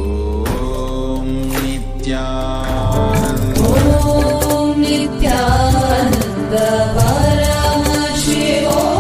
Om Nithya. Om Nithyananda Paramashivoham.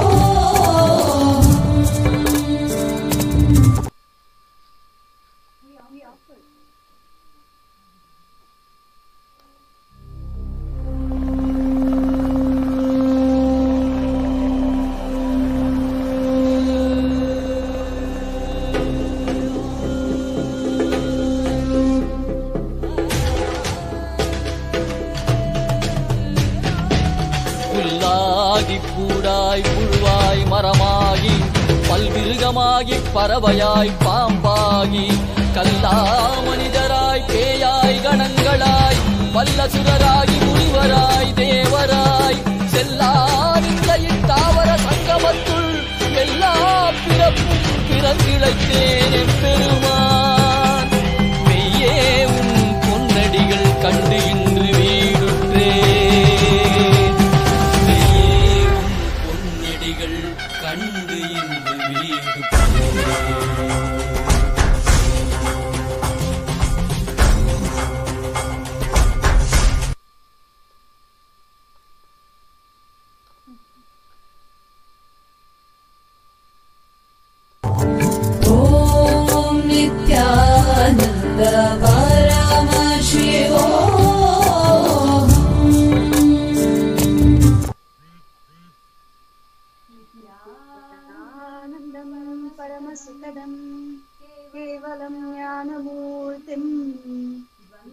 புல்லாகி பூடாய் புழுவாய் மரமாகி பல்விருகமாகி பறவையாய் பாம்பாகி கல்லா மனிதராய் பேயாய் கணங்களாய் வல்லசுரராகி முனிவராய் தேவராய் செல்லாவிந்த இத்தாவர சங்கமத்துள் எல்லா பிறப்பும் பிறந்திழைத்தேன் எம்பெருமான் மெய்யே உன் பொன்னடிகள் கண்டு இன்று வீடுற்றேன் கண்டு இன்று வீடு Om Nithyananda Paramashivoham. Nithyanandam Paramashivoham Kevalam Jnanamurtim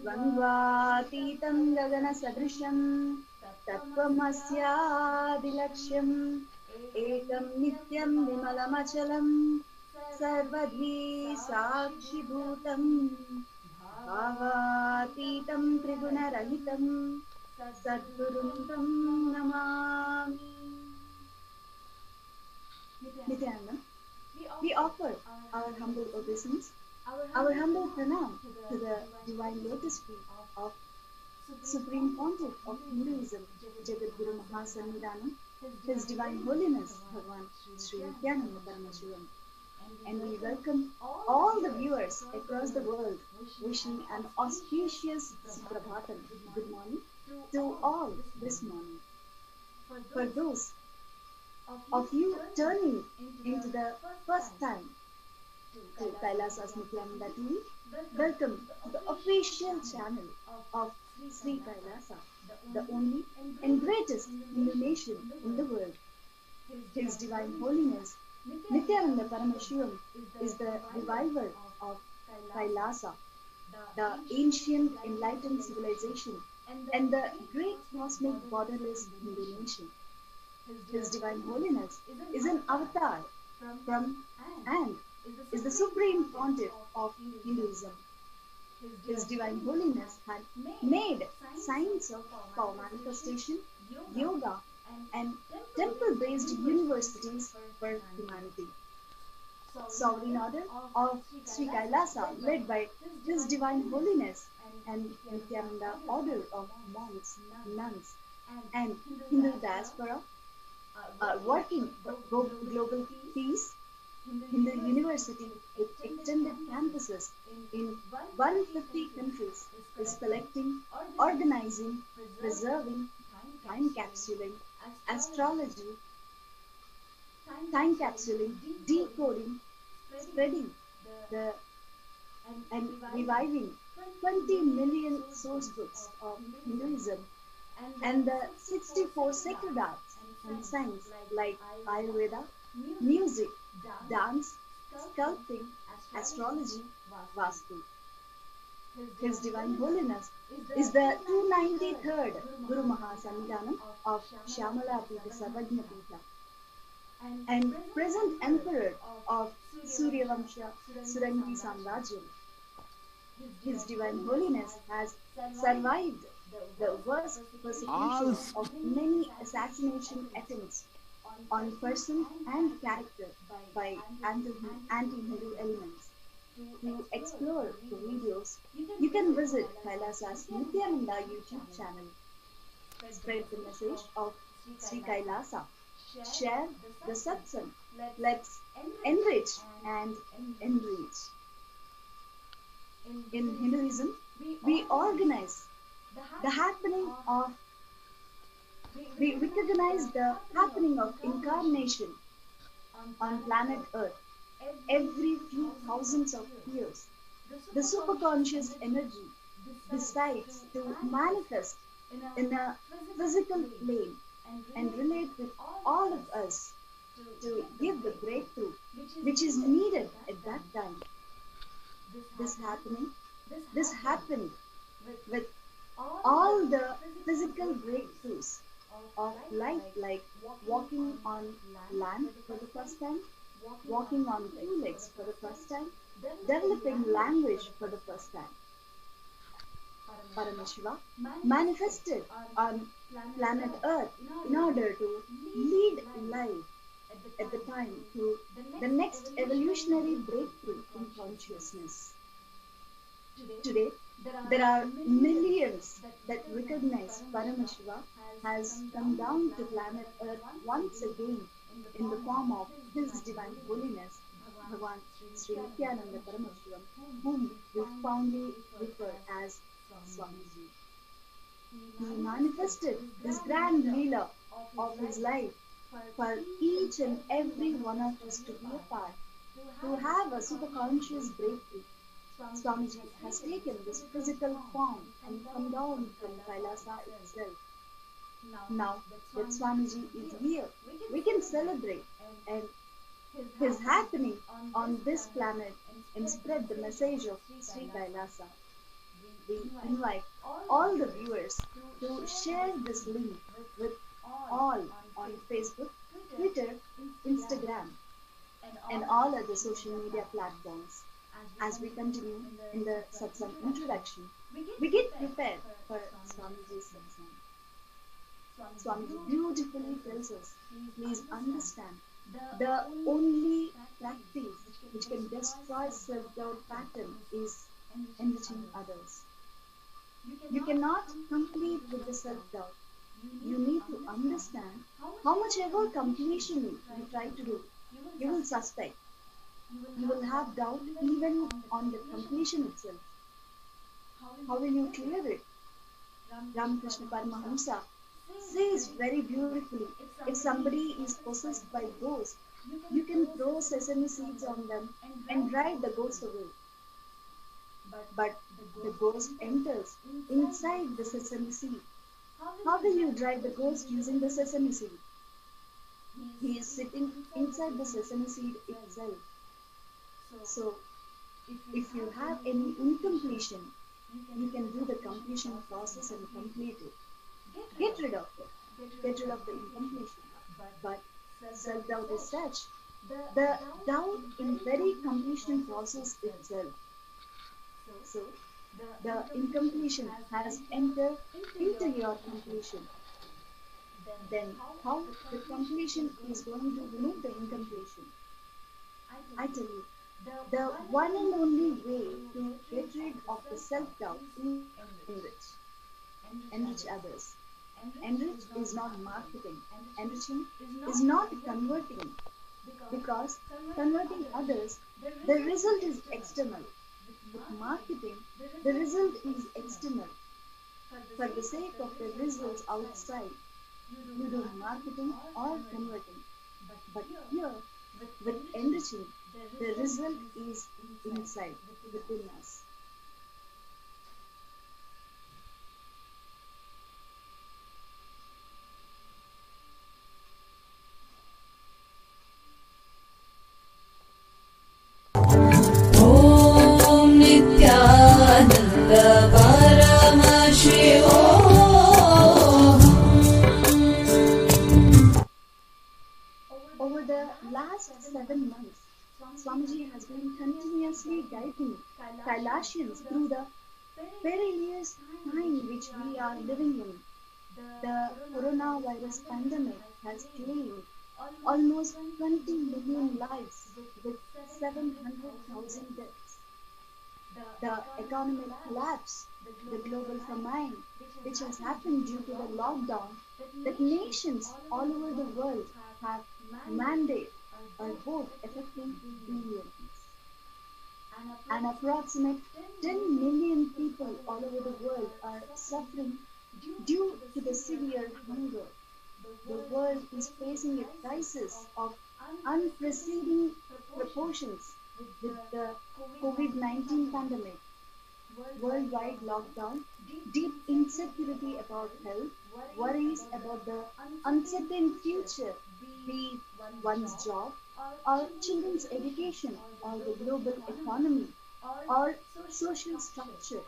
Dvandvatitam Gagana Sadrisham Tattvamasyaadilaksham Ekam Nityam Vimalamachalam Sarvadhi Sakshibhutam Bhavatitam Trigunarahitam Sadgurum Tam Namami. Nithyananda, we offer our humble obeisance, our humble pranam to the divine lotus feet of Supreme Pontiff of Hinduism, Jagadguru Mahasannidhanam, His Divine Holiness Bhagavan Sri Nithyananda Paramashivam. And we welcome all the viewers across the world, wishing an auspicious Suprabhatam, good morning, to all this morning. For those of you turning into the first time to KAILASA's Nithyananda TV, welcome to the official channel of Sri KAILASA, the only and greatest Hindu nation in the world. His Divine Holiness Nithyananda Paramashivam is the reviver of KAILASA, the ancient enlightened civilization and the great cosmic borderless Hindu nation. His Divine Holiness is an avatar from and is the Supreme Pontiff of Hinduism. His Divine Holiness had made science of power manifestation, yoga and temple-based universities for humanity. Sovereign Order of Sri KAILASA, led by His Divine Holiness and Nithyananda Order of monks, nuns and Hindu diaspora are working for global peace. Hindu University with extended campuses in 150 countries is collecting, organizing, preserving, time capsuling, astrology, time capsuling, decoding, spreading and reviving 20 million source books of Hinduism and the 64 sacred arts and science like Ayurveda, music, dance, sculpting, astrology, Vastu. His Divine Holiness is the 293rd Guru Mahasannidhanam of Shyamalapita Sarvajna Pita and present Emperor of Suryavamsha Surangi Samrajyam. His Divine Holiness has survived the worst persecution of many assassination attempts on person and character by anti-Hindu elements. To explore the videos, you can visit KAILASA's Nithyananda YouTube channel. Spread the message of Sri KAILASA. Share the Satsang. Let's enrich and enrich. In Hinduism, we organize the happening of, we recognize the happening of incarnation on planet Earth every few thousands of years. The superconscious energy decides to manifest in a physical plane and relate with all of us to give the breakthrough which is needed at that time. This happened with all the physical breakthroughs of life, like walking on land for the first time, walking on two legs for the first time, developing language for the first time. Paramashiva manifested on planet Earth in order to lead life at the time to the next evolutionary breakthrough in consciousness. Today, there are millions that recognize Paramashiva has come down to planet Earth once again in the form of His Divine Holiness, Bhagavan Sri Nithyananda Paramashivam, whom we fondly refer as Swamiji. He manifested this grand Leela of his life for each and every one of us to be a part, to have a superconscious breakthrough. Swamiji has taken this physical form and come down from KAILASA itself. Now that Swamiji is here, we can celebrate and his happening on this planet and spread the message of Sri KAILASA. We invite all the viewers to share this link with all on Facebook, Twitter, Instagram, and all other social media platforms. As we continue in the Satsang introduction, we get prepared for Swamiji's Satsang. Swamiji beautifully tells us, please understand, the only practice which can destroy self-doubt pattern is enriching others. You cannot complete with the self-doubt. You need to understand how much ever completion you try to do, you will suspect. You will have doubt even on the completion itself. How will you clear it? Ramakrishna Paramahamsa says very beautifully, if somebody is possessed by ghost, you can throw sesame seeds on them and drive the ghost away. But the ghost enters inside the sesame seed. How will you drive the ghost using the sesame seed? He is sitting inside the sesame seed itself. So, if you have any incompletion, you can do the completion process and complete it. Get rid of it. Get rid of the incompletion. But self-doubt is such, the doubt in very completion process itself. So, the incompletion has entered into your completion. Then, how the completion is going to remove the incompletion? I tell you, the one and only way to get rid of the self-doubt is enrich others. Enrich is not marketing. Enriching is not converting. Because converting others, the result is external. With marketing, the result is external. For the sake of the results outside, you do marketing or converting. But here, with enriching, the result is inside, within us. Om Nithyananda Paramashivoham. Over the last 7 months, Swamiji has been continuously guiding Kailasians through the perilous time which we are living in. The coronavirus pandemic has claimed almost 20 million lives with 700,000 deaths. The economic collapse, the global famine, which has happened due to the lockdown that nations all over the world have mandated, are both affecting billions. An approximate 10 million people all over the world are suffering due to the severe hunger. The world is facing a crisis of unprecedented proportions with the COVID-19 pandemic, worldwide lockdown, deep insecurity about health, worries about the uncertain future, be it one's job, or children's education, or the global economy, or social structure.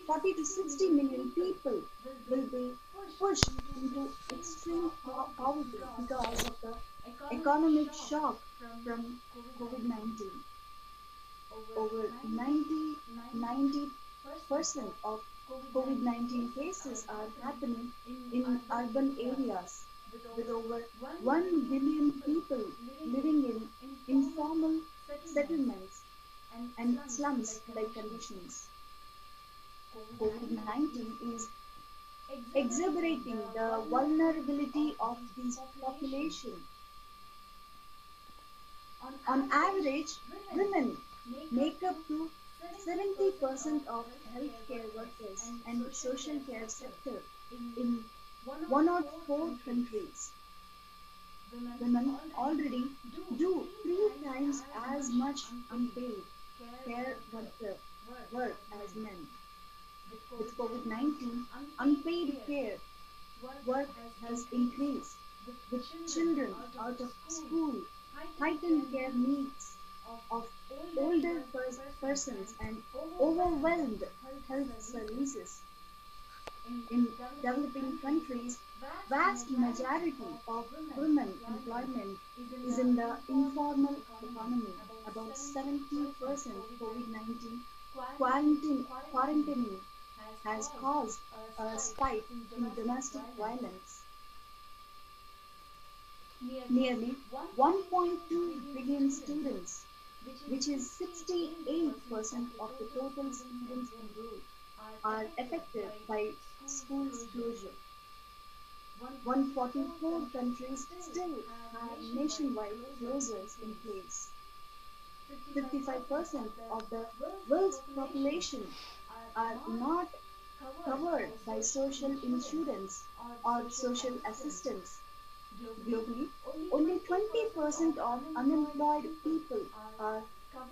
40 to 60 million people will be pushed into extreme poverty because of the economic shock from COVID-19. Over 90% of COVID-19 cases are happening in urban areas, with over 1 billion people living in informal settlements and slums-like conditions. COVID-19 is exacerbating the vulnerability of this population. On average, women make up to 70% of healthcare workers and social care sector in 104 countries. Women already do 3 times as much unpaid care work as men. With COVID-19, unpaid care work has increased, with children out of school, heightened care needs of older persons, and overwhelmed health services. In developing countries, vast majority of women employment is in the informal economy. About 70% COVID-19 quarantining has caused a spike in domestic violence. Nearly 1.2 billion students, which is 68% of the total students enrolled, are affected by schools closure. 144 countries still have nationwide closures in place. 55% of the world's population are not covered by social insurance or social assistance. Globally, only 20% of unemployed people are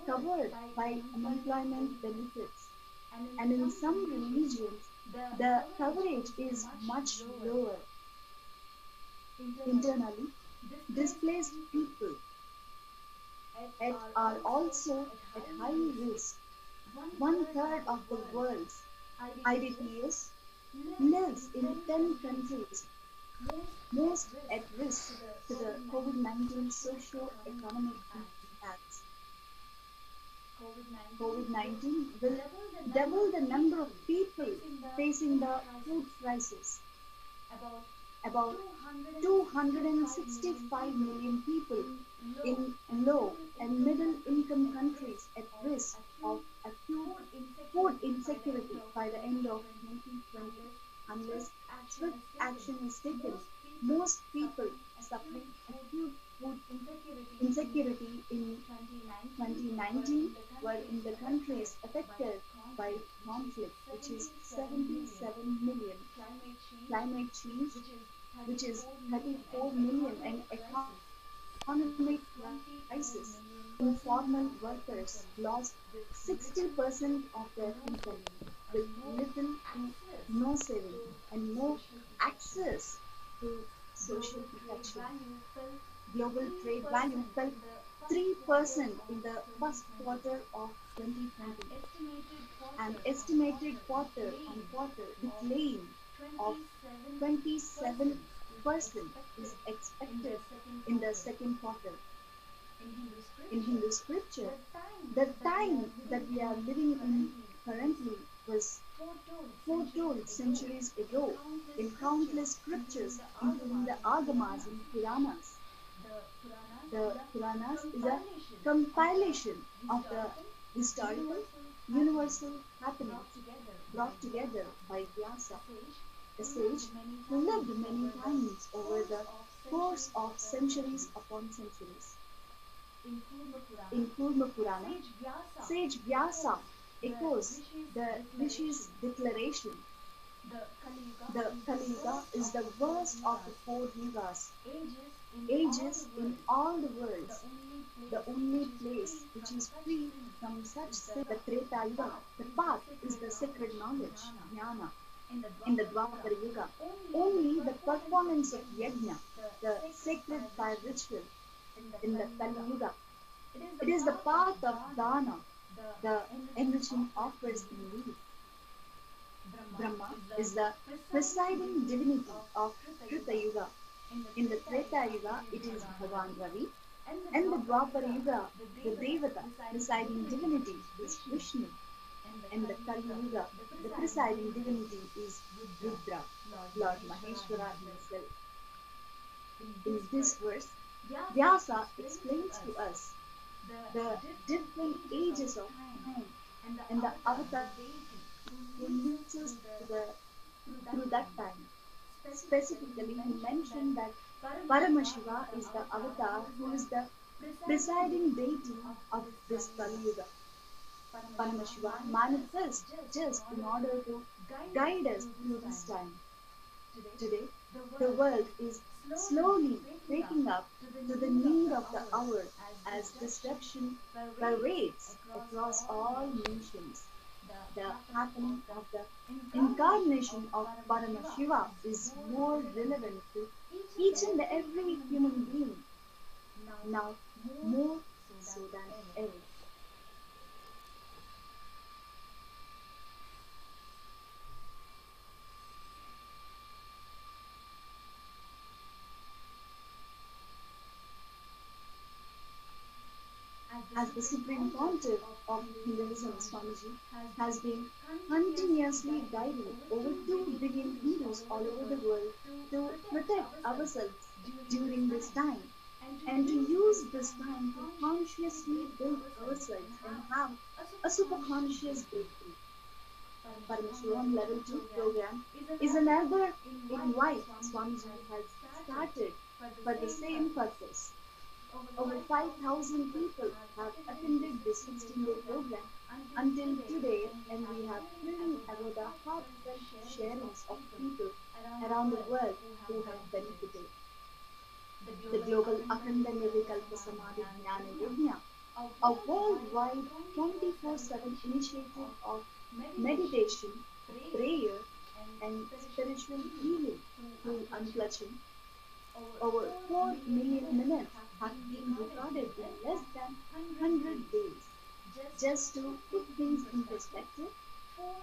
covered by unemployment benefits, and in some regions, the coverage is much lower. Internally, displaced people are also at high risk. One third of the world's IDPs lives in 10 countries most at risk to the COVID-19 socio-economic impacts. COVID-19 will double the number of people facing the food crisis. About 265 million people in low and middle income countries at risk of acute food insecurity by the end of 2020 unless swift action is taken. Most people suffering acute food insecurity in 2019 were in the countries affected by conflict, which is 77 million, climate change, which is 34 million, and economic crisis. Informal workers lost 60% of their income with little to no saving and no access to social protection. Global trade value fell 3% in the first quarter of 2020. An estimated quarter-on-quarter decline of 27% is expected in the second quarter. In Hindu scripture, the time that we are living in currently was foretold centuries ago in countless scriptures, including the Agamas and Puranas. The Puranas is a compilation of the historical, universal happenings brought together by Vyasa, a sage who lived many times over the course of centuries upon centuries. In Kurma Purana, sage Vyasa echoes the Rishi's declaration. The Kali Yuga is the worst of the four yugas, ages in all the worlds, the only place which is free from such sin. The Treta Yuga, the path is the sacred knowledge, jnana. In the Dwapara Yuga, only the performance of yajna, the sacred fire ritual. In the Kali Yuga, it is the path of dana, the enriching offers in leaf. Brahma is the presiding divinity of Treta Yuga. In the Treta Yuga, it is Bhagavan Ravi. And the Dwapara Yuga, the Devata, presiding divinity, is Vishnu. In the Kali Yuga, the presiding divinity is Rudra, Lord Maheshwara himself. In this verse, Vyasa explains to us the different ages of time and the avatar who leads us through that time. Specifically, he mentioned that Paramashiva is the avatar who is the presiding deity of this Kali Yuga. Paramashiva manifests just in order to guide us through this time. Today, the world is slowly waking up to the need of the hour as destruction pervades across all nations. The happening of the incarnation of Paramashiva is more relevant to each and every human being, now more so than ever. As the Supreme Pontiff of Hinduism, Swamiji has been continuously guiding over 2 billion Hindus all over the world to protect ourselves during this time and to use this time to consciously build ourselves and have a superconscious breakthrough. Paramashivoham Level 2 program is another invite Swamiji has started for the same purpose. Over 5,000 people have attended this 16-day program until today, and we have filled about the heartfelt sharings of people around the world who have benefited. The global Akhanda Nirvikalpa Samadhi Jnana Yajna, a worldwide 24/7 initiative of meditation, prayer, and spiritual healing through unclutching. Over 4 million minutes have been recorded in less than 100 days. Just to put things in perspective,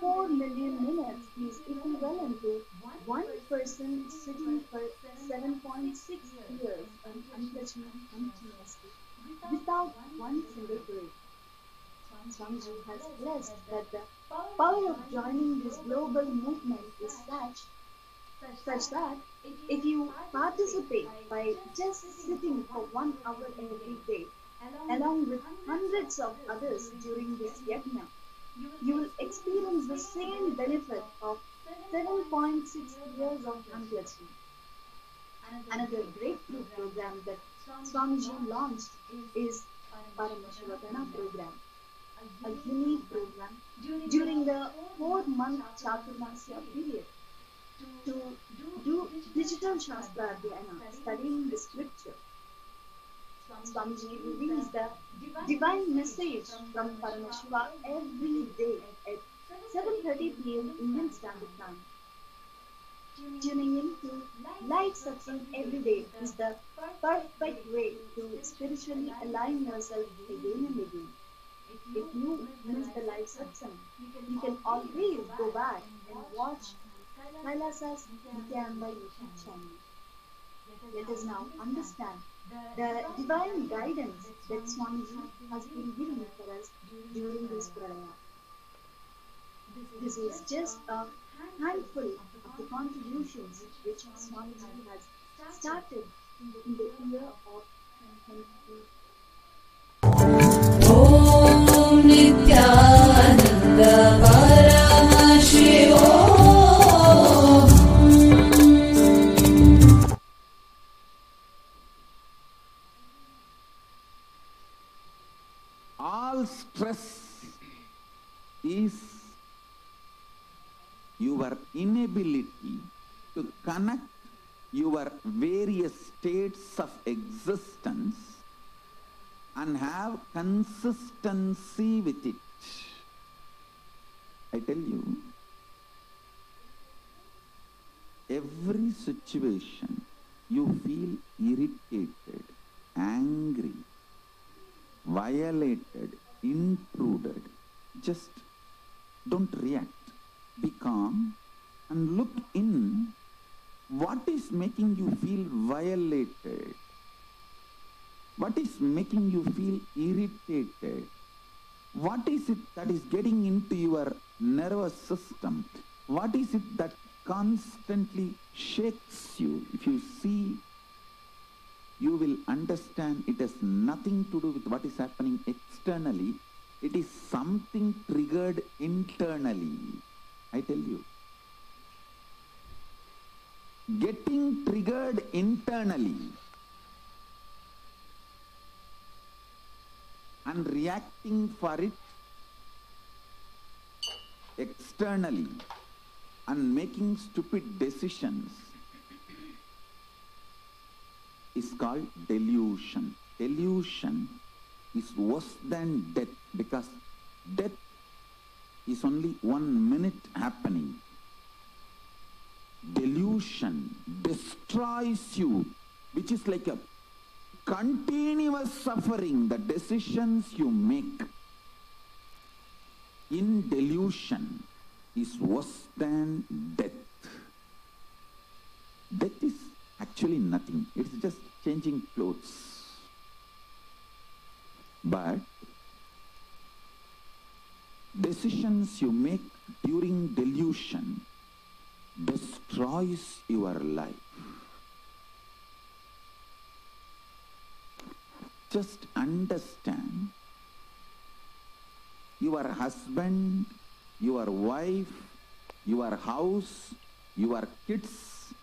4 million minutes is equivalent to one person sitting for 7.6 years and unclutching continuously without one single break. Swamiji has blessed that the power of joining this global movement is such that if you participate by just sitting for 1 hour every day, along with hundreds of others during this yajna, you will experience the same benefit of 7.6 years of unclutching. Another breakthrough program that Swamiji launched is Paramashivoham program, a unique program during the 4-month Chaturmasya period to do digital Shastra Adhyayana, studying the scripture. Swamiji reveals the divine message from Paramashiva every day at 7:30 p.m. Indian Standard Time. Tuning in to live Satsang every day is the perfect way to spiritually align yourself again and again. If you miss the live Satsang, you can always go back and watch KAILASA's Nithyananda YouTube channel. Let us now understand the divine guidance that Swamiji has been giving for us during this pralaya. This is just a handful of the contributions which Swamiji has started in the year of 2020. Om Nithyananda Paramashivoham. all stress is your inability to connect your various states of existence and have consistency with it. I tell you, every situation you feel irritated, angry, violated, intruded, just don't react. Be calm and look in. What is making you feel violated? What is making you feel irritated? What is it that is getting into your nervous system? What is it that constantly shakes you? If you see, you will understand it has nothing to do with what is happening externally. It is something triggered internally. I tell you. Getting triggered internally and reacting for it externally and making stupid decisions is called delusion. Delusion is worse than death, because death is only 1 minute happening. Delusion destroys you, which is like a continuous suffering. The decisions you make in delusion is worse than death. Death is actually nothing. It's just changing clothes. But decisions you make during delusion destroys your life. Just understand, your husband, your wife, your house, your kids,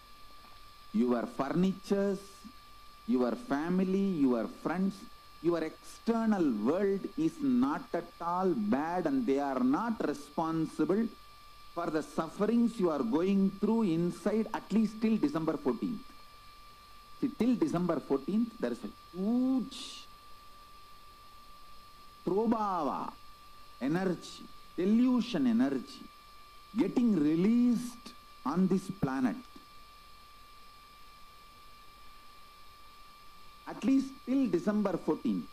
your furnitures, your family, your friends, your external world is not at all bad, and they are not responsible for the sufferings you are going through inside, at least till December 14th. See, till December 14th, there is a huge Trobhava energy, delusion energy, getting released on this planet. At least till December 14th,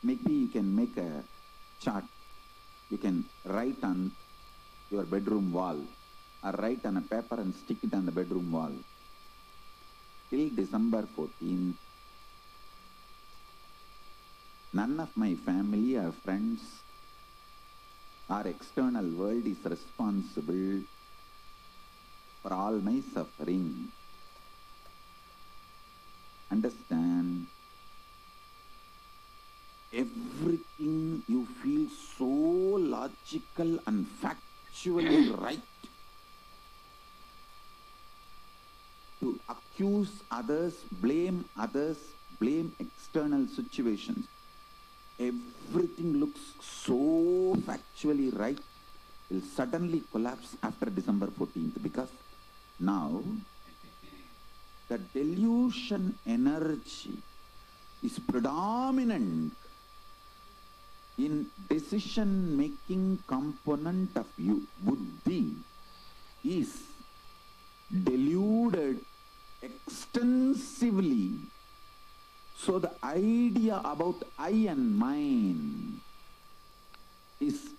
maybe you can make a chart. You can write on your bedroom wall, or write on a paper and stick it on the bedroom wall. Till December 14th, none of my family or friends or external world is responsible for all my suffering. Understand, everything you feel so logical and factually right to accuse others, blame external situations. Everything looks so factually right, will suddenly collapse after December 14th, because now the delusion energy is predominant in decision-making component of you. Buddhi is deluded extensively. So the idea about I and mine is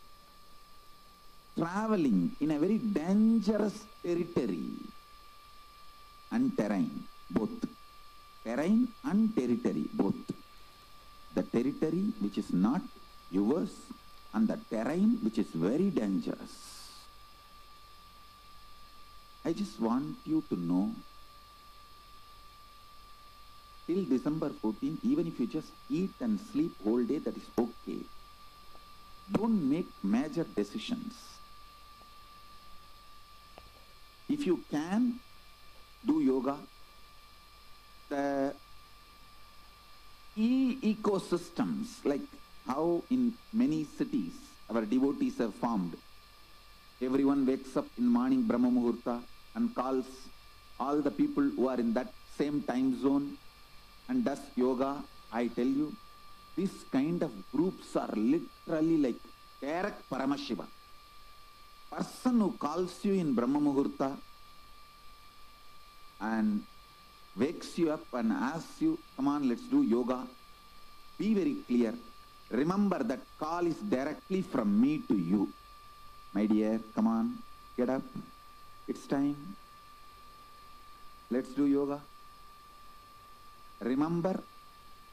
traveling in a very dangerous territory and terrain, both. Terrain and territory, both. The territory which is not yours and the terrain which is very dangerous. I just want you to know, till December 14th, even if you just eat and sleep whole day, that is okay. Don't make major decisions. If you can, do yoga. The ecosystems like how in many cities our devotees have formed. Everyone wakes up in morning Brahma Muhurta and calls all the people who are in that same time zone and does yoga. I tell you, this kind of groups are literally like direct Paramashiva. Person who calls you in Brahma Muhurta and wakes you up and asks you, come on, let's do yoga. Be very clear. Remember that call is directly from me to you. My dear, come on, get up. It's time. Let's do yoga. Remember,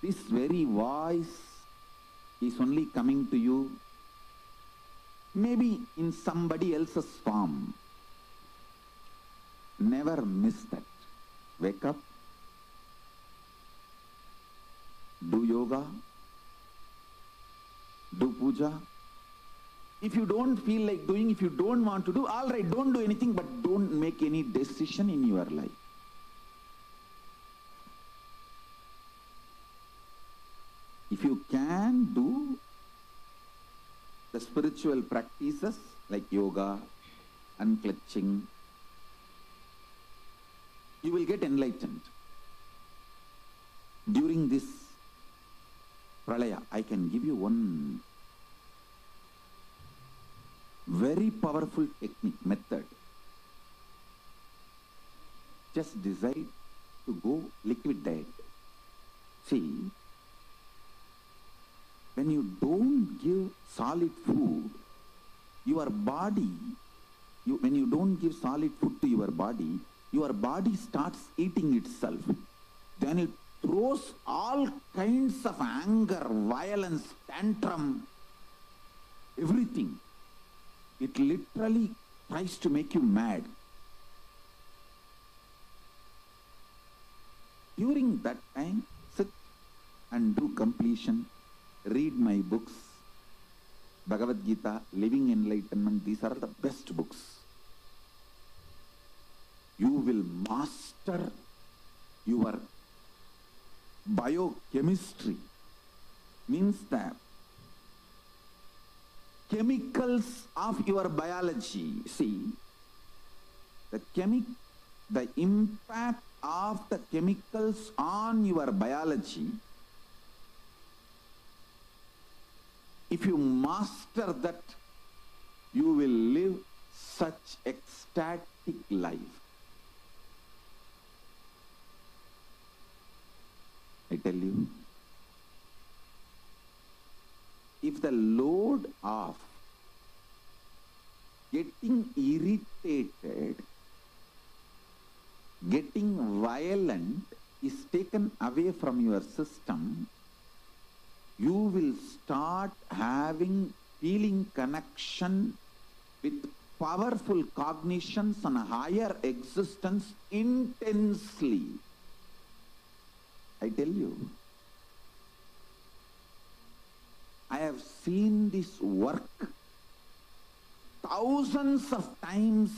this very voice is only coming to you maybe in somebody else's form. Never miss that. Wake up. Do yoga. Do puja. If you don't feel like doing, if you don't want to do, all right, don't do anything, but don't make any decision in your life. If you can do the spiritual practices like yoga, unclutching, you will get enlightened. During this pralaya, I can give you one very powerful technique, method. Just decide to go liquid diet. See, when you don't give solid food, your body, when you don't give solid food to your body starts eating itself. Then it throws all kinds of anger, violence, tantrum, everything. It literally tries to make you mad. During that time, sit and do completion. Read my books, Bhagavad Gita, Living Enlightenment. These are the best books. You will master your biochemistry. Means that chemicals of your biology. See, the impact of the chemicals on your biology, if you master that, you will live such ecstatic life. I tell you, if the load of getting irritated, getting violent is taken away from your system, you will start feeling connection with powerful cognitions and higher existence intensely. I tell you, I have seen this work thousands of times,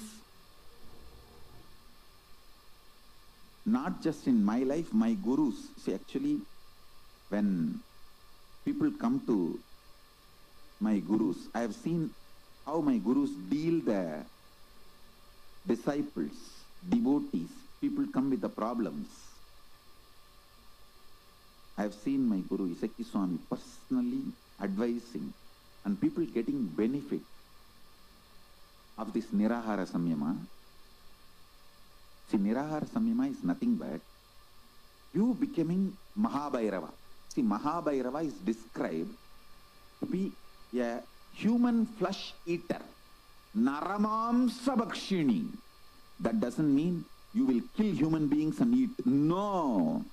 not just in my life, my gurus. See, actually, when people come to my gurus, I have seen how my gurus deal the disciples, devotees. People come with the problems. I have seen my Guru Isaki Swami personally advising and people getting benefit of this Nirahara Samyama. See, Nirahara Samyama is nothing but you becoming Mahabhairava. See, Mahabhairava is described to be a human flesh eater. Naramamsa Bhakshini. That doesn't mean you will kill human beings and eat. No.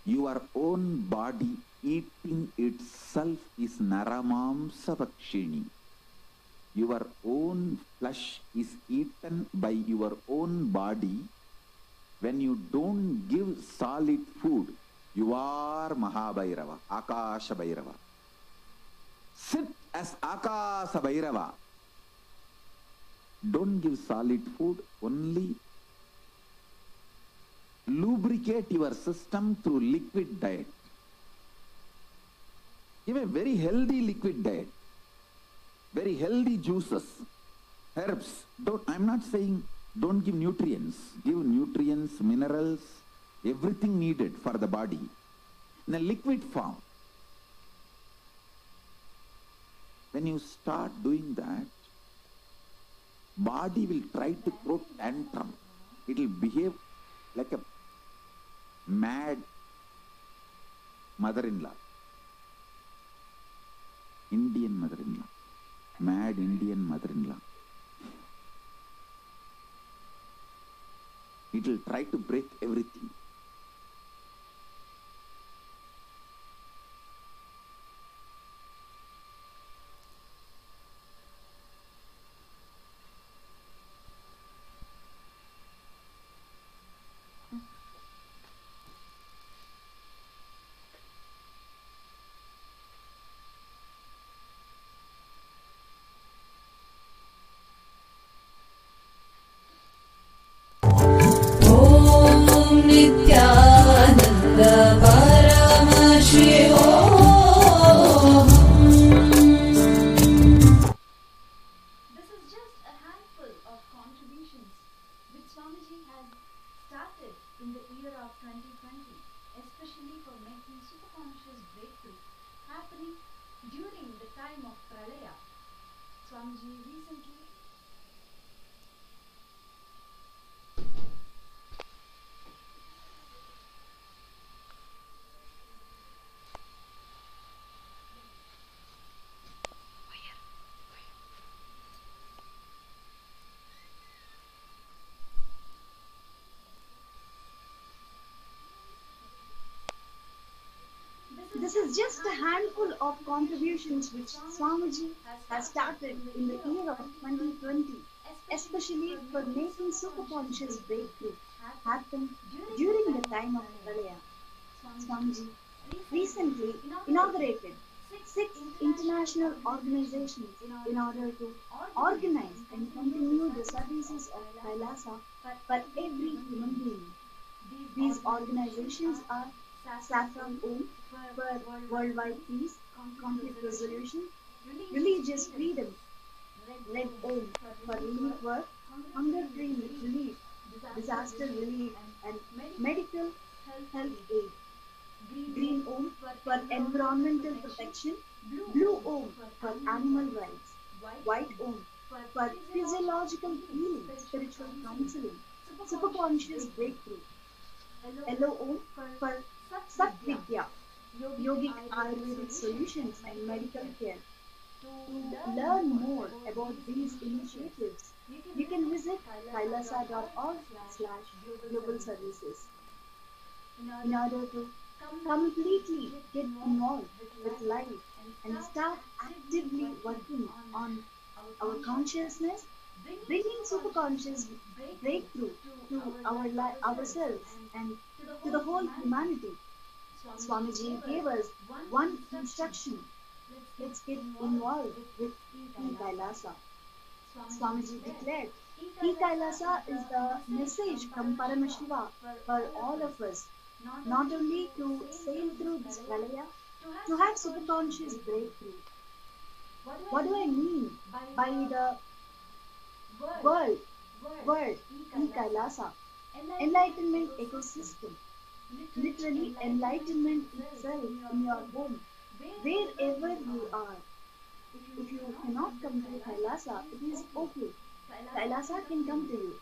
Your own body eating itself is Naramamsa Bhakshini. Your own flesh is eaten by your own body. When you don't give solid food, you are Mahabhairava, Akasha Bhairava. Sit as Akasha Bhairava. Don't give solid food, only lubricate your system through liquid diet. Give a very healthy liquid diet, very healthy juices, herbs. I'm not saying don't give nutrients. Give nutrients, minerals, everything needed for the body in a liquid form. When you start doing that, body will try to throw tantrum. It will behave like a mad mother-in-law. Indian mother-in-law. Mad Indian mother-in-law. It will try to break everything. Nithyananda Paramashivoham. This is just a handful of contributions which Swamiji has started in the year of 2020, especially for making superconscious breakthrough happening during the time of Pralaya. Swamiji recently This is just a handful of contributions which Swamiji has started in the year of 2020, especially for making superconscious breakthrough happen during the time of Pralaya. Swamiji recently inaugurated 6 international organizations in order to organize and continue the services of KAILASA for every human being. These organizations are Satsang for worldwide peace, conflict resolution, religious freedom, Red Om for relief work, hunger-free relief, disaster relief, and medical health aid. Green Om for environmental protection, Blue Om for animal rights, White Om for physiological healing, spiritual counseling, superconscious breakthrough, Yellow Om for Satvidya, yogic Ayurvedic solutions and medical care. To learn more about these initiatives, you can visit kailasa.org/global services. In order to completely get involved with life and start actively working on our consciousness, bringing superconscious breakthrough to ourselves and to the whole humanity. Swamiji gave us one instruction. Let's get involved with KAILASA. Swamiji declared, KAILASA is the message from Paramashiva for all of us, not only to sail through this Pralaya, to have superconscious breakthrough. What do I mean by the word KAILASA? Enlightenment ecosystem. Literally enlightenment itself in your home, wherever you are. If you cannot come to KAILASA, it is okay. KAILASA can come to you.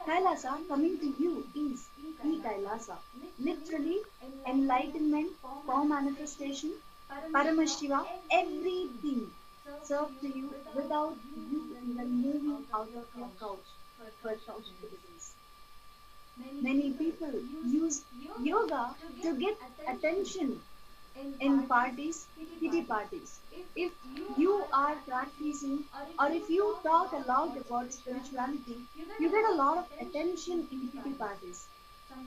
KAILASA coming to you is KAILASA. Literally enlightenment, form manifestation, Paramashiva, everything served to you without you even moving out of your couch for couch activities. Many people use yoga to get attention in parties, kitty parties. If you are practicing or if you talk a lot about spirituality, you get a lot of attention in kitty parties.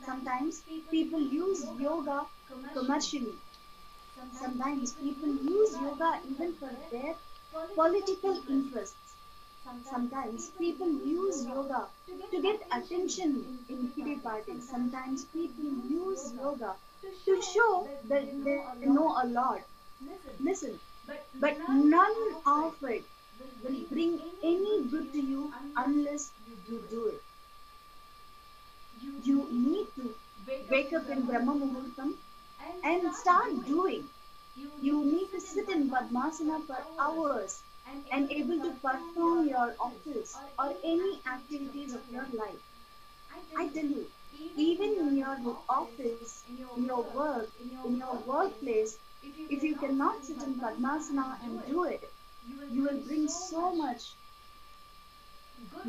Sometimes people use yoga commercially. Sometimes people use yoga even for their political interests. Sometimes people use yoga to get attention in kitty parties. Sometimes people use yoga to show that they know a lot. Listen, but but none of it will bring any good to you unless you do it. You need to wake up in Brahma Muhurtam and start doing. You need to sit in Padmasana for hours and able to perform your office or any activities of your life. I tell you, even in your office, in your work, in your workplace, if you cannot sit in Padmasana and do it, you will bring so much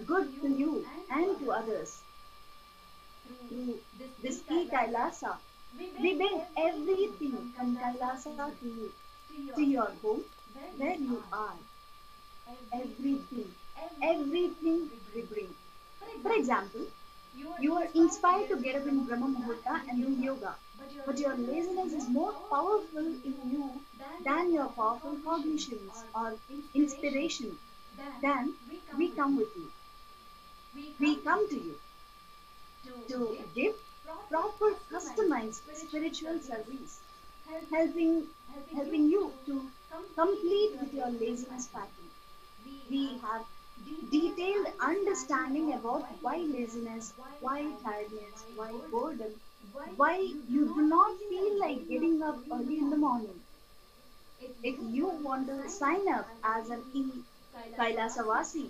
good to you and to others. Through this KAILASA, we bring everything from Kailasa to you, to your home, where you are. Everything we bring. For example, you are inspired to get up in Brahma Muhurta and do yoga, but your laziness is more powerful in you than your powerful cognitions or inspiration. Then we come with you. We come to you to give proper customized spiritual service, helping you to complete with your laziness pattern. We have detailed understanding about why laziness, why tiredness, why boredom, why you do not feel like getting up early in the morning. If you want to sign up as an Kailasavasi,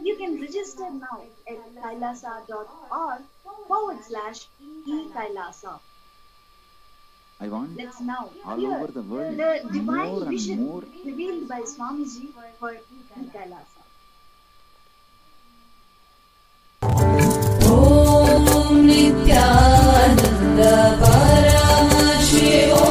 you can register now at kailasa.org/e-Kailasa. I want Let's now all hear over the world the divine more and vision more revealed by Swamiji for e-Kailasa. Om Nityanand परमशिवोहम्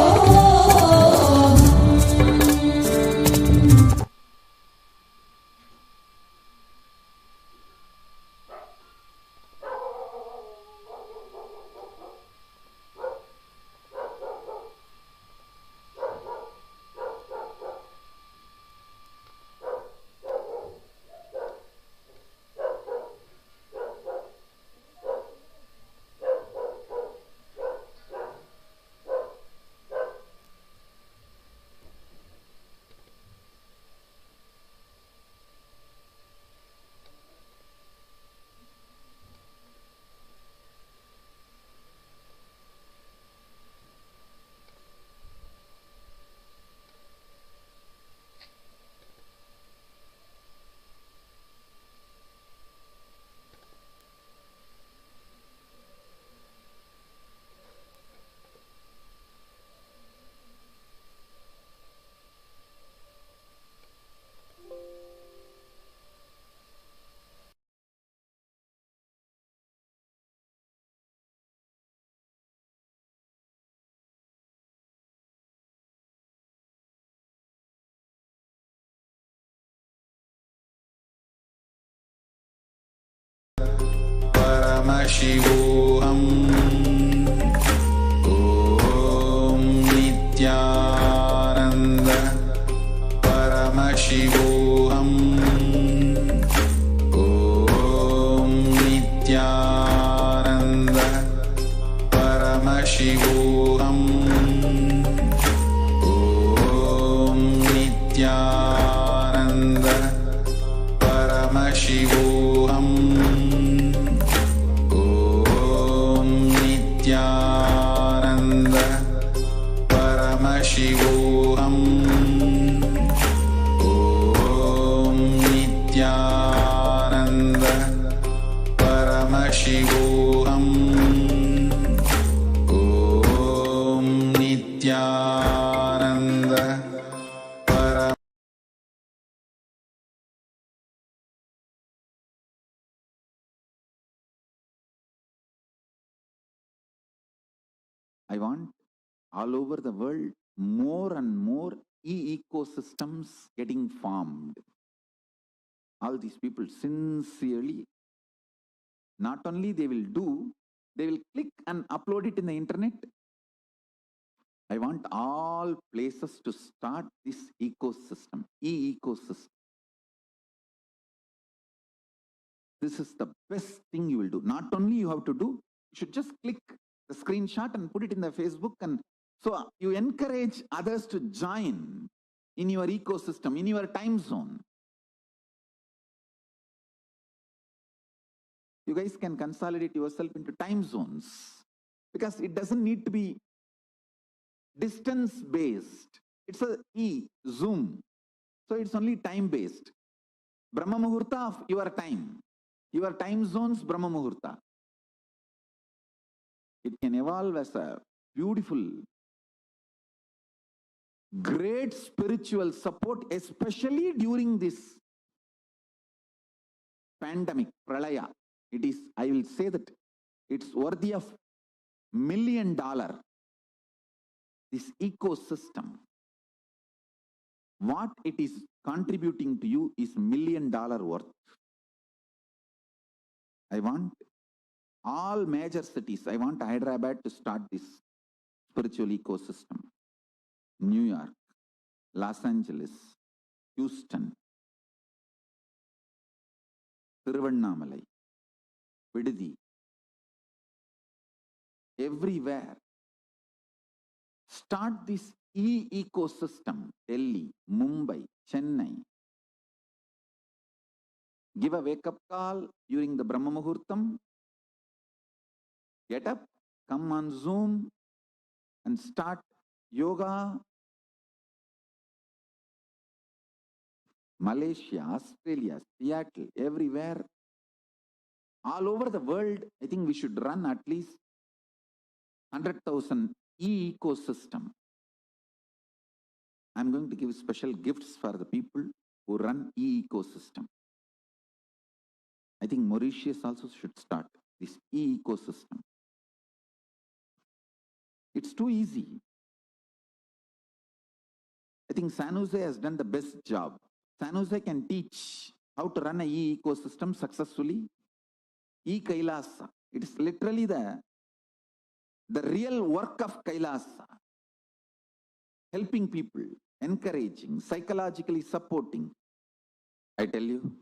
Paramashivoham. Om Nithyananda Paramashivoham. Om Nithyananda Paramashivoham. Om Nithyananda Paramashivoham. Nithyananda Paramashivoham. Om Nithyananda Paramashivoham. Om Nithyananda I want all over the world more and more ecosystems getting formed. All these people sincerely, not only they will do, they will click and upload it in the internet. I want all places to start this ecosystem, ecosystem. This is the best thing you will do. Not only you have to do, you should just click the screenshot and put it in the Facebook and So you encourage others to join in your ecosystem, in your time zone. You guys can consolidate yourself into time zones because it doesn't need to be distance based. It's a Zoom. So it's only time based. Brahma Muhurta of your time zones, Brahma Muhurta. It can evolve as a beautiful, great spiritual support, especially during this pandemic, pralaya. It is, I will say that it's worthy of $1 million. This ecosystem, what it is contributing to you is $1 million worth. I want all major cities, I want Hyderabad to start this spiritual ecosystem. New York, Los Angeles, Houston, Thiruvannamalai, Vidudi, everywhere. Start this ecosystem. Delhi, Mumbai, Chennai. Give a wake-up call during the Brahma Muhurtam. Get up, come on Zoom and start yoga. Malaysia, Australia, Seattle, everywhere. All over the world, I think we should run at least 100,000 ecosystem. I'm going to give special gifts for the people who run ecosystem. I think Mauritius also should start this ecosystem. It's too easy. I think San Jose has done the best job. San Jose can teach how to run an ecosystem successfully. KAILASA. It is literally the real work of KAILASA. Helping people, encouraging, psychologically supporting. I tell you,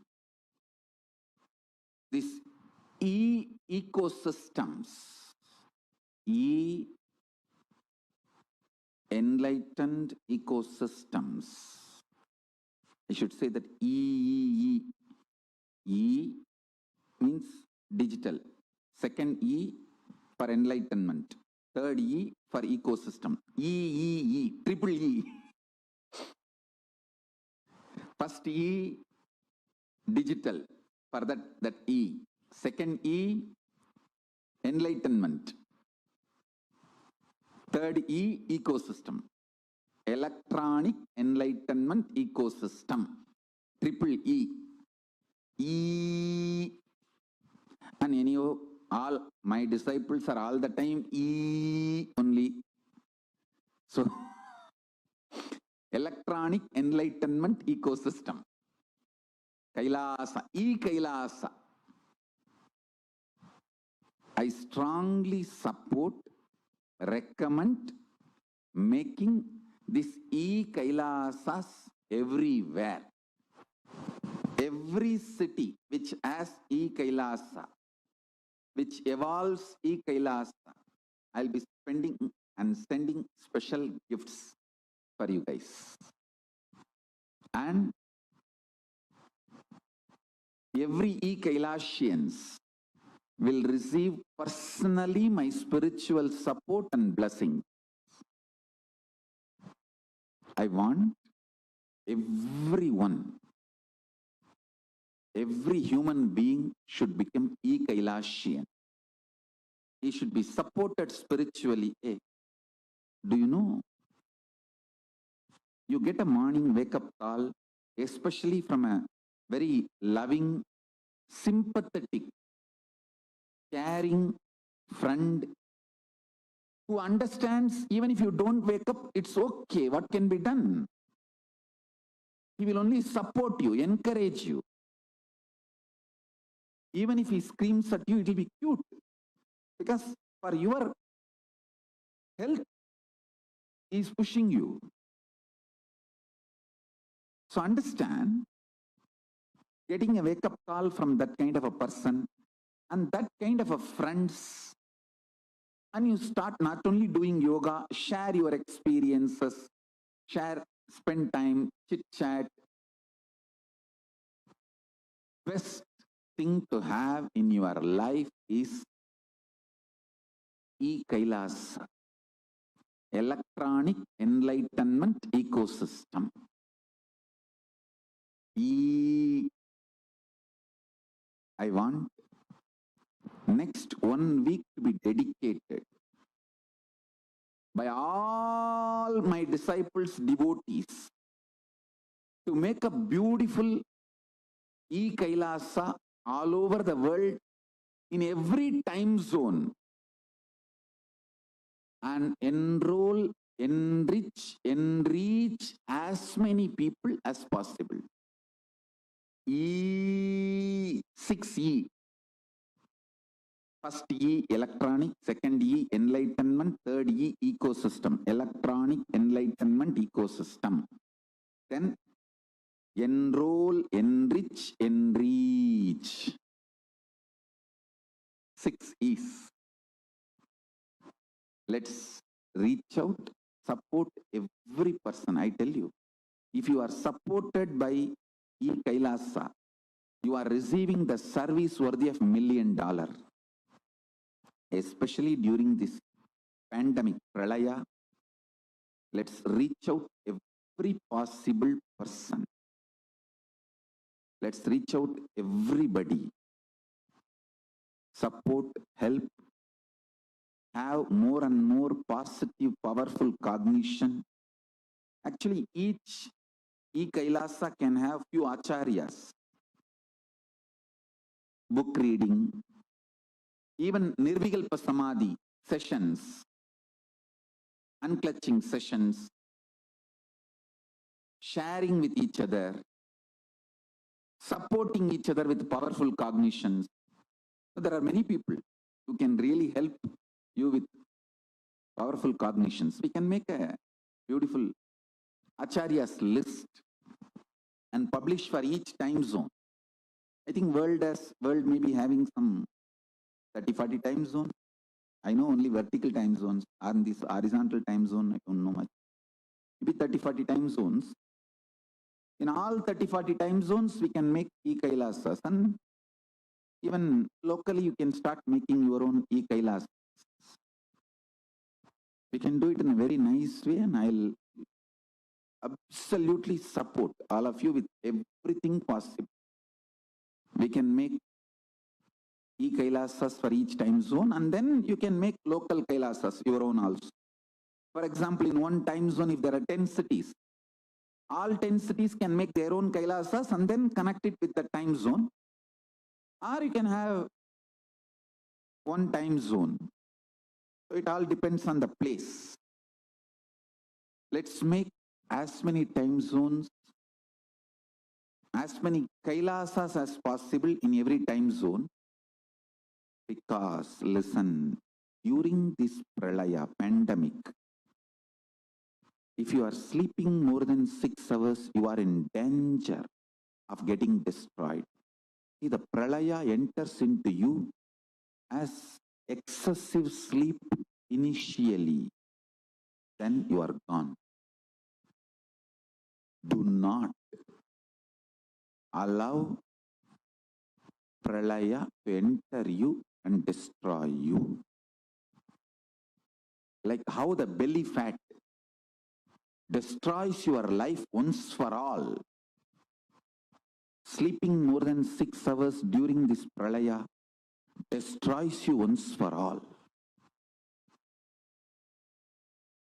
this ecosystems, enlightened ecosystems. I should say that E means digital. Second E for enlightenment. Third E for ecosystem. Triple E. First E, digital, for that E. Second E, enlightenment. Third E, ecosystem. Electronic enlightenment ecosystem. Triple E. And anyhow, all my disciples are all the time E only. So, electronic enlightenment ecosystem. KAILASA, KAILASA. I strongly support, recommend making this KAILASAs everywhere. Every city which has KAILASA, which evolves KAILASA, I'll be spending and sending special gifts for you guys. And every Kailasians will receive personally my spiritual support and blessing. I want everyone, every human being should become Kailasian. He should be supported spiritually. Hey, do you know? You get a morning wake-up call, especially from a very loving, sympathetic, caring friend who understands even if you don't wake up, it's okay, what can be done? He will only support you, encourage you. Even if he screams at you, it will be cute. Because for your health, he is pushing you. So understand, getting a wake-up call from that kind of a person and that kind of a friends and you start not only doing yoga, share your experiences, spend time, chit chat. Best thing to have in your life is KAILASA, Electronic Enlightenment Ecosystem. I want next 1 week to be dedicated by all my disciples, devotees, to make a beautiful KAILASA all over the world in every time zone, and enroll, enrich as many people as possible. 6E. First E, electronic. Second E, enlightenment. Third E, ecosystem. Electronic enlightenment ecosystem. Then enroll, enrich. 6 E's. Let's reach out, support every person. I tell you, if you are supported by KAILASA, you are receiving the service worthy of $1 million. Especially during this pandemic, Pralaya, let's reach out every possible person. Let's reach out everybody. Support, help, have more and more positive, powerful cognition. Actually, each KAILASA can have few acharyas. Book reading, even Nirvikalpa Samadhi sessions, unclutching sessions, sharing with each other, supporting each other with powerful cognitions. So there are many people who can really help you with powerful cognitions. We can make a beautiful acharyas list and publish for each time zone. I think world may be having some 30-40 time zones. I know only vertical time zones. On this horizontal time zone, I don't know much. Maybe 30-40 time zones. In all 30-40 time zones, we can make KAILASAs, and even locally you can start making your own KAILASAs. We can do it in a very nice way, and I'll absolutely support all of you with everything possible. We can make KAILASAs for each time zone, and then you can make local KAILASAs, your own also. For example, in one time zone, if there are 10 cities, all 10 cities can make their own KAILASAs and then connect it with the time zone. Or you can have one time zone. So it all depends on the place. Let's make as many time zones, as many KAILASAs as possible in every time zone. Because, listen, during this Pralaya pandemic, if you are sleeping more than 6 hours, you are in danger of getting destroyed. See, the Pralaya enters into you as excessive sleep initially, then you are gone. Do not allow Pralaya to enter you and destroy you. Like how the belly fat destroys your life once for all. Sleeping more than 6 hours during this Pralaya destroys you once for all.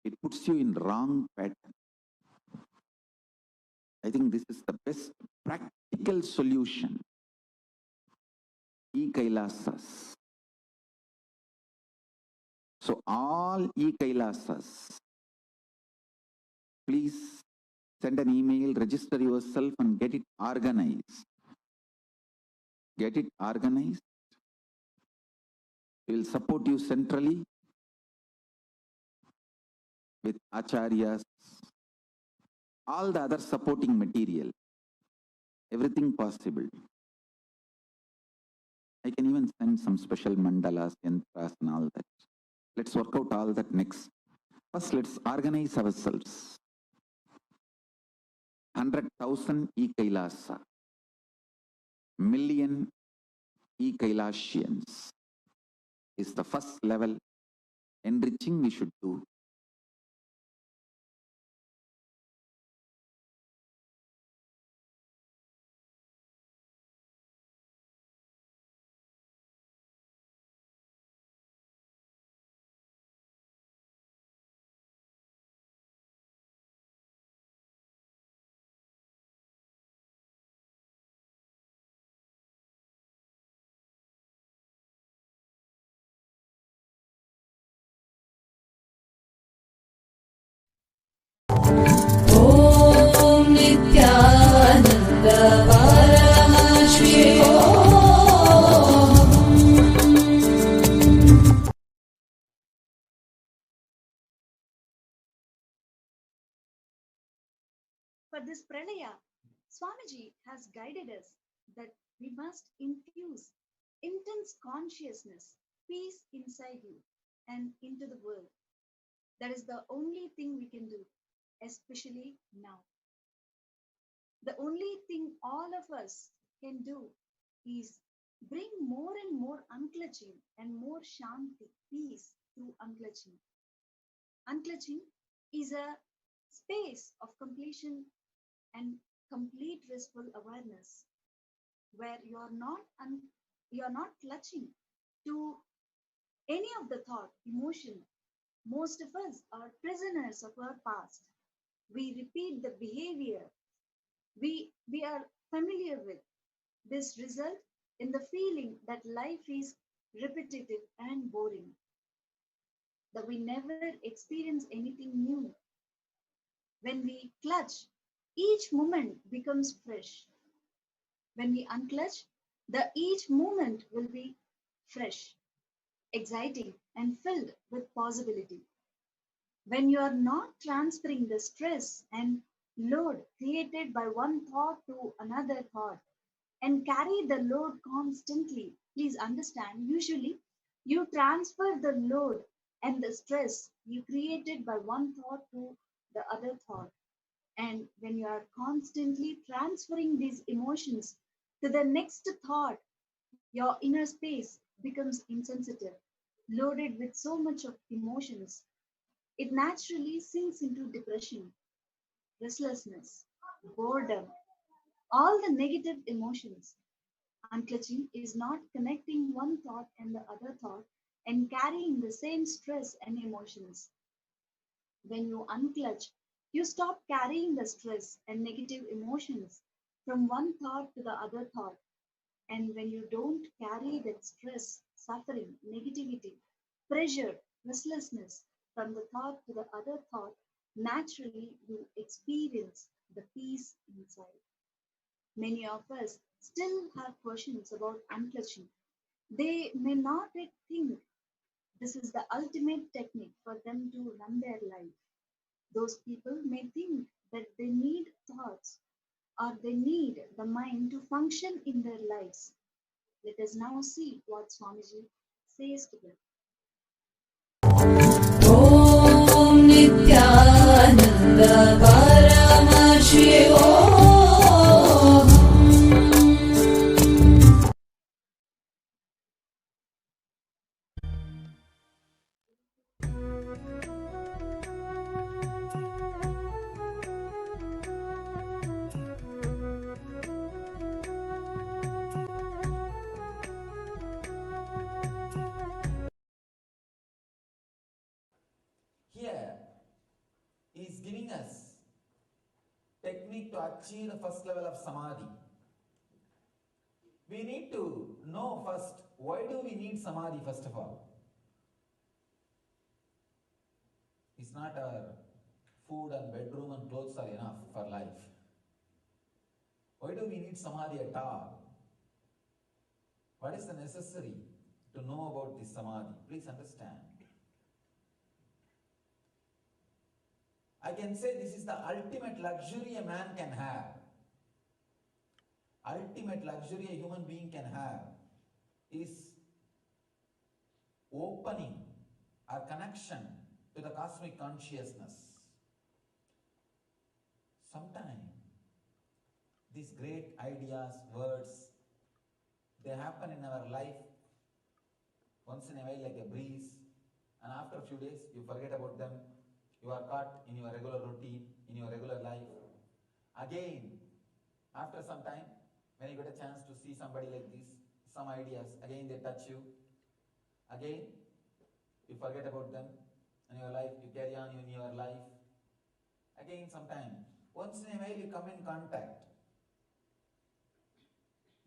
It puts you in wrong pattern. I think this is the best practical solution. KAILASAs. So all KAILASAs, please send an email, register yourself and get it organized. Get it organized. We will support you centrally with acharyas, all the other supporting material, everything possible. I can even send some special mandalas, yantras and all that. Let's work out all that next. First, let's organize ourselves. 100,000 e-Kailasa, million e-Kailasians is the first level enriching we should do. ॐ नित्यानन्द परमशिवोऽहम्। For this pralaya, Swamiji has guided us that we must infuse intense consciousness, peace inside you and into the world. That is the only thing we can do, especially now. The only thing all of us can do is bring more and more unclutching and more shanti, peace through unclutching. Unclutching is a space of completion and complete restful awareness where you're not clutching to any of the thought, emotion. Most of us are prisoners of our past. We repeat the behavior we are familiar with. This result in the feeling that life is repetitive and boring, that we never experience anything new. When we clutch, each moment becomes fresh. When we unclutch, each moment will be fresh, exciting, and filled with possibility. When you are not transferring the stress and load created by one thought to another thought and carry the load constantly, please understand, usually you transfer the load and the stress you created by one thought to the other thought. And when you are constantly transferring these emotions to the next thought, your inner space becomes insensitive, loaded with so much of emotions. It naturally sinks into depression, restlessness, boredom, all the negative emotions. Unclutching is not connecting one thought and the other thought and carrying the same stress and emotions. When you unclutch, you stop carrying the stress and negative emotions from one thought to the other thought. And when you don't carry that stress, suffering, negativity, pressure, restlessness from the thought to the other thought, naturally you experience the peace inside. Many of us still have questions about unclutching. They may not yet think this is the ultimate technique for them to run their life. Those people may think that they need thoughts or they need the mind to function in their lives. Let us now see what Swamiji says to them. ॐ नित्यानन्द परमशिवोऽहम्। Here, he is giving us technique to achieve the first level of samadhi. We need to know first, why do we need samadhi first of all? It's not our food and bedroom and clothes are enough for life. Why do we need samadhi at all? What is the necessary to know about this samadhi? Please understand. I can say this is the ultimate luxury a man can have. Ultimate luxury a human being can have is opening our connection to the cosmic consciousness. Sometimes these great ideas, words, they happen in our life once in a while like a breeze, and after a few days you forget about them. You are caught in your regular routine, in your regular life. Again, after some time, when you get a chance to see somebody like this, some ideas, again they touch you. Again, you forget about them in your life, you carry on in your life. Again, sometime, once in a while you come in contact.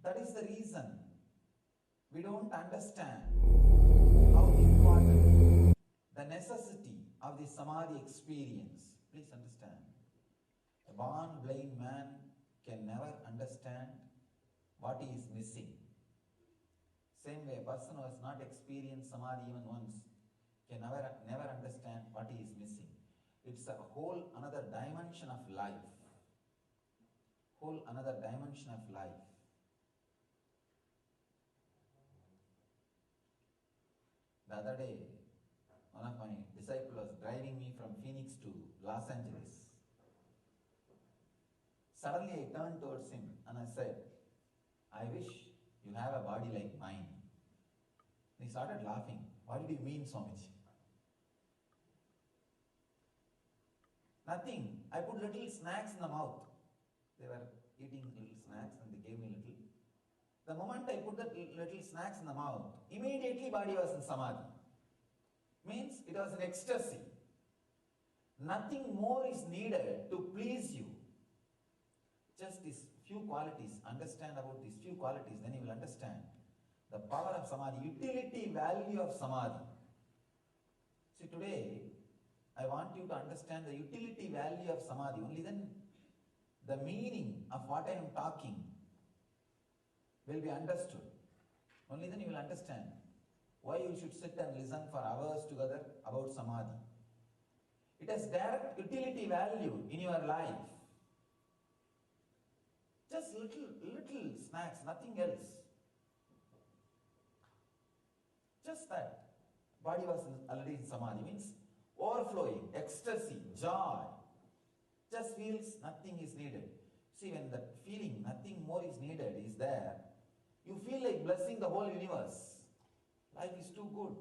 That is the reason we don't understand how important the necessity of the Samadhi experience. Please understand. A born blind man can never understand what he is missing. Same way, a person who has not experienced Samadhi even once can never understand what he is missing. It's a whole another dimension of life. Whole another dimension of life. The other day, one of my disciples was driving me from Phoenix to Los Angeles. Suddenly I turned towards him and I said, I wish you have a body like mine. And he started laughing. What did you mean, Swamiji? Nothing. I put little snacks in the mouth. They were eating little snacks and they gave me little. The moment I put the little snacks in the mouth, immediately body was in Samadhi. Means it was an ecstasy. Nothing more is needed to please you. Just these few qualities, understand about these few qualities, then you will understand the power of Samadhi, utility value of Samadhi. See, today, I want you to understand the utility value of Samadhi. Only then the meaning of what I am talking will be understood. Only then you will understand why you should sit and listen for hours together about Samadhi. It has direct utility value in your life. Just little snacks, nothing else. Just that. Body was already in Samadhi, means overflowing, ecstasy, joy. Just feels nothing is needed. See, when that feeling nothing more is needed is there, you feel like blessing the whole universe. Life is too good.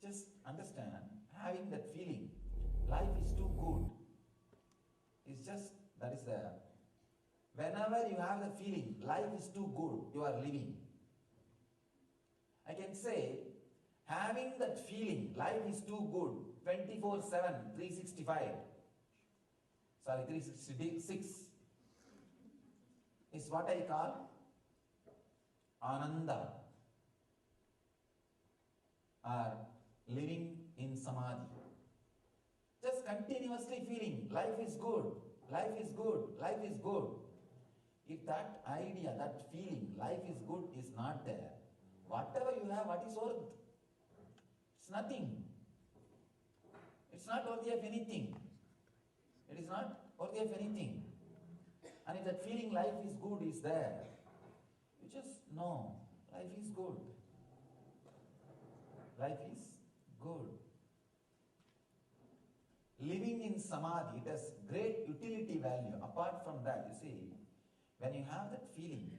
Just understand, having that feeling, life is too good. It's just, that is there. Whenever you have the feeling, life is too good, you are living. I can say, having that feeling, life is too good, 24/7, 365. Sorry, 366 is what I call Ananda, or living in Samadhi. Just continuously feeling life is good, life is good, life is good. If that idea, that feeling, life is good is not there, whatever you have, what is worth? It's nothing. It's not worthy of anything. It is not worthy of anything. And if that feeling life is good is there, you just know life is good. Life is good. Living in Samadhi, it has great utility value. Apart from that, you see, when you have that feeling,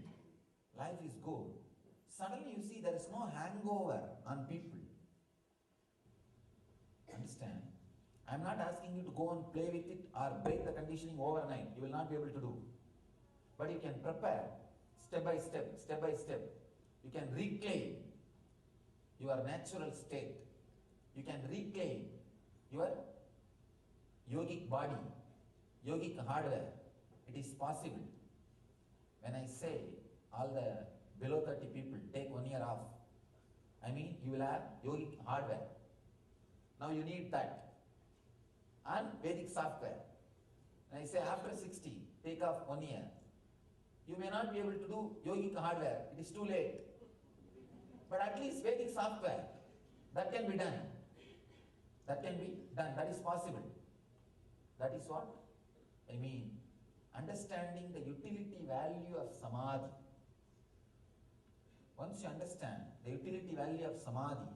life is good, suddenly you see there is no hangover on people. Understand? I am not asking you to go and play with it or break the conditioning overnight. You will not be able to do. But you can prepare step by step, step by step. You can reclaim your natural state. You can reclaim your yogic body, yogic hardware. It is possible. When I say all the below 30 people take 1 year off, I mean you will have yogic hardware. Now you need that. And Vedic software. When I say after 60, take off 1 year. You may not be able to do yogic hardware. It is too late. But at least Vedic software, that can be done. That can be done. That is possible. That is what I mean. Understanding the utility value of Samadhi. Once you understand the utility value of Samadhi,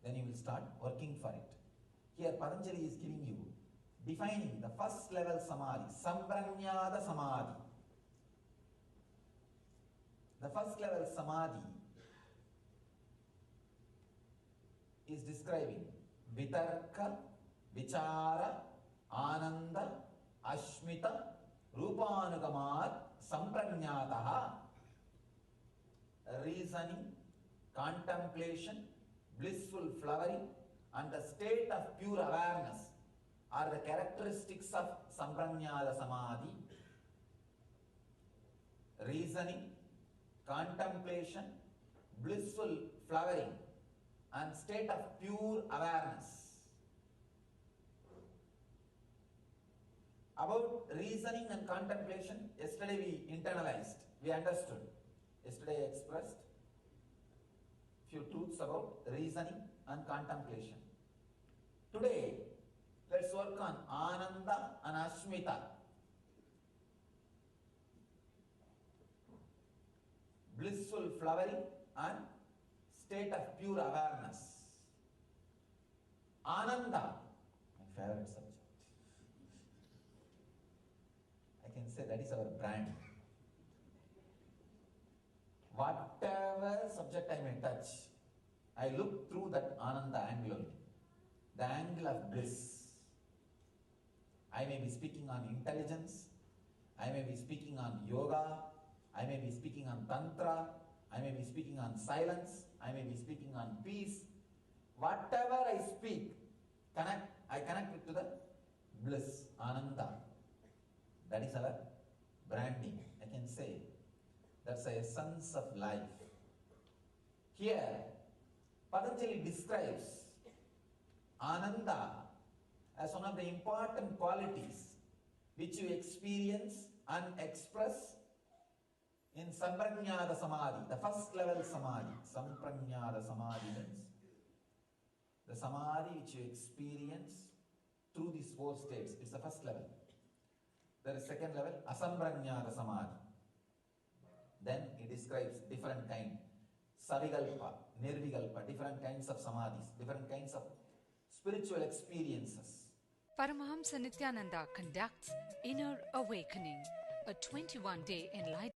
then you will start working for it. Here Patanjali is giving you, defining the first level samadhi, sampranyada samadhi. The first level samadhi is describing vitarka, vichara, ananda, ashmita, rupanugamat, sampranyataha. Reasoning, contemplation, blissful flowering, and the state of pure awareness are the characteristics of sampranyada samadhi. Reasoning, contemplation, blissful flowering, and state of pure awareness. About reasoning and contemplation, yesterday we internalized, we understood. Yesterday I expressed few truths about reasoning and contemplation. Today, let's work on Ananda and Ashmita. Blissful flowering and state of pure awareness. Ananda, my favorite subject. I can say that is our brand. Whatever subject I may touch, I look through that Ananda angle only. The angle of bliss. I may be speaking on intelligence, I may be speaking on yoga, I may be speaking on tantra, I may be speaking on silence, I may be speaking on peace. Whatever I speak, I connect it to the bliss, Ananda. That is our branding. I can say that's the essence of life. Here, Patanjali describes Ananda as one of the important qualities which you experience and express in Sampranyada Samadhi, the first level Samadhi. Sampranyada Samadhi means the Samadhi which you experience through these four states. It's the first level. There is second level, Asampranyada Samadhi. Then he describes different kinds, Savigalpa, Nirvigalpa, different kinds of Samadhis, different kinds of spiritual experiences. Paramahamsa Nithyananda conducts Inner Awakening, a 21-day enlightenment.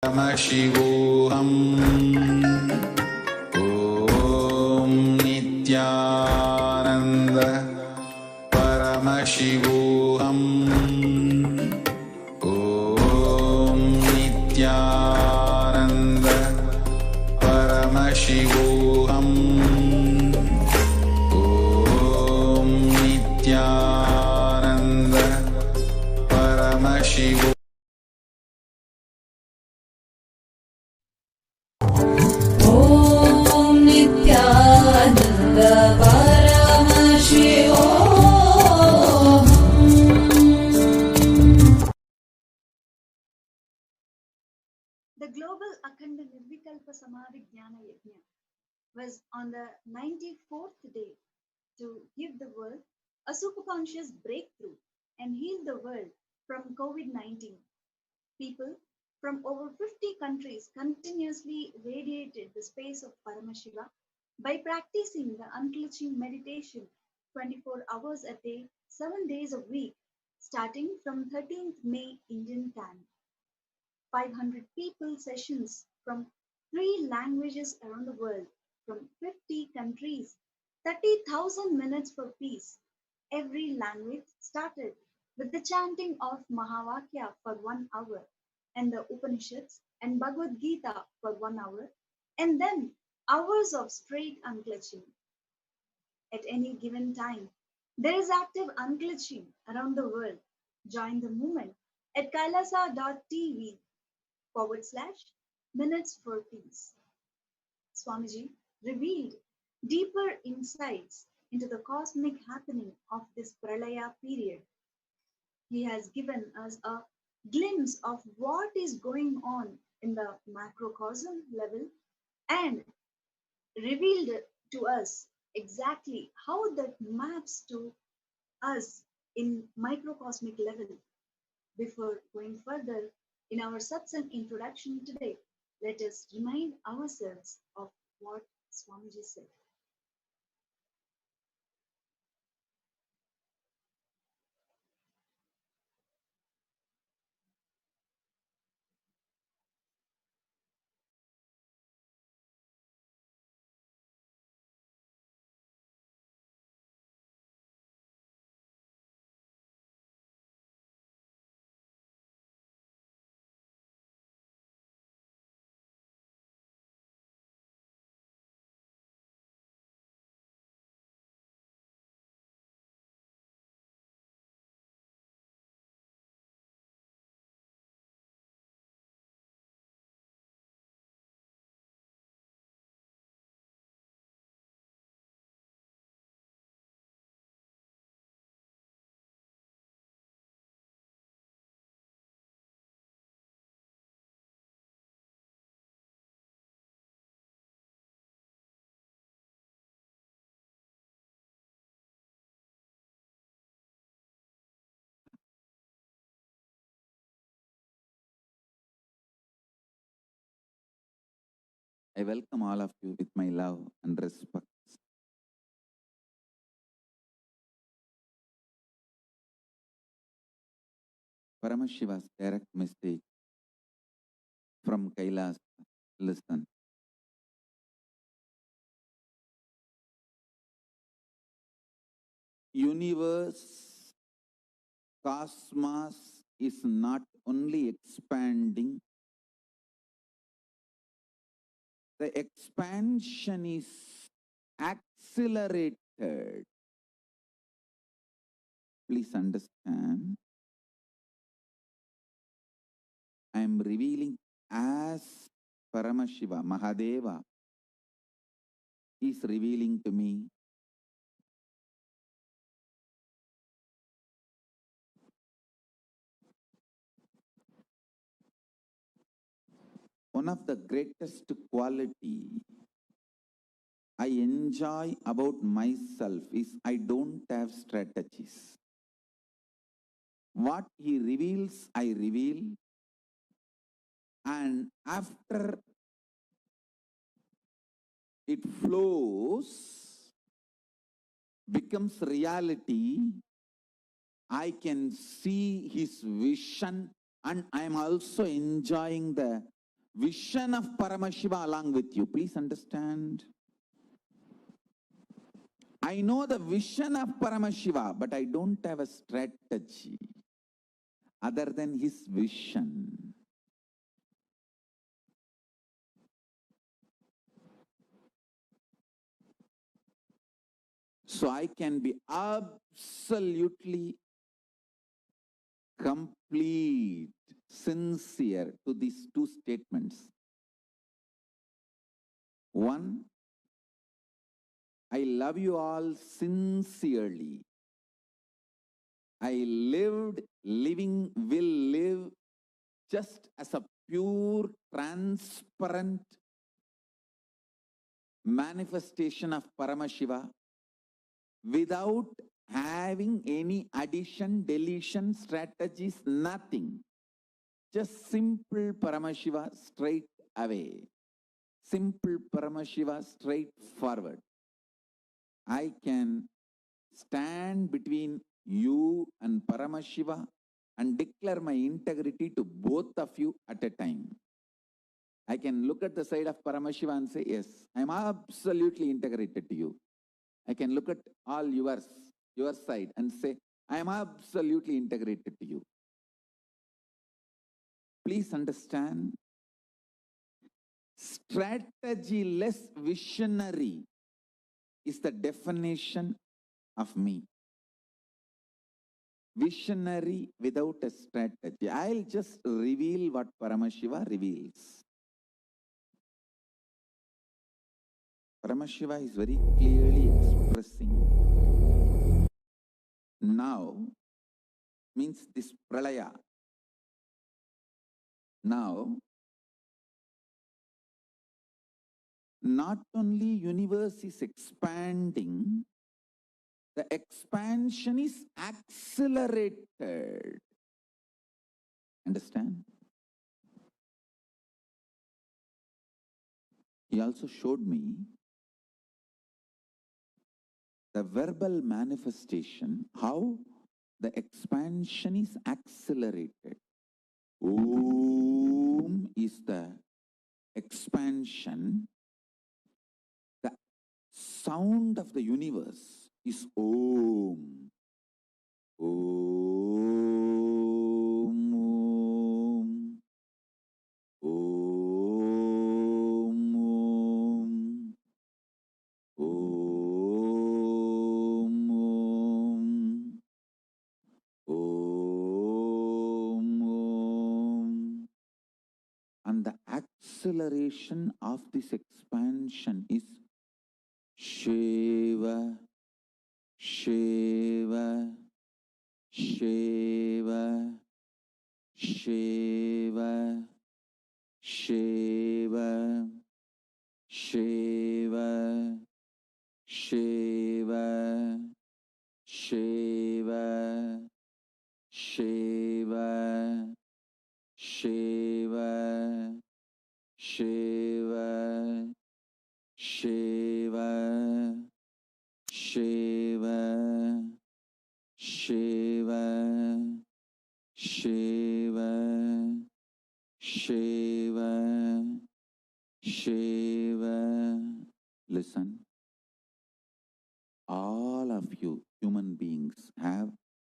Paramashivoham. Om Nithyananda Paramashivoham. Om Nithyananda Paramashivoham. Om Nithyananda Paramashivoham. Om Nithyananda Paramashivoham. The global Akhanda Nirvikalpa Samadhi Jnana Yajna was on the 94th day to give the world a superconscious breakthrough and heal the world from COVID-19. People from over 50 countries continuously radiated the space of Paramashiva by practicing the unclenching meditation 24 hours a day, 7 days a week, starting from 13th May Indian time. 500 people sessions from 3 languages around the world, from 50 countries, 30,000 minutes for peace. Every language started with the chanting of Mahavakya for 1 hour, and the Upanishads and Bhagavad Gita for 1 hour, and then hours of straight unclenching. At any given time, there is active unclenching around the world. Join the movement at kailasa.tv/minutes for peace. Swamiji revealed deeper insights into the cosmic happening of this Pralaya period. He has given us a glimpse of what is going on in the macrocosm level and revealed to us exactly how that maps to us in microcosmic level. Before going further in our Satsang introduction today, let us remind ourselves of what Swamiji said. I welcome all of you with my love and respect. Paramashiva's direct message from KAILASA. Listen. Universe, cosmos is not only expanding, the expansion is accelerated. Please understand. I am revealing as Paramashiva, Mahadeva is revealing to me. One of the greatest quality I enjoy about myself is I don't have strategies. What he reveals, I reveal. And after it flows, becomes reality, I can see his vision, and I am also enjoying the vision of Paramashiva along with you. Please understand. I know the vision of Paramashiva, but I don't have a strategy other than his vision. So I can be absolutely complete, sincere to these two statements. One, I love you all sincerely. I lived, living, will live just as a pure, transparent manifestation of Paramashiva without having any addition, deletion, strategies, nothing. Just simple Paramashiva straight away. Simple Paramashiva straight forward. I can stand between you and Paramashiva and declare my integrity to both of you at a time. I can look at the side of Paramashiva and say, yes, I am absolutely integrated to you. I can look at all yours, your side, and say, I am absolutely integrated to you. Please understand, strategy-less visionary is the definition of me. Visionary without a strategy. I'll just reveal what Paramashiva reveals. Paramashiva is very clearly expressing. Now means this pralaya. not only universe is expanding, the expansion is accelerated. Understand? He also showed me the verbal manifestation, how the expansion is accelerated. Om is the expansion. The sound of the universe is Om. Om. Om. Om. Om. Om. Om. And the acceleration of this expansion is Shiva, Shiva, Shiva, Shiva, Shiva, Shiva, Shiva, Shiva, Shiva, Shiva, Shiva, Shiva, Shiva, Shiva, Shiva, Shiva, Shiva. Listen, all of you human beings have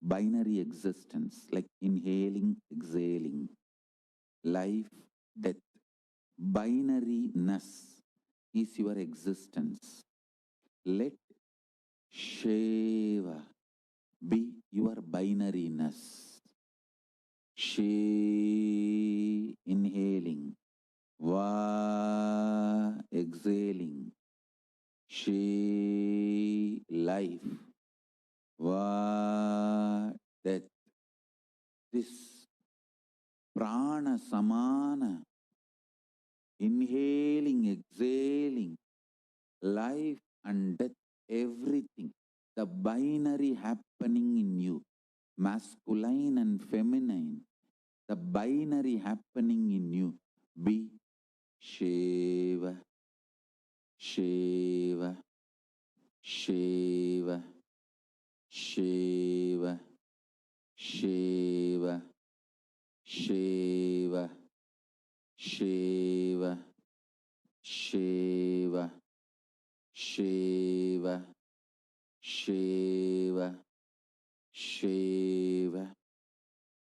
binary existence, like inhaling, exhaling, life, death. Binariness is your existence. Let Shiva be your binariness. She inhaling, Va exhaling, She life, Va death. This prana samana, inhaling, exhaling, life and death, everything, the binary happening in you, masculine and feminine, the binary happening in you, be Shiva, Shiva, Shiva, Shiva, Shiva, Shiva, Shiva, Shiva, Shiva, Shiva, Shiva.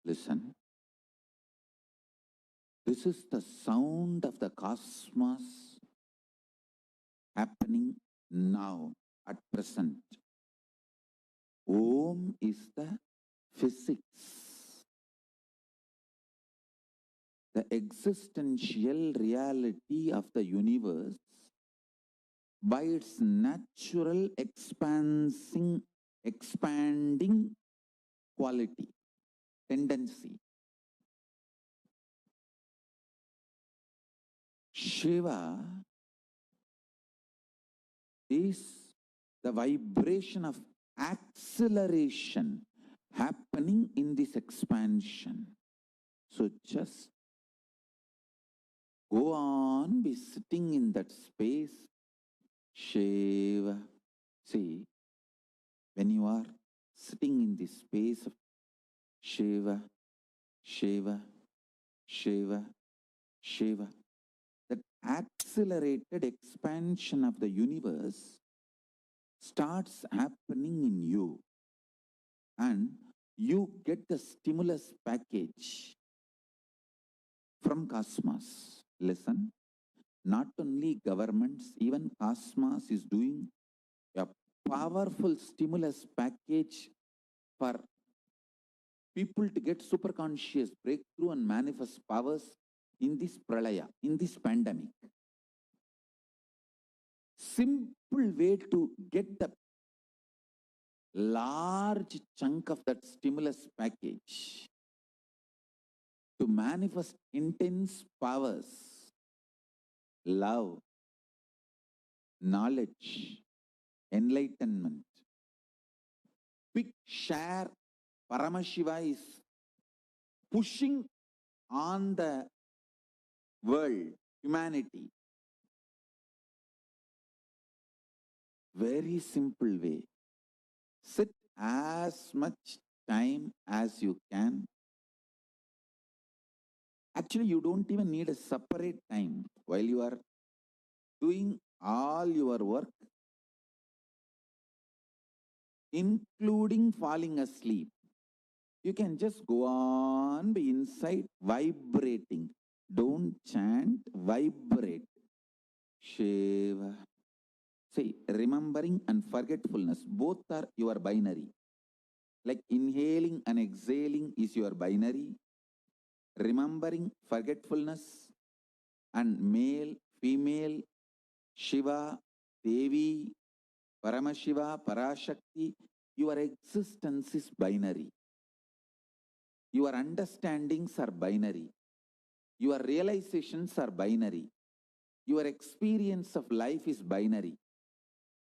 Listen. This is the sound of the cosmos happening now, at present. Om is the physics, the existential reality of the universe by its natural expanding quality, tendency. Shiva is the vibration of acceleration happening in this expansion. So just go on, be sitting in that space. Shiva. See, when you are sitting in this space of Shiva, Shiva, Shiva, Shiva, that accelerated expansion of the universe starts happening in you, and you get the stimulus package from cosmos. Listen, not only governments, even cosmos is doing a powerful stimulus package for people to get superconscious breakthrough and manifest powers in this pralaya, in this pandemic. Simple way to get the large chunk of that stimulus package to manifest intense powers, love, knowledge, enlightenment. Big share Paramashiva is pushing on the world, humanity. Very simple way. Sit as much time as you can. Actually, you don't even need a separate time. While you are doing all your work, including falling asleep, you can just go on be inside vibrating. Don't chant, vibrate. Shiva. See, remembering and forgetfulness, both are your binary. Like inhaling and exhaling is your binary. Remembering, forgetfulness, and male, female, Shiva, Devi, Paramashiva, Parashakti, your existence is binary. Your understandings are binary. Your realizations are binary. Your experience of life is binary.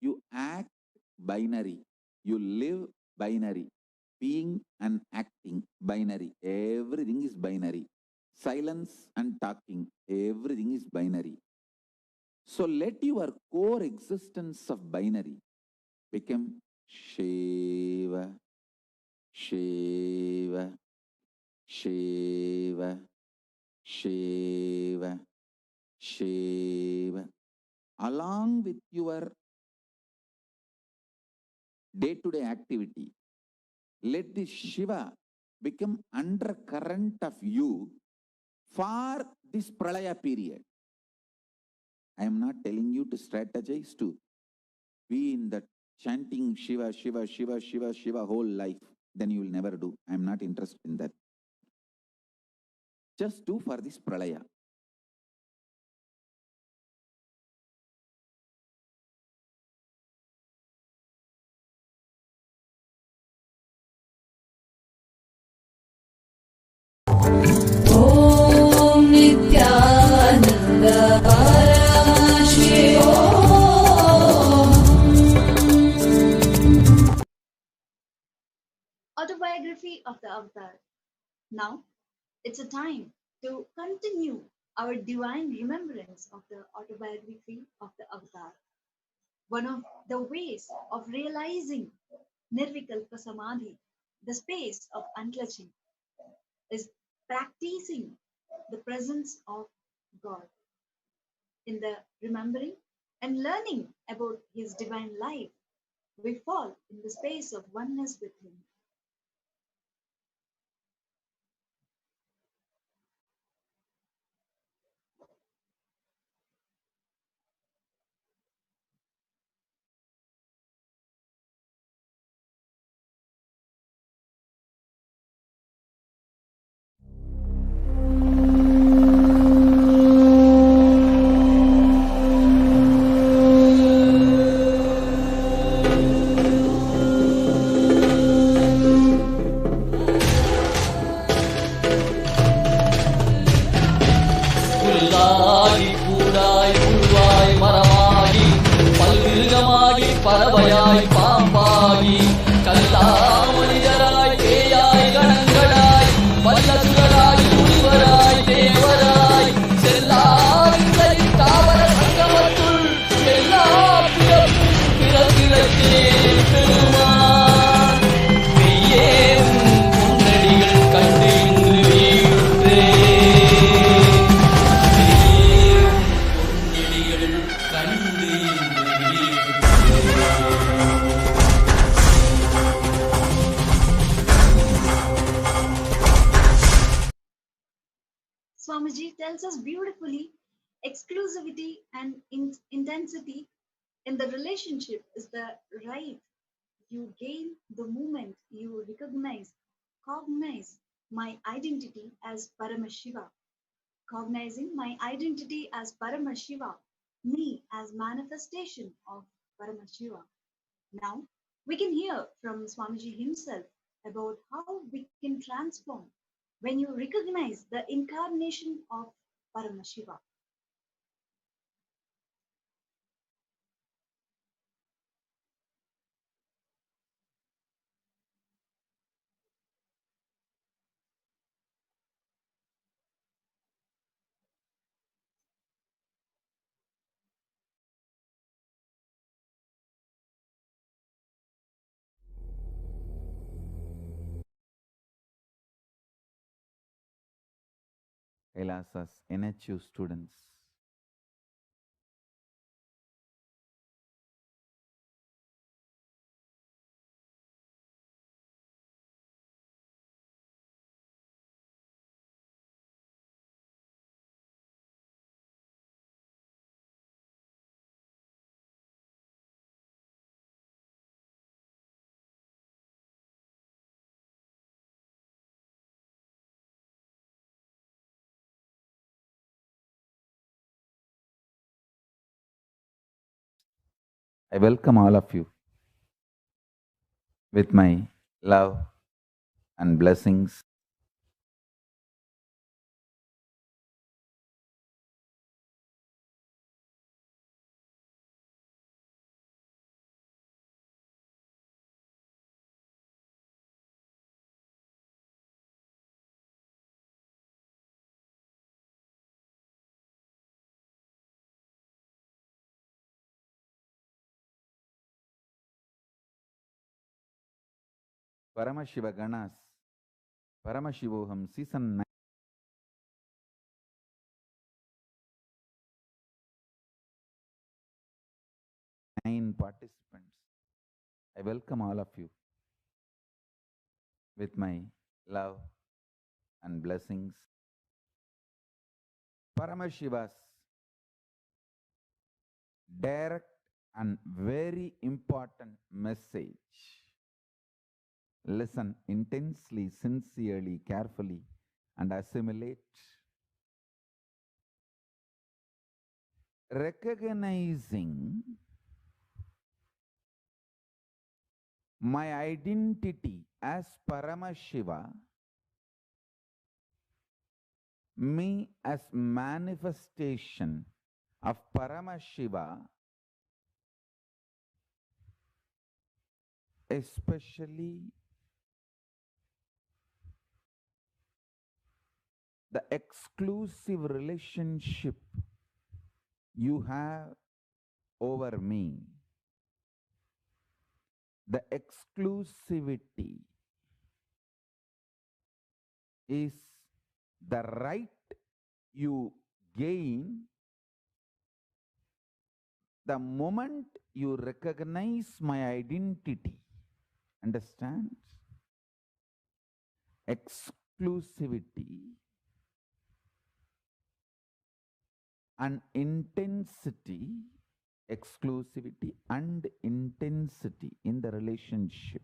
You act binary. You live binary. Being and acting binary. Everything is binary. Silence and talking, everything is binary. So let your core existence of binary become Shiva, Shiva, Shiva, Shiva, Shiva. Along with your day-to-day activity, let this Shiva become undercurrent of you for this Pralaya period. I am not telling you to strategize to be in that chanting Shiva, Shiva, Shiva, Shiva, Shiva whole life. Then you will never do. I am not interested in that. Just do for this Pralaya. Om Nithyananda Paramashivoham. Autobiography of the Avatar. Now, it's a time to continue our divine remembrance of the autobiography of the Avatar. One of the ways of realizing Nirvikalpa Samadhi, the space of unclutching, is practicing the presence of God. In the remembering and learning about His divine life, we fall in the space of oneness with Him. புல்லாகி பூடாய் புழுவாய் மரமாகி பல்விருகமாகி பறவையாய் பாம்பாகி கல்லா மனிதராய் பேயாய் கணங்களாய் வல்லசுரராய் முனிவராய் தேவராய் செல்லாவில்லை தாவர சங்கமத்துள் எல்லா பிறப்பும் பிறப்பிறத்தேன் பெருமான் மெய்யே உன் பொன்னடிகள் கண்டு இன்று வீடுற்றேன் Swamiji tells us beautifully exclusivity and intensity in the relationship is the right you gain the moment you cognize my identity as Paramashiva. Cognizing my identity as Paramashiva, me as manifestation of Paramashiva. Now, we can hear from Swamiji himself about how we can transform when you recognize the incarnation of Paramashiva. KAILASA's NHU students. I welcome all of you with my love and blessings. Paramashiva Ganas, Paramashivoham Season 9 participants. I welcome all of you with my love and blessings. Paramashiva's direct and very important message. Listen intensely, sincerely, carefully, and assimilate. Recognizing my identity as Paramashiva, me as manifestation of Paramashiva, especially the exclusive relationship you have over me, the exclusivity is the right you gain the moment you recognize my identity. Understand? Exclusivity and intensity, exclusivity and intensity in the relationship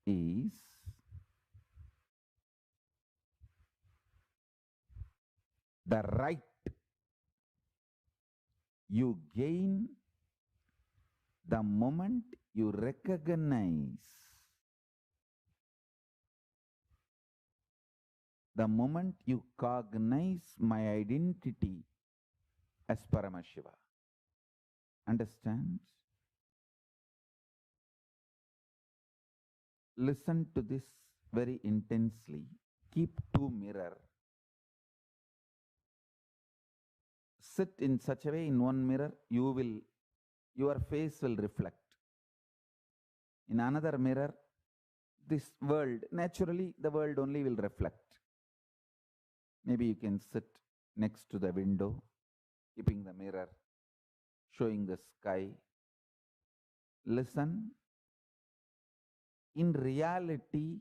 is the right you gain the moment you recognize, the moment you cognize my identity as Paramashiva. Understand? Listen to this very intensely. Keep two mirrors. Sit in such a way in one mirror, your face will reflect. In another mirror, this world, naturally the world only will reflect. Maybe you can sit next to the window, keeping the mirror, showing the sky. Listen. In reality,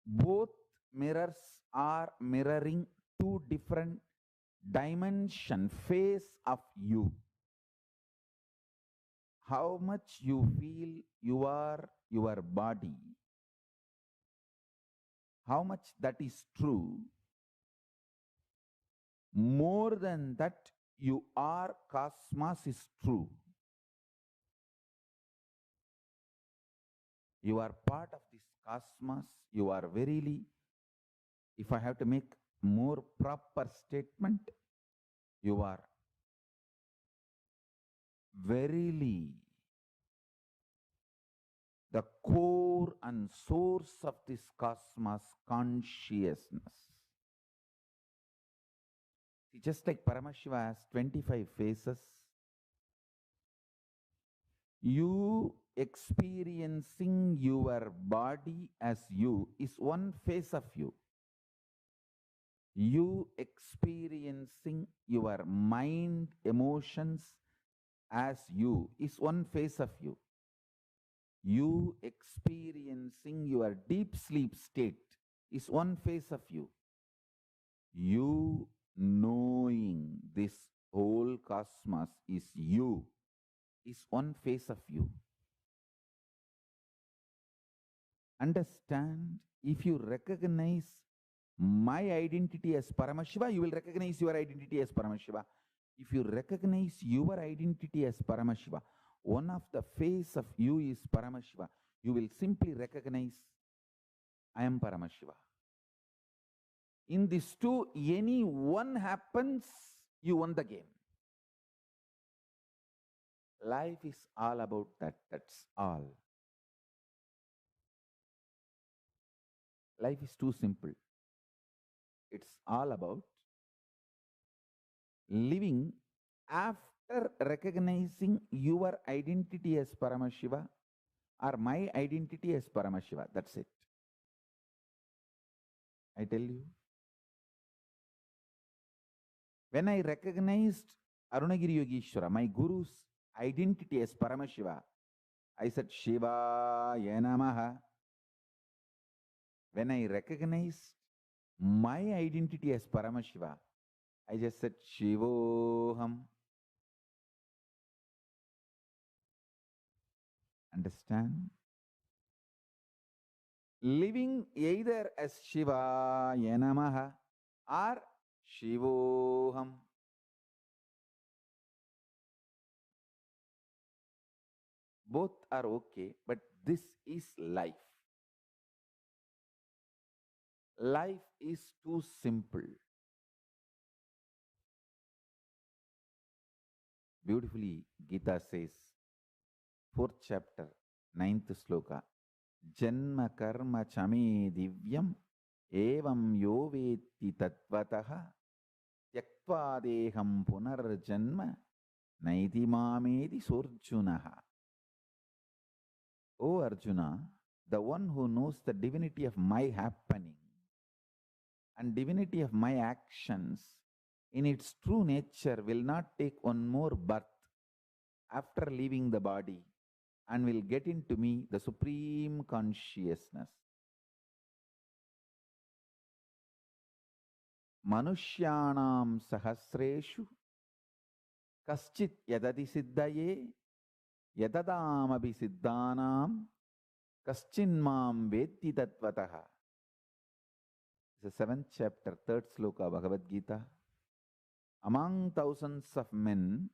both mirrors are mirroring two different dimension, face of you. How much you feel you are your body, how much that is true, more than that you are cosmos is true. You are part of this cosmos. You are verily, if I have to make more proper statement, you are verily the core and source of this cosmos consciousness. Just like Paramashiva has 25 faces, you experiencing your body as you is one phase of you. You experiencing your mind, emotions as you is one phase of you. You experiencing your deep sleep state is one phase of you. You knowing this whole cosmos is you is one phase of you. Understand, if you recognize my identity as Paramashiva, you will recognize your identity as Paramashiva. If you recognize your identity as Paramashiva, one of the face of you is Paramashiva, you will simply recognize, I am Paramashiva. In these two, any one happens, you won the game. Life is all about that. That's all. Life is too simple. It's all about living after recognizing your identity as Paramashiva or my identity as Paramashiva. That's it. I tell you. When I recognized Arunagiri Yogeshwara, my guru's identity as Paramashiva, I said, Shiva Yanamaha. When I recognized my identity as Paramashiva, I just said, Shivoham. Understand? Living either as Shiva Yanamaha or Shivoham. Both are okay, but this is life. Life is too simple. Beautifully, Gita says, 4th chapter, 9th sloka, Janma karma chame divyam evam yo veti tatvataha tyaktva deham punarjanma naiti mamedi sorjunaha. O Arjuna, the one who knows the divinity of my happening and divinity of my actions in its true nature will not take one more birth after leaving the body and will get into me the supreme consciousness. Manushyanam sahasreshu kaschit yadadi siddhaye yadadamabi siddhanam kaschinmam vetti tatvataha. The 7th chapter, 3rd sloka, Bhagavad Gita. Among thousands of men,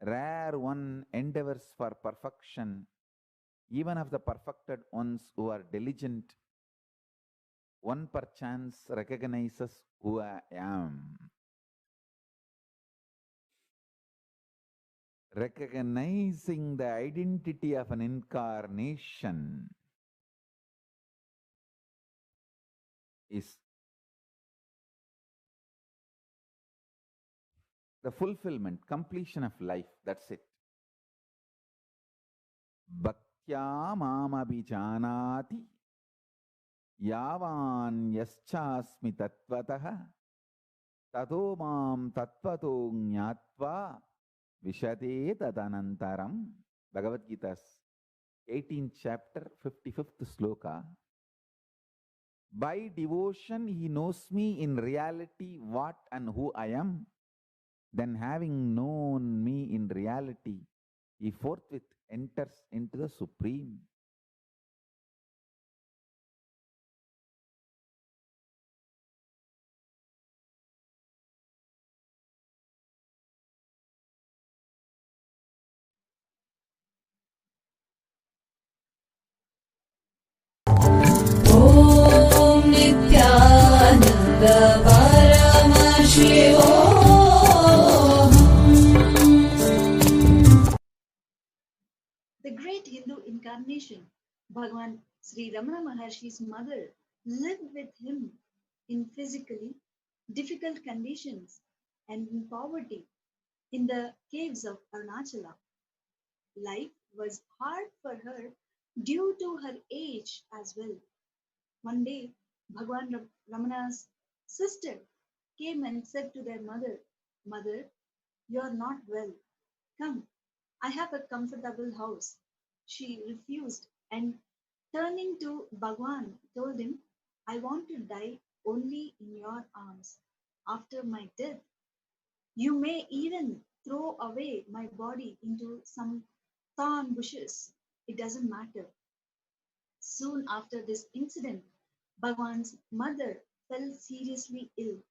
rare one endeavors for perfection, even of the perfected ones who are diligent. One perchance recognizes who I am. Recognizing the identity of an incarnation is the fulfillment, completion of life. That's it. Bhaktya mamabhijanati yavan yaschasmi tatvataha tato mam tatvato jnatva vishate tadanantaram. Bhagavad Gita's 18th chapter, 55th sloka. By devotion he knows me in reality what and who I am. Then having known me in reality, he forthwith enters into the Supreme. Om Nithyananda Paramashivoham. The great Hindu incarnation, Bhagavan Sri Ramana Maharshi's mother, lived with him in physically difficult conditions and in poverty in the caves of Arunachala. Life was hard for her due to her age as well. One day, Bhagwan Ramana's sister came and said to their mother, "Mother, you are not well. Come, I have a comfortable house." She refused and turning to Bhagwan told him, "I want to die only in your arms. After my death, you may even throw away my body into some thorn bushes. It doesn't matter." Soon after this incident, Bhagwan's mother fell seriously ill.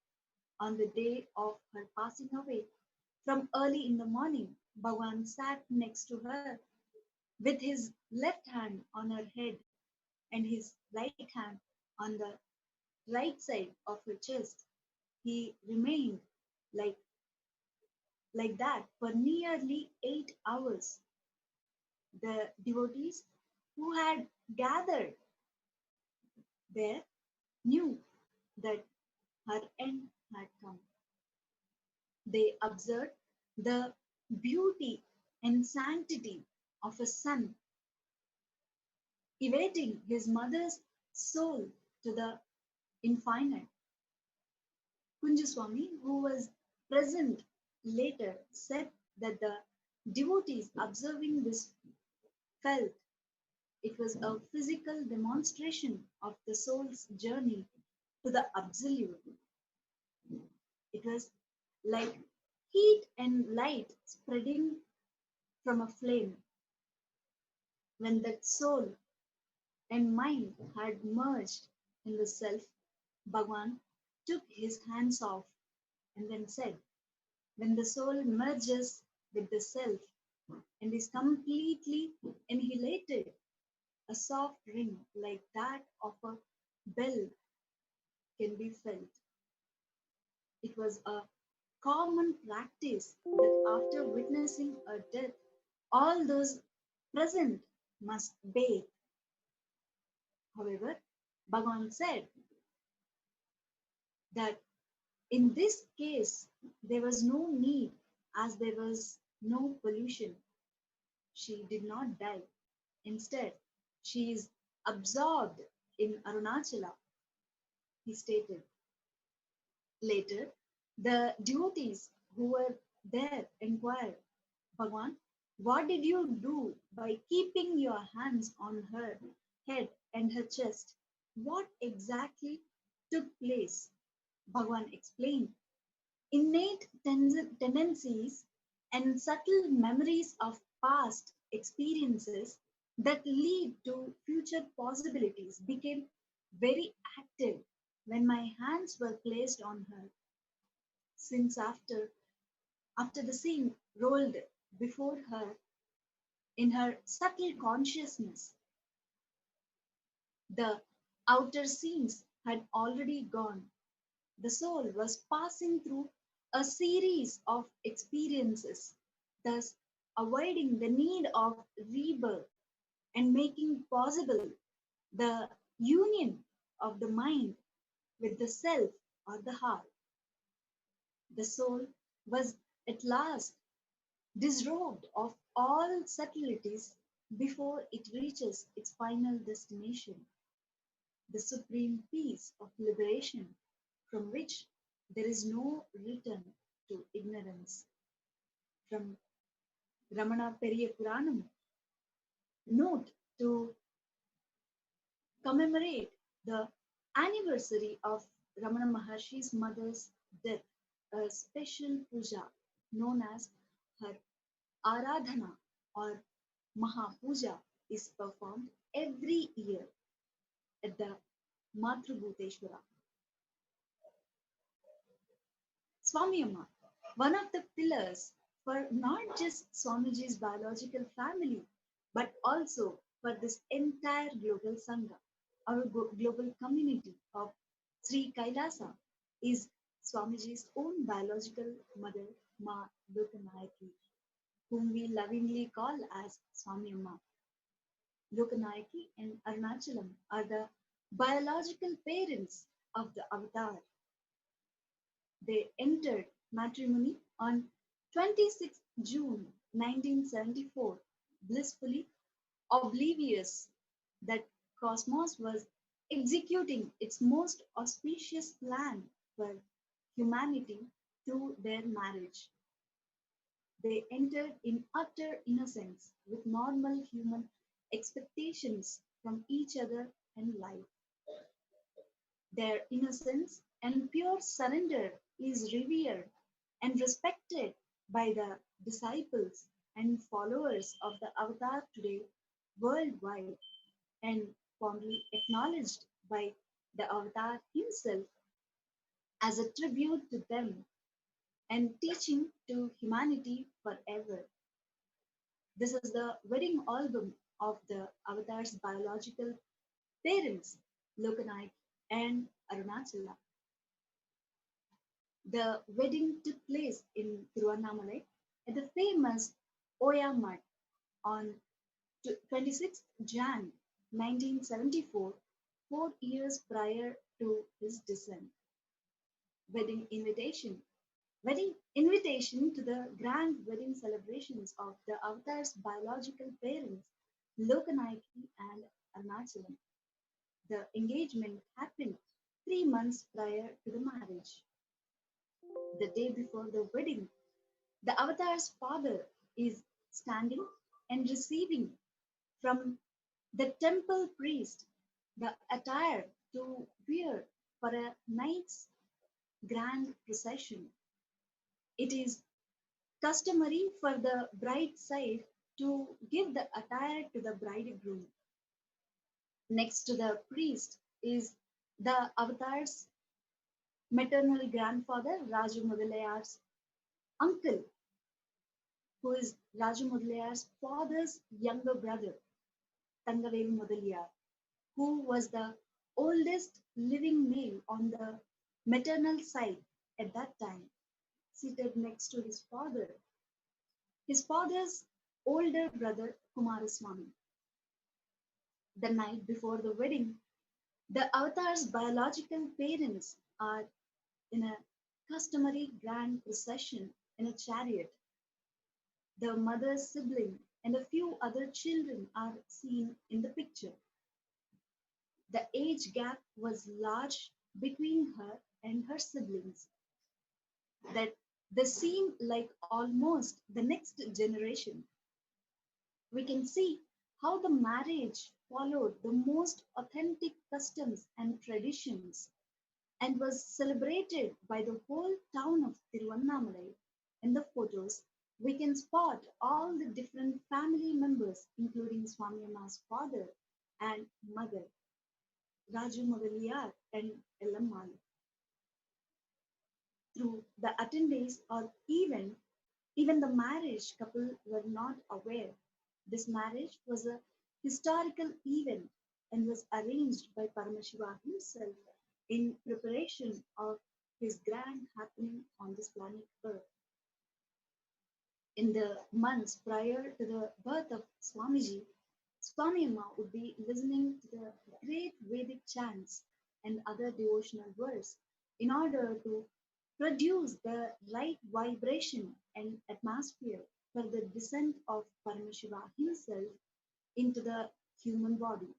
On the day of her passing away, from early in the morning, Bhagwan sat next to her with his left hand on her head and his right hand on the right side of her chest. He remained like, like that for nearly 8 hours. The devotees who had gathered there knew that her end had come. They observed the beauty and sanctity of a son elevating his mother's soul to the infinite. Kunjaswami, who was present later, said that the devotees observing this felt it was a physical demonstration of the soul's journey to the absolute. It was like heat and light spreading from a flame. When that soul and mind had merged in the self, Bhagwan took his hands off and then said, "When the soul merges with the self and is completely annihilated, a soft ring like that of a bell can be felt." It was a common practice that after witnessing a death, all those present must bathe. However, Bhagwan said that in this case there was no need as there was no pollution. She did not die. Instead, she is absorbed in Arunachala, he stated. Later, the devotees who were there inquired, "Bhagwan, what did you do by keeping your hands on her head and her chest? What exactly took place?" Bhagwan explained, "Innate tendencies and subtle memories of past experiences that lead to future possibilities became very active when my hands were placed on her. Since after the scene rolled before her in her subtle consciousness, the outer scenes had already gone. The soul was passing through a series of experiences, thus avoiding the need of rebirth and making possible the union of the mind with the self or the heart. The soul was at last disrobed of all subtleties before it reaches its final destination, the supreme peace of liberation from which there is no return to ignorance." From Ramana Periya Puranam, note to commemorate the anniversary of Ramana Maharshi's mother's death, a special puja known as her Aradhana or Mahapuja is performed every year at the Matrubhuteshwara. Swami Amma, one of the pillars for not just Swamiji's biological family, but also for this entire global Sangha, our global community of Sri Kailasa, is Swamiji's own biological mother, Ma Lokanayaki, whom we lovingly call as Swami Amma. Lokanayaki and Arunachalam are the biological parents of the avatar. They entered matrimony on 26 June 1974 blissfully oblivious that Cosmos was executing its most auspicious plan for humanity through their marriage. They entered in utter innocence with normal human expectations from each other and life. Their innocence and pure surrender is revered and respected by the disciples and followers of the Avatar today worldwide, and fondly acknowledged by the Avatar himself as a tribute to them and teaching to humanity forever. This is the wedding album of the Avatar's biological parents, Lokanai and Arunachala. The wedding took place in Tiruvannamalai at the famous Oya Mutt on 26th Jan 1974, 4 years prior to his descent. Wedding invitation. Wedding invitation to the grand wedding celebrations of the Avatar's biological parents, Lokanayaki and Arunachalam. The engagement happened 3 months prior to the marriage. The day before the wedding, the Avatar's father is standing and receiving from the temple priest the attire to wear for a night's grand procession. It is customary for the bride side to give the attire to the bridegroom. Next to the priest is the avatar's maternal grandfather, Raju Mudalayar's uncle, who is Raju Mudalayar's father's younger brother, Tangavel Mudaliyar, who was the oldest living male on the maternal side at that time, seated next to his father's older brother Kumaraswamy. The night before the wedding, the avatar's biological parents are in a customary grand procession in a chariot. The mother's sibling and a few other children are seen in the picture. The age gap was large between her and her siblings, that they seem like almost the next generation. We can see how the marriage followed the most authentic customs and traditions and was celebrated by the whole town of Tiruvannamalai. In the photos, we can spot all the different family members, including Swami Amma's father and mother, Raju Mudaliyar and Ellammal. Through the attendees or even the marriage couple were not aware. This marriage was a historical event and was arranged by Paramashiva himself in preparation of his grand happening on this planet Earth. In the months prior to the birth of Swamiji, Swami Amma would be listening to the great Vedic chants and other devotional words in order to produce the right vibration and atmosphere for the descent of Paramashiva himself into the human body.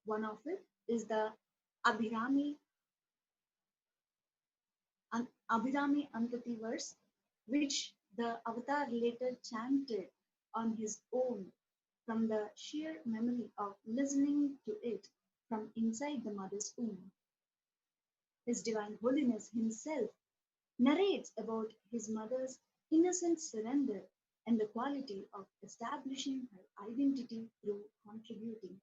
One of it is the Abhirami, Abhirami Antati verse, which the avatar later chanted on his own from the sheer memory of listening to it from inside the mother's womb. His Divine Holiness himself narrates about his mother's innocent surrender and the quality of establishing her identity through contributing,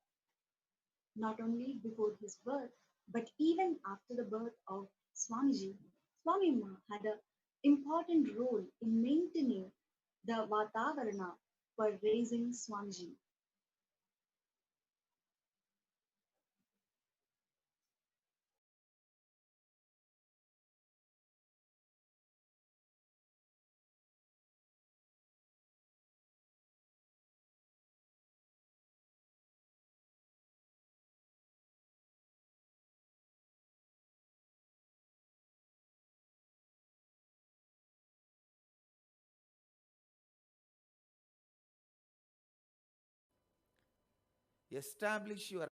not only before his birth, but even after the birth of Swamiji. Swami Ma had an important role in maintaining the Vatavarana for raising Swamiji. establish your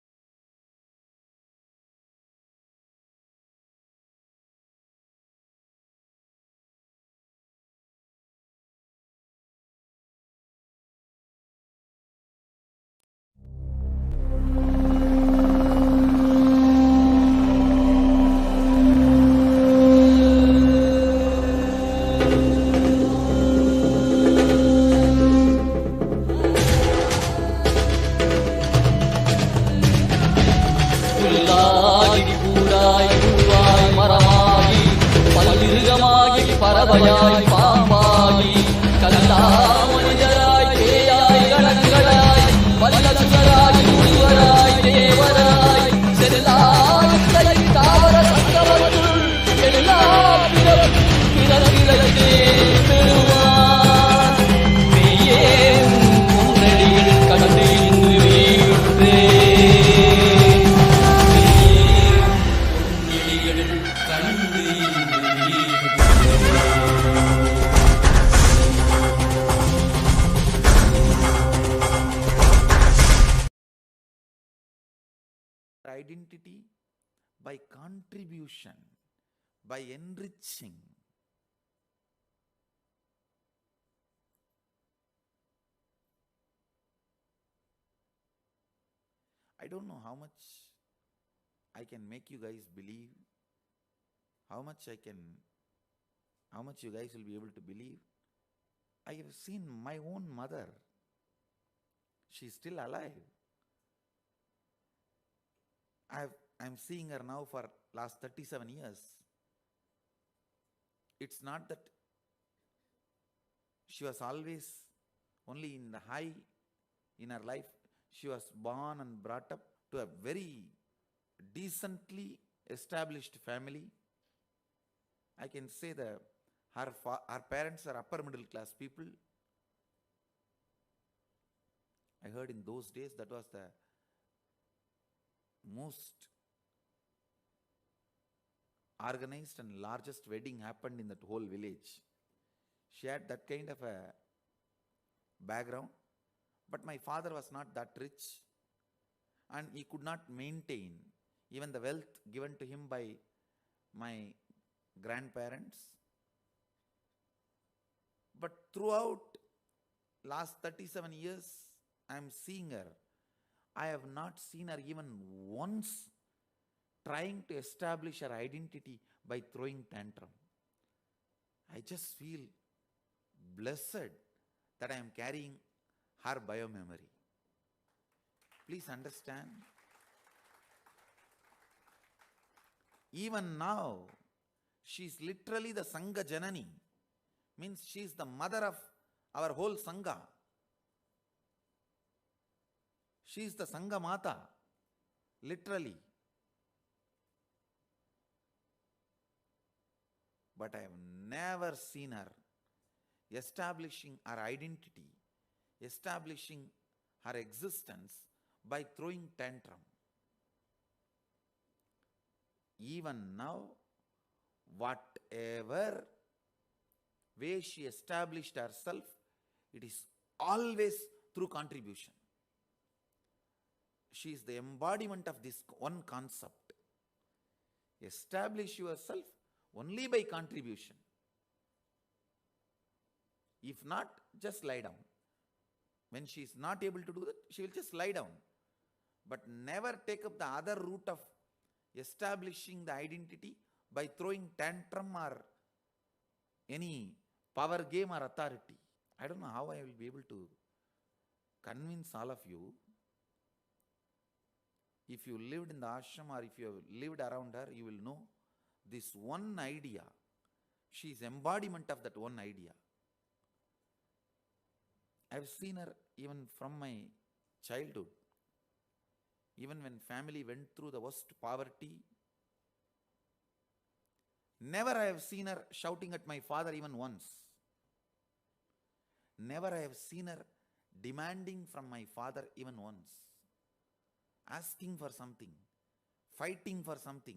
புல்லாகி பூடாய் பூவாய் மரமாகி பல்விருகமாகி பறவையாய் பாம்பாகி கல்லா மனிதராய் பேயாய் கணங்களாய் வல்லசுகராய் முனிவராய் தேவராய் செல்லாய் தாவர சங்கமத்துள் எல்லா பிறப்பிறப்பிறப்பே பெறுவான் மெய்யே உன்னடியில் கண்டு இன்று வீழ்த்தே identity by contribution, by enriching. I don't know how much I can make you guys believe, how much you guys will be able to believe. I have seen my own mother. She's still alive. I'm seeing her now for last 37 years. It's not that she was always only in the high in her life. She was born and brought up to a very decently established family. I can say that her parents are upper middle class people. I heard in those days that was the most organized and largest wedding happened in that whole village. She had that kind of a background, but my father was not that rich and he could not maintain even the wealth given to him by my grandparents. But throughout last 37 years, I am seeing her. I have not seen her even once trying to establish her identity by throwing tantrum. I just feel blessed that I am carrying her biomemory. Please understand. Even now, she is literally the Sangha Janani. Means she is the mother of our whole Sangha. She is the Sangha Mata, literally. But I have never seen her establishing her identity, establishing her existence by throwing tantrum. Even now, whatever way she established herself, it is always through contribution. She is the embodiment of this one concept. Establish yourself only by contribution. If not, just lie down. When she is not able to do that, she will just lie down. But never take up the other route of establishing the identity by throwing tantrum or any power game or authority. I don't know how I will be able to convince all of you. If you lived in the ashram or if you have lived around her, you will know this one idea. She is embodiment of that one idea. I have seen her even from my childhood. Even when family went through the worst poverty, never I have seen her shouting at my father even once. Never I have seen her demanding from my father even once. Asking for something, fighting for something.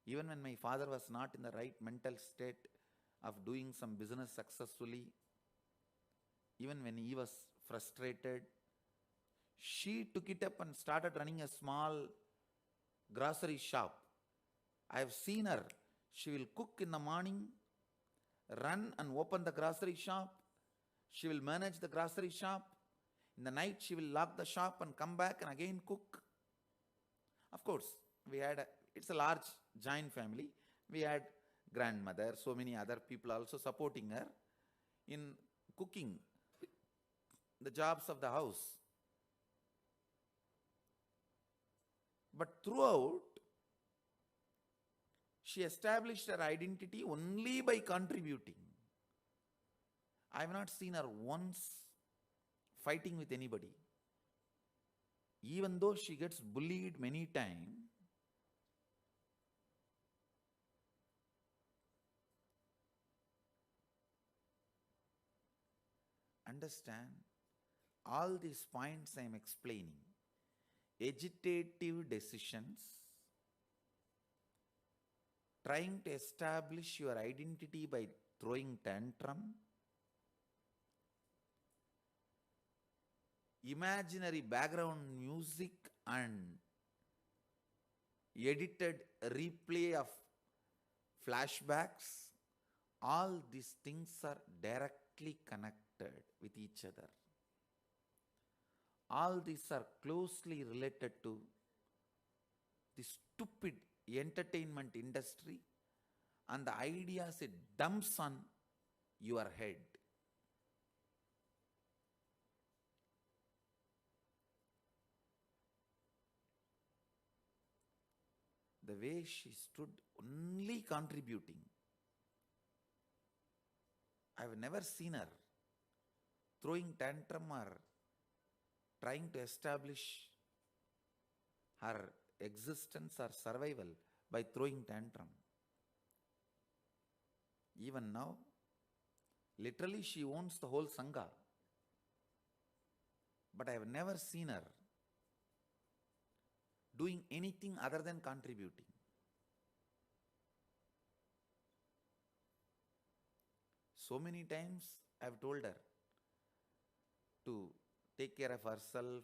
Even when my father was not in the right mental state of doing some business successfully, even when he was frustrated. She took it up and started running a small grocery shop. I have seen her. She will cook in the morning, run and open the grocery shop. She will manage the grocery shop. In the night, she will lock the shop and come back and again cook. Of course, it's a large giant family. We had grandmother, so many other people also supporting her in cooking, the jobs of the house. But throughout, she established her identity only by contributing. I have not seen her once fighting with anybody. Even though she gets bullied many times, understand all these points I am explaining. Agitative decisions, trying to establish your identity by throwing tantrum, imaginary background music and edited replay of flashbacks, all these things are directly connected with each other. All these are closely related to the stupid entertainment industry and the ideas it dumps on your head. The way she stood only contributing. I have never seen her throwing tantrum or trying to establish her existence or survival by throwing tantrum. Even now, literally she owns the whole Sangha. But I have never seen her doing anything other than contributing. So many times I have told her to take care of herself,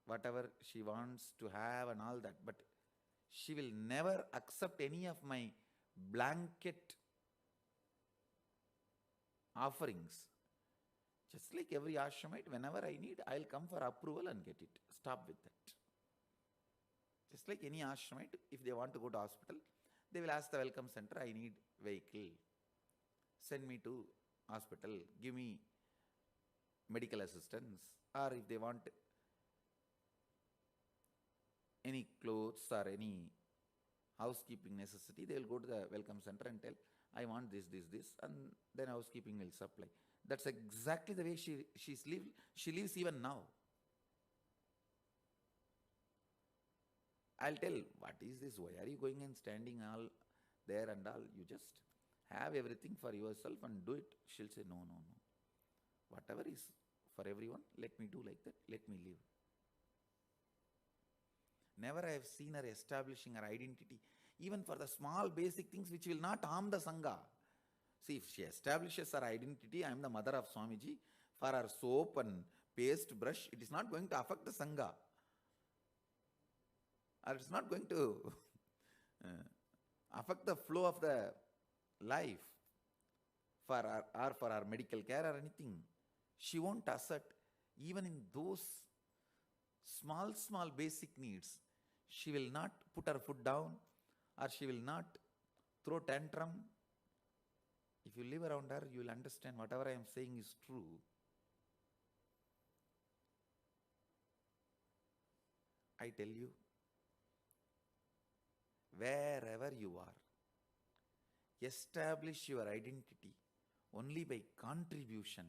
whatever she wants to have and all that, but she will never accept any of my blanket offerings. Just like every ashramite, whenever I need, I'll come for approval and get it. Stop with that. Just like any ashramite, if they want to go to hospital, they will ask the welcome center, I need vehicle. Send me to hospital, give me medical assistance. Or if they want any clothes or any housekeeping necessity, they will go to the welcome center and tell, I want this, and then housekeeping will supply. That's exactly the way she lives even now. I'll tell, what is this? Why are you going and standing all there and all? You just have everything for yourself and do it. She'll say, no. Whatever is for everyone, let me do like that. Let me live. Never I have seen her establishing her identity, even for the small basic things which will not harm the Sangha. See, if she establishes her identity, I am the mother of Swamiji, for her soap and paste brush, it is not going to affect the Sangha. Or it's not going to affect the flow of the life for our medical care or anything. She won't assert, even in those small basic needs, she will not put her foot down or she will not throw tantrum. If you live around her, you will understand whatever I am saying is true. I tell you, wherever you are, establish your identity only by contribution.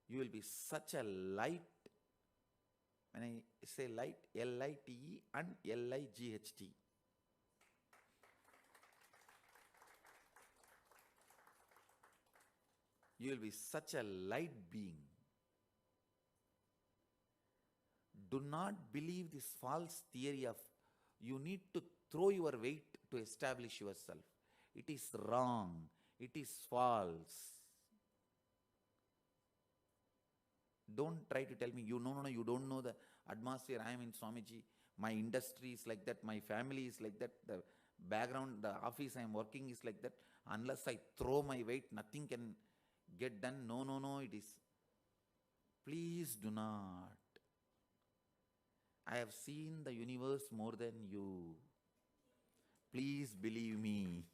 You will be such a light. When I say light, L-I-T-E and L-I-G-H-T. You will be such a light being. Do not believe this false theory of you need to throw your weight to establish yourself. It is wrong. It is false. Don't try to tell me, no, you don't know the atmosphere I am in, Swamiji. My industry is like that, my family is like that, the background, the office I am working is like that. Unless I throw my weight, nothing can get done. No, it is. Please do not. I have seen the universe more than you. Please believe me.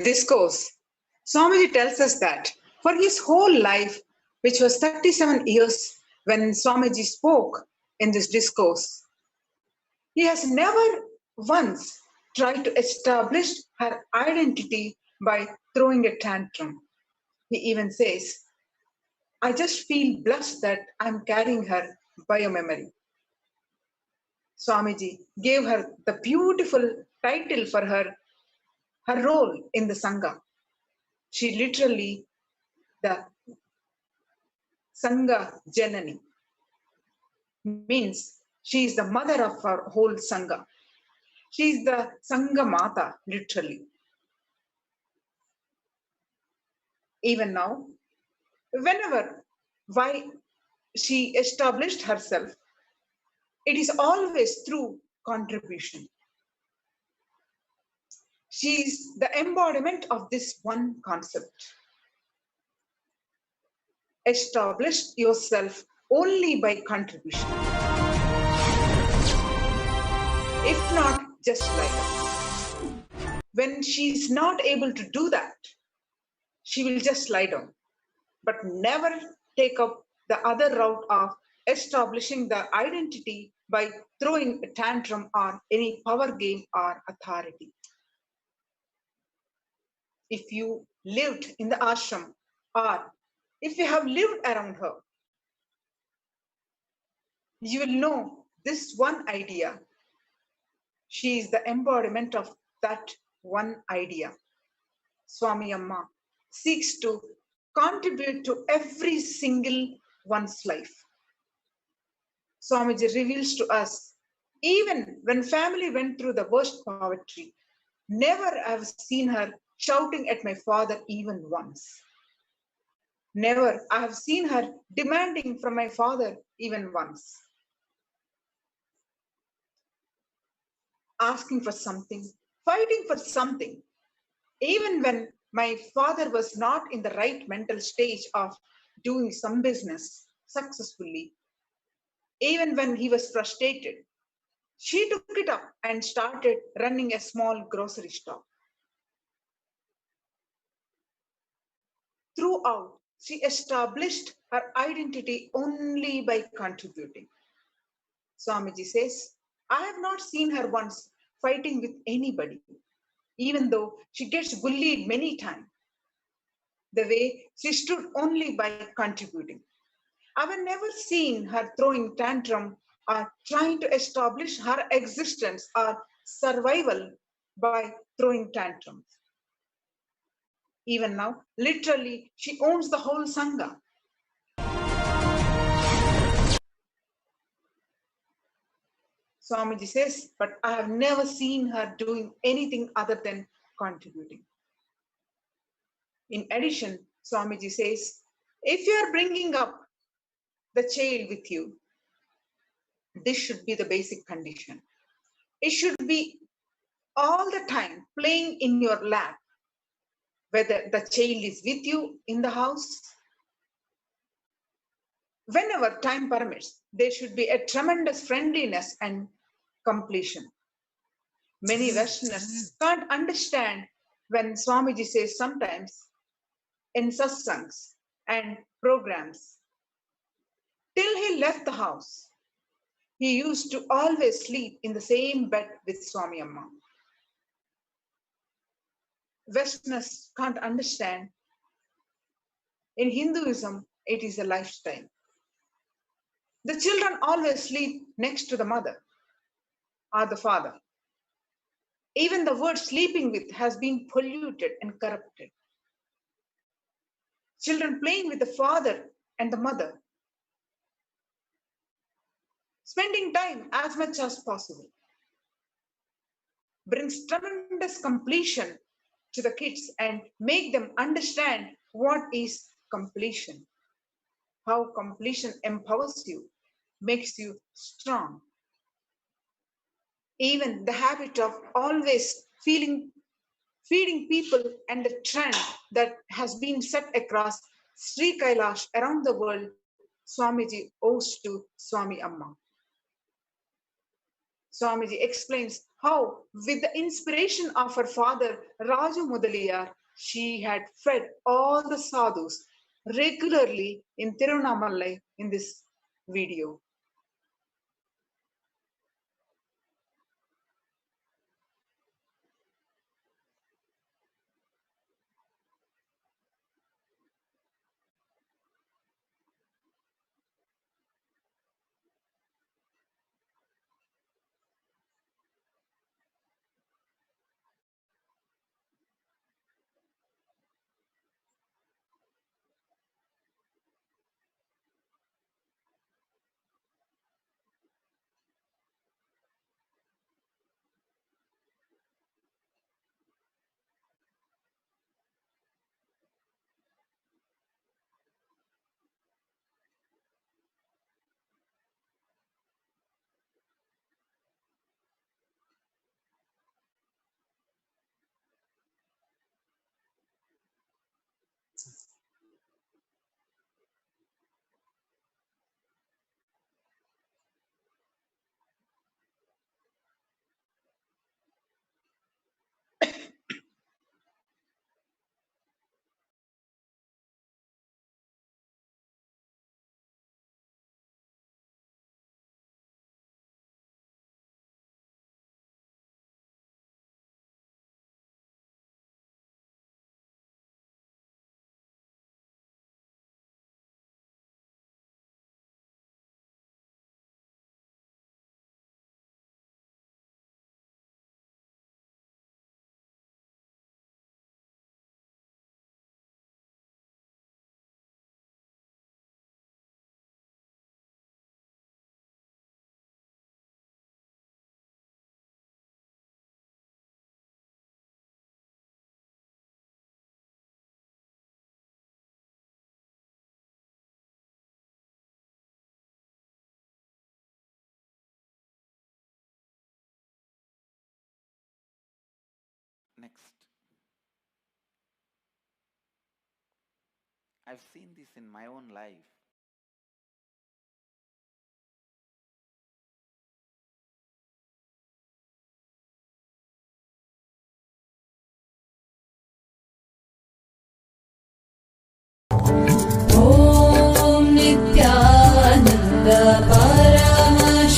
discourse, Swamiji tells us that for his whole life, which was 37 years when Swamiji spoke in this discourse, he has never once tried to establish her identity by throwing a tantrum. He even says, I just feel blessed that I'm carrying her biomemory. Swamiji gave her the beautiful title for her role in the Sangha. She literally the Sangha Janani, means she is the mother of our whole Sangha. She is the Sangha Mata, literally. Even now, why she established herself, it is always through contribution. She is the embodiment of this one concept. Establish yourself only by contribution. If not, just like that. When she is not able to do that, she will just lie down, but never take up the other route of establishing the identity by throwing a tantrum or any power game or authority. If you lived in the ashram or if you have lived around her, you will know this one idea. She is the embodiment of that one idea. Swami Amma seeks to contribute to every single one's life. Swamiji reveals to us, even when family went through the worst poverty, never have seen her shouting at my father even once. Never I have seen her demanding from my father even once. Asking for something, fighting for something, even when my father was not in the right mental stage of doing some business successfully, even when he was frustrated, she took it up and started running a small grocery store. Throughout, she established her identity only by contributing. Swamiji says, I have not seen her once fighting with anybody, even though she gets bullied many times. The way she stood only by contributing. I have never seen her throwing tantrum or trying to establish her existence or survival by throwing tantrums. Even now, literally, she owns the whole Sangha. Swamiji says, but I have never seen her doing anything other than contributing. In addition, Swamiji says, if you are bringing up the child with you, this should be the basic condition. It should be all the time playing in your lap, whether the child is with you in the house. Whenever time permits, there should be a tremendous friendliness and completion. Many Westerners can't understand when Swamiji says sometimes in Satsangs and programs, till he left the house, he used to always sleep in the same bed with Swami Amma. Westerners can't understand. In Hinduism, it is a lifestyle. The children always sleep next to the mother or the father. Even the word sleeping with has been polluted and corrupted. Children playing with the father and the mother. Spending time as much as possible brings tremendous completion to the kids and make them understand what is completion. How completion empowers you, makes you strong. Even the habit of always feeding people and the trend that has been set across Sri Kailash around the world, Swamiji owes to Swami Amma. Swamiji explains how, with the inspiration of her father, Raju Mudaliyar, she had fed all the sadhus regularly in Tiruvannamalai in this video. Next, I've seen this in my own life. Om Nityanand परमशिवोहम्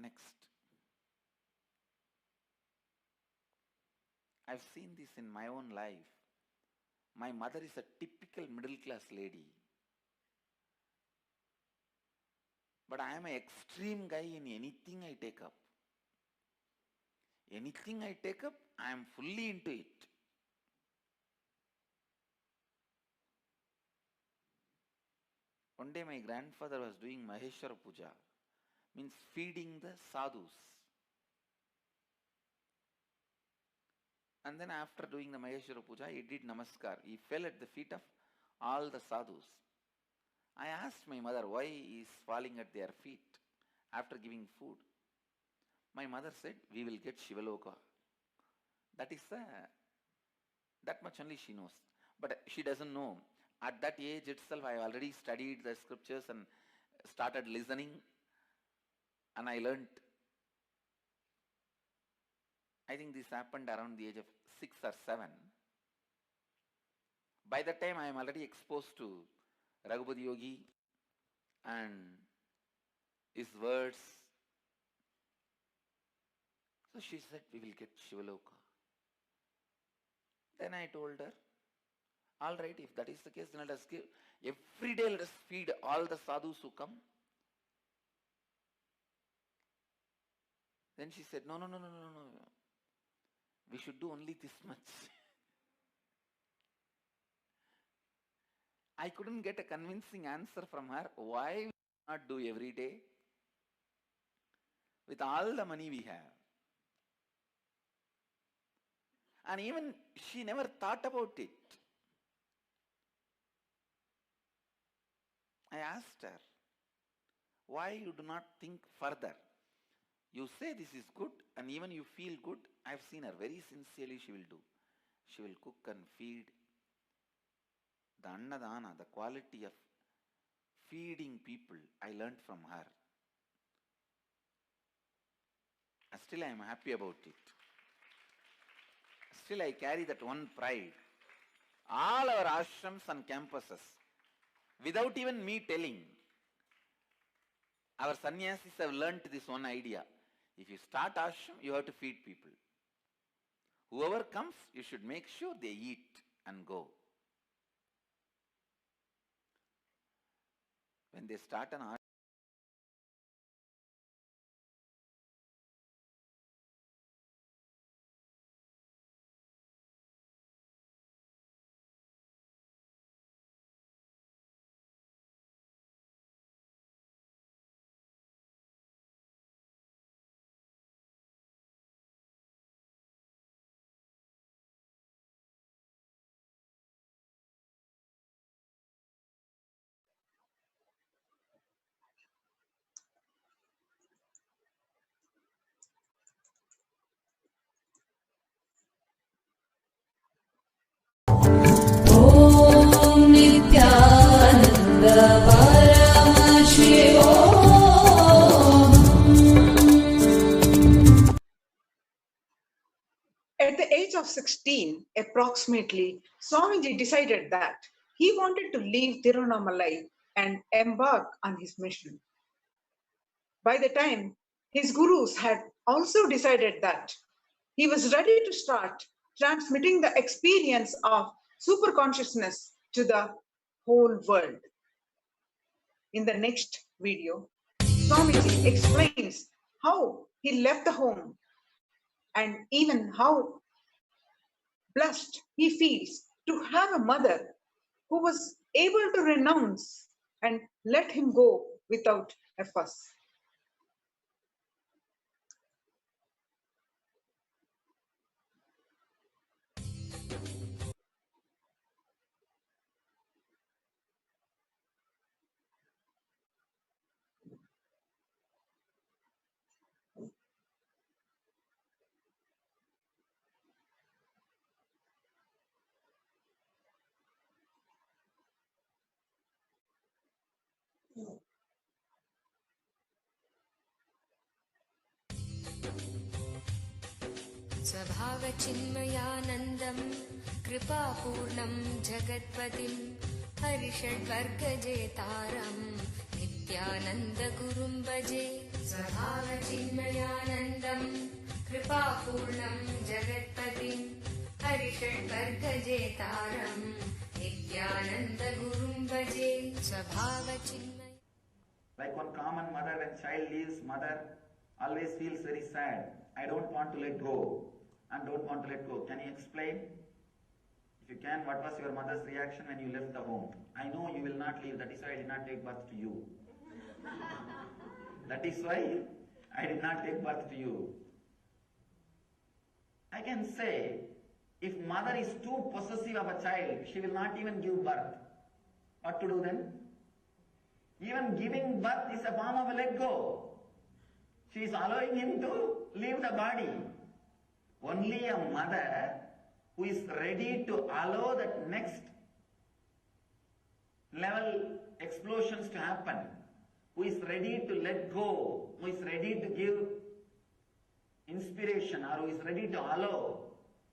Next, I've seen this in my own life. My mother is a typical middle class lady. But I am an extreme guy in anything I take up. Anything I take up, I am fully into it. One day my grandfather was doing Maheshwara Puja, means feeding the sadhus. And then after doing the Maheshwara Puja, he did Namaskar. He fell at the feet of all the sadhus. I asked my mother why he is falling at their feet after giving food. My mother said, we will get Shivaloka. That much only she knows. But she doesn't know. At that age itself, I already studied the scriptures and started listening. And I learnt. I think this happened around the age of 6 or 7. By that time, I am already exposed to Raghupati Yogi and his words. So she said, we will get Shivaloka. Then I told her, all right, if that is the case, then let us give. Every day let us feed all the sadhus who come. Then she said, no. We should do only this much. I couldn't get a convincing answer from her. Why we not do every day? With all the money we have. And even she never thought about it. I asked her, why you do not think further? You say this is good and even you feel good. I've seen her very sincerely she will do. She will cook and feed. The annadana, the quality of feeding people, I learned from her. Still I am happy about it. Still I carry that one pride. All our ashrams and campuses, without even me telling, our sannyasis have learnt this one idea. If you start ashram, you have to feed people. Whoever comes, you should make sure they eat and go. When they start an ashram, Om Nithyananda Paramashivoham. At the age of 16, approximately, Swamiji decided that he wanted to leave Tiruvannamalai and embark on his mission. By the time, his gurus had also decided that he was ready to start transmitting the experience of superconsciousness to the whole world. In the next video, Swamiji explains how he left the home and even how blessed he feels to have a mother who was able to renounce and let him go without a fuss. स्वभावचिन्मयानन्दं कृपापूर्णं जगत्पतिं हरिषड्वर्गजेतारं नित्यानन्दगुरुं भजे स्वभावचिन्मयानन्दं कृपापूर्णं जगत्पतिं हरिषड्वर्गजेतारं नित्यानन्दगुरुं भजे स्वभावचिन्मय. Like one common mother, when child leaves mother, always feels very sad. I don't want to let go and don't want to let go. Can you explain? If you can, what was your mother's reaction when you left the home? I know you will not leave, that is why I did not take birth to you. That is why I did not take birth to you. I can say, if mother is too possessive of a child, she will not even give birth. What to do then? Even giving birth is a form of a let go. She is allowing him to leave the body. Only a mother who is ready to allow that next level explosions to happen, who is ready to let go, who is ready to give inspiration, or who is ready to allow,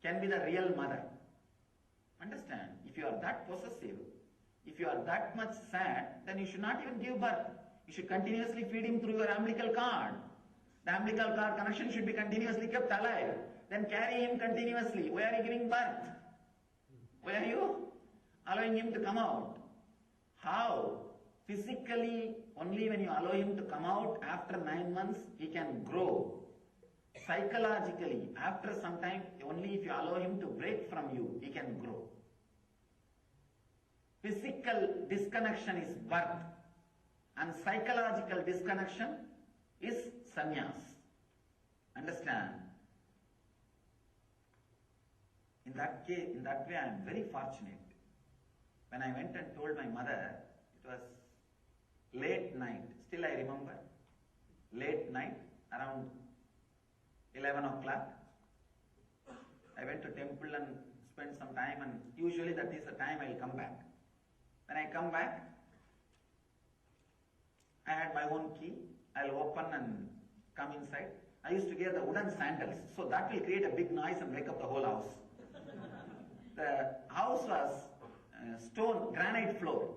can be the real mother. Understand? If you are that possessive, if you are that much sad, then you should not even give birth. You should continuously feed him through your umbilical cord. The umbilical cord connection should be continuously kept alive. Then carry him continuously. Why are you giving birth? Why are you allowing him to come out? How? Physically, only when you allow him to come out after 9 months, he can grow. Psychologically, after some time, only if you allow him to break from you, he can grow. Physical disconnection is birth, and psychological disconnection is sannyas. Understand? In that case, in that way, I am very fortunate. When I went and told my mother, it was late night. Still I remember, late night, around 11 o'clock. I went to temple and spent some time, and usually that is the time I will come back. When I come back, I had my own key. I'll open and come inside. I used to wear the wooden sandals, so that will create a big noise and wake up the whole house. The house was stone, granite floor.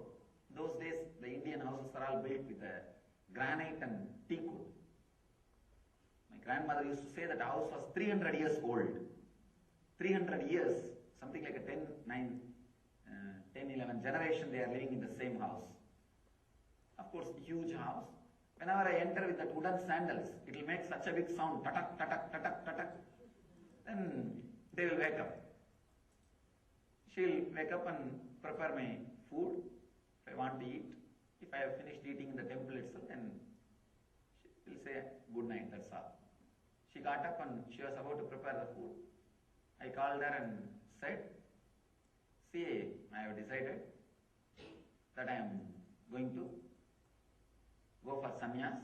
Those days, the Indian houses are all built with granite and teak wood. My grandmother used to say that the house was 300 years old. 300 years, something like a 10, 11 generation they are living in the same house. Of course, huge house. Whenever I enter with that wooden sandals, it will make such a big sound, tatak, tatak, tatak, tatak. Then they will wake up. She'll wake up and prepare my food if I want to eat. If I have finished eating in the temple itself, then she will say good night, that's all. She got up and she was about to prepare the food. I called her and said, see, I have decided that I am going to go for sannyas,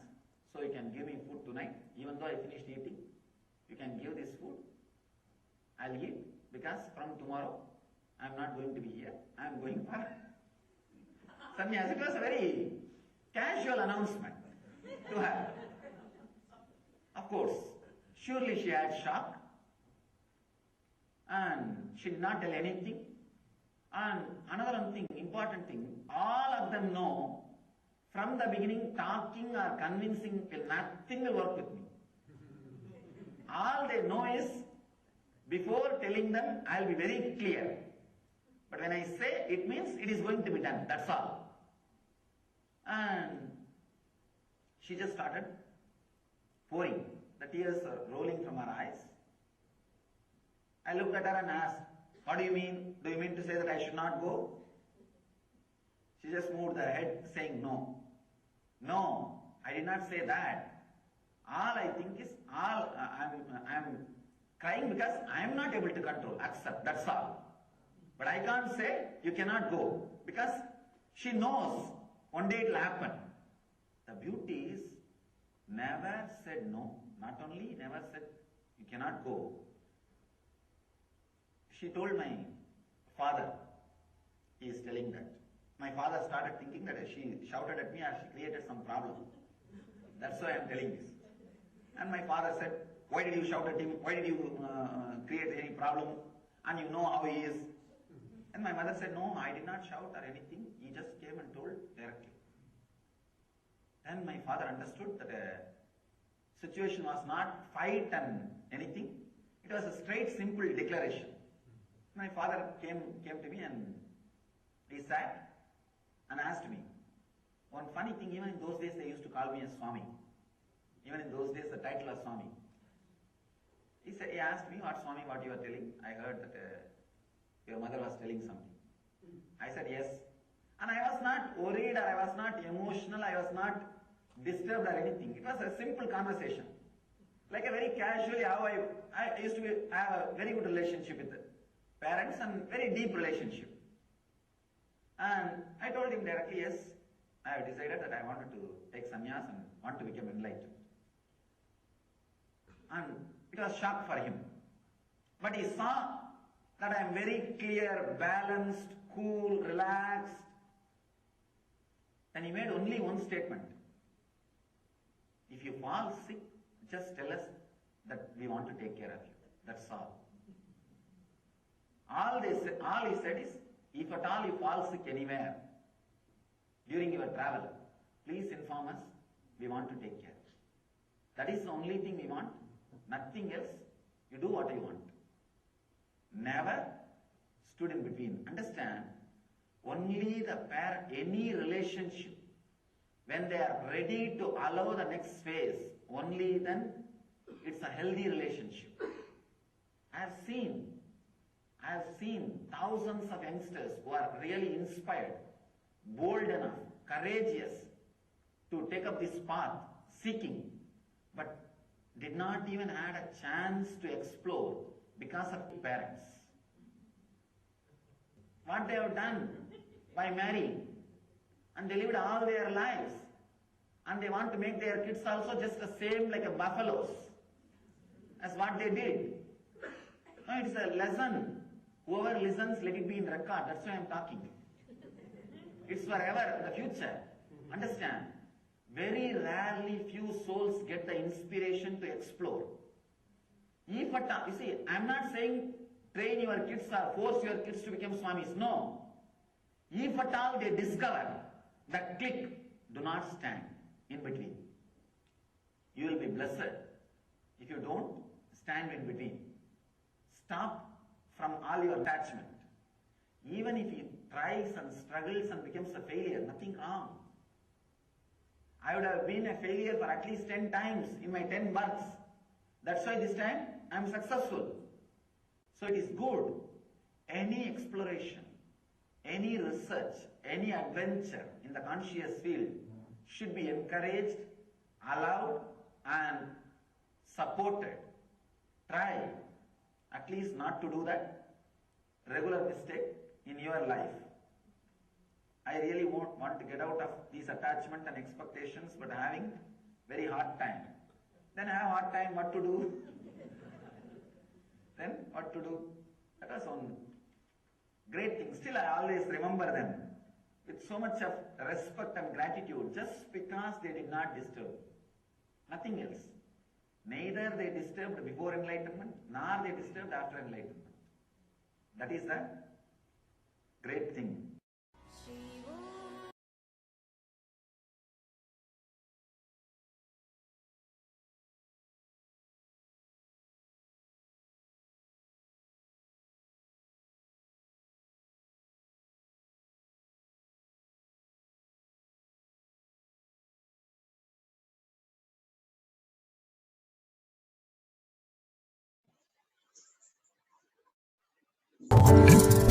so you can give me food tonight. Even though I finished eating, you can give this food. I'll eat, because from tomorrow I am not going to be here. I am going for sannyas. It was a very casual announcement to her. Of course, surely she had shock, and she did not tell anything. And another thing, important thing, all of them know from the beginning, talking or convincing, nothing will work with me. All they know is, before telling them, I will be very clear. But when I say, it means it is going to be done, that's all. And she just started pouring. The tears are rolling from her eyes. I looked at her and asked, what do you mean? Do you mean to say that I should not go? She just moved her head, saying no. No, I did not say that. All I think is, I'm crying because I am not able to control, accept, that's all. But I can't say you cannot go, because she knows one day it will happen. The beauty is, never said no. Not only never said you cannot go. She told my father, he is telling that. My father started thinking that she shouted at me or she created some problem. That's why I am telling this. And my father said, why did you shout at him? Why did you create any problem? And you know how he is. And my mother said, no, I did not shout or anything. He just came and told directly. Then my father understood that the situation was not fight and anything. It was a straight, simple declaration. My father came to me and he sat and asked me. One funny thing, even in those days they used to call me as Swami. Even in those days the title was Swami. He asked me, what Swami, what you are telling? I heard that your mother was telling something. I said yes. And I was not worried or I was not emotional, I was not disturbed or anything. It was a simple conversation. Like a very casually how I used to have a very good relationship with the parents and very deep relationship. And I told him directly, yes, I have decided that I wanted to take sannyas and want to become enlightened. And it was shock for him. But he saw that I am very clear, balanced, cool, relaxed. Then he made only one statement. If you fall sick, just tell us that we want to take care of you. That's all. All he said is, if at all you fall sick anywhere during your travel, please inform us, we want to take care. That is the only thing we want. Nothing else. You do what you want. Never stood in between. Understand, only the pair, any relationship, when they are ready to allow the next phase, only then it's a healthy relationship. I have seen thousands of youngsters who are really inspired, bold enough, courageous to take up this path, seeking, but did not even had a chance to explore because of parents. What they have done by marrying, and they lived all their lives, and they want to make their kids also just the same like a buffaloes as what they did. No, it's a lesson. Whoever listens, let it be in record. That's why I am talking. It's forever, the future. Understand? Very rarely few souls get the inspiration to explore. If at all, you see, I'm not saying train your kids or force your kids to become Swamis. No. If at all they discover that click, do not stand in between. You will be blessed. If you don't, stand in between. Stop from all your attachment. Even if he tries and struggles and becomes a failure, nothing wrong. I would have been a failure for at least 10 times in my 10 births. That's why this time I am successful. So it is good. Any exploration, any research, any adventure in the conscious field should be encouraged, allowed and supported. Try at least not to do that regular mistake in your life. I really want to get out of these attachment and expectations, but having very hard time. Then I have hard time what to do. Then what to do? That was one great thing. Still I always remember them with so much of respect and gratitude, just because they did not disturb. Nothing else. Neither they disturbed before enlightenment, nor they disturbed after enlightenment. That is the great thing.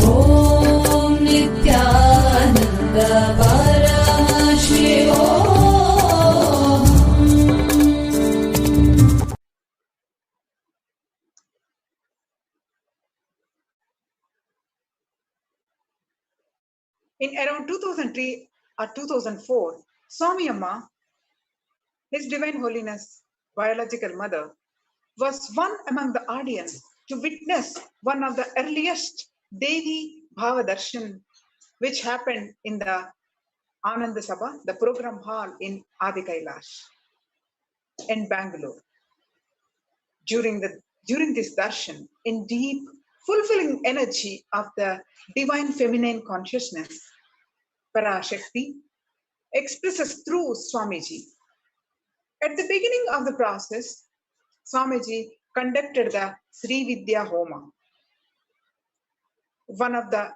Om Nithyananda Paramashivoham. In around 2003 or 2004, Swami Amma, His Divine Holiness biological mother, was one among the audience to witness one of the earliest Devi Bhava Darshan, which happened in the Ananda Sabha, the program hall in Adi Kailash in Bangalore. During this darshan, in deep, fulfilling energy of the divine feminine consciousness, Parashakti expresses through Swamiji. At the beginning of the process, Swamiji conducted the Sri Vidya Homa, one of the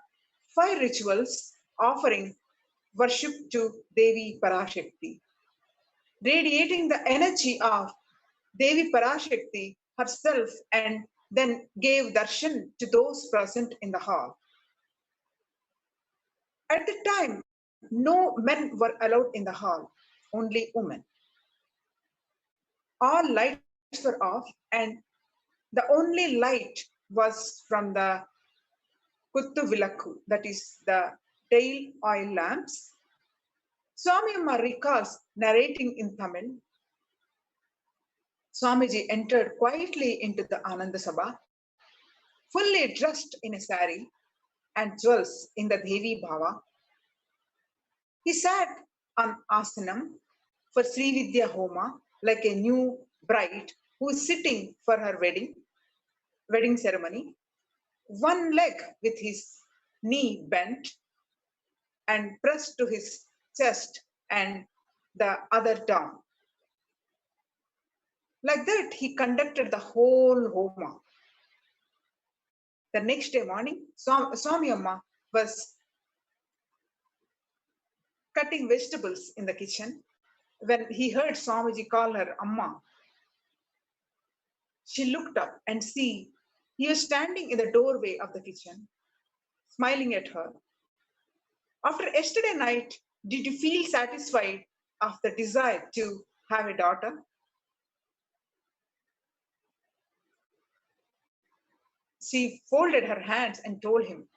5 rituals offering worship to Devi Parashakti, radiating the energy of Devi Parashakti herself, and then gave darshan to those present in the hall. At the time, no men were allowed in the hall, only women. All lights were off, and the only light was from the Kuttu Vilakku, that is the tail oil lamps. Swami Amma recalls narrating in Tamil. Swamiji entered quietly into the Ananda Sabha, fully dressed in a sari and jewels in the Devi Bhava. He sat on asanam for Sri Vidya Homa like a new bride who is sitting for her wedding ceremony, one leg with his knee bent and pressed to his chest and the other down. Like that, he conducted the whole Homa. The next day morning, Swami Amma was cutting vegetables in the kitchen when he heard Swamiji call her Amma. She looked up and see he was standing in the doorway of the kitchen, smiling at her. After yesterday night, did you feel satisfied of the desire to have a daughter? She folded her hands and told him,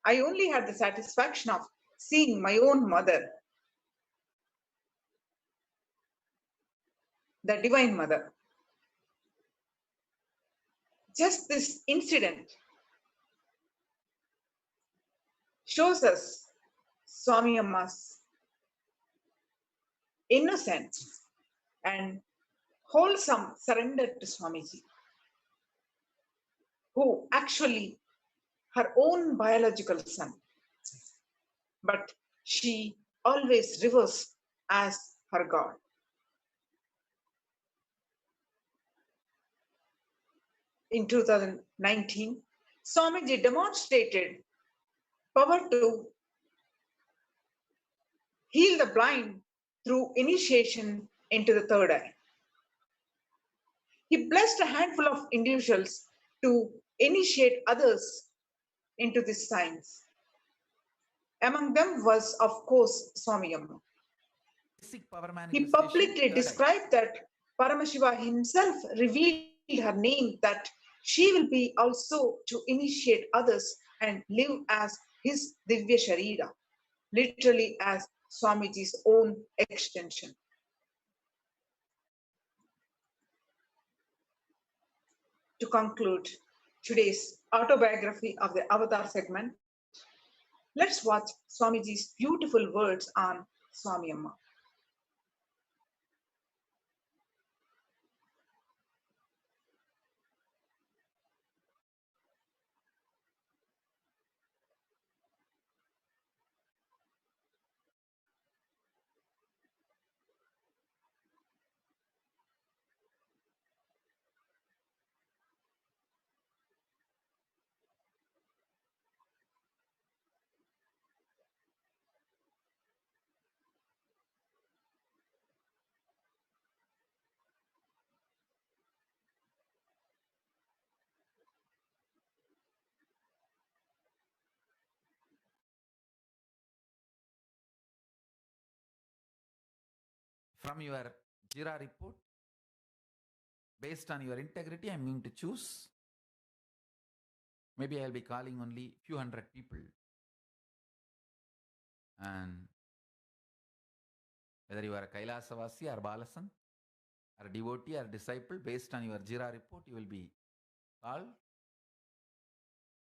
I only had the satisfaction of seeing my own mother, the Divine Mother. Just this incident shows us Swami Amma's innocent, and wholesome surrender to Swamiji, who actually her own biological son, but she always reveres as her God. In 2019, Swamiji demonstrated power to heal the blind through initiation into the third eye. He blessed a handful of individuals to initiate others into this science. Among them was, of course, Swami Amma. Basic power He manifestation, publicly third eye. described that Paramashiva himself revealed her name, that she will be also to initiate others and live as his Divya Sharira, literally as Swamiji's own extension. To conclude today's autobiography of the Avatar segment, let's watch Swamiji's beautiful words on Swami Amma. From your JIRA report, based on your integrity, I'm going to choose. Maybe I'll be calling only few hundred people. And whether you are a Kailasavasi or Balasang, or devotee or disciple, based on your JIRA report, you will be called.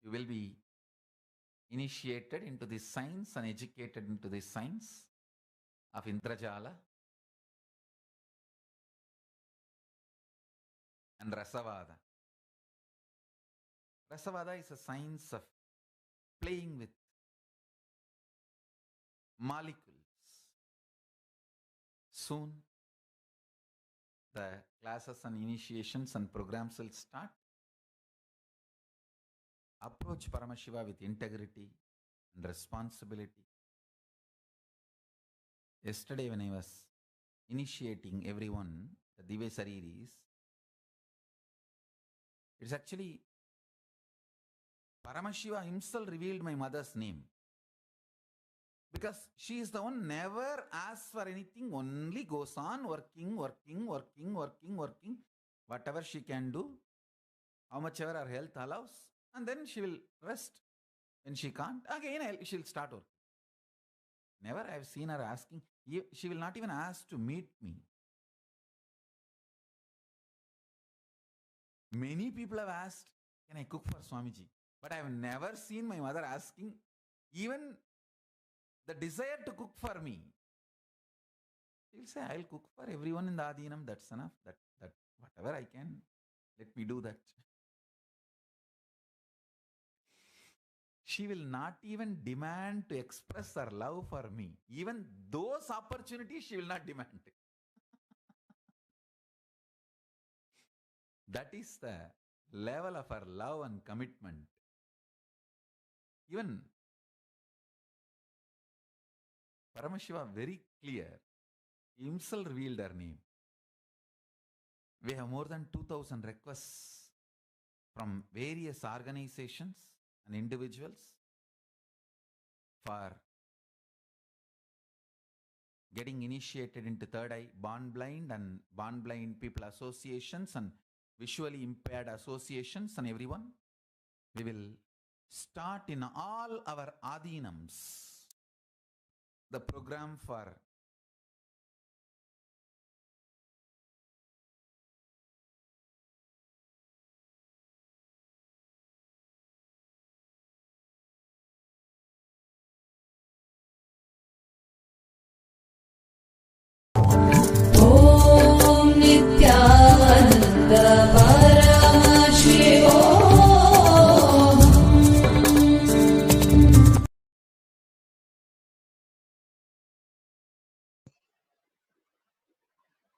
You will be initiated into this science and educated into this science of Indrajala and Rasavada. Rasavada is a science of playing with molecules. Soon, the classes and initiations and programs will start. Approach Paramashiva with integrity and responsibility. Yesterday, when I was initiating everyone, the Divya Sariris, it's actually Paramashiva himself revealed my mother's name. Because she is the one never asks for anything, only goes on working. Whatever she can do, how much ever her health allows, and then she will rest. When she can't, again she'll start working. Never I have seen her asking. She will not even ask to meet me. Many people have asked, can I cook for Swamiji? But I have never seen my mother asking even the desire to cook for me. She'll say, I'll cook for everyone in the Adinam, that's enough. That whatever I can, let me do that. She will not even demand to express her love for me. Even those opportunities she will not demand. That is the level of her love and commitment. Even Paramashiva very clear. He himself revealed her name. We have more than 2,000 requests from various organizations and individuals for getting initiated into third eye, born blind and born blind people associations and visually impaired associations and everyone. We will start in all our Adinams the program for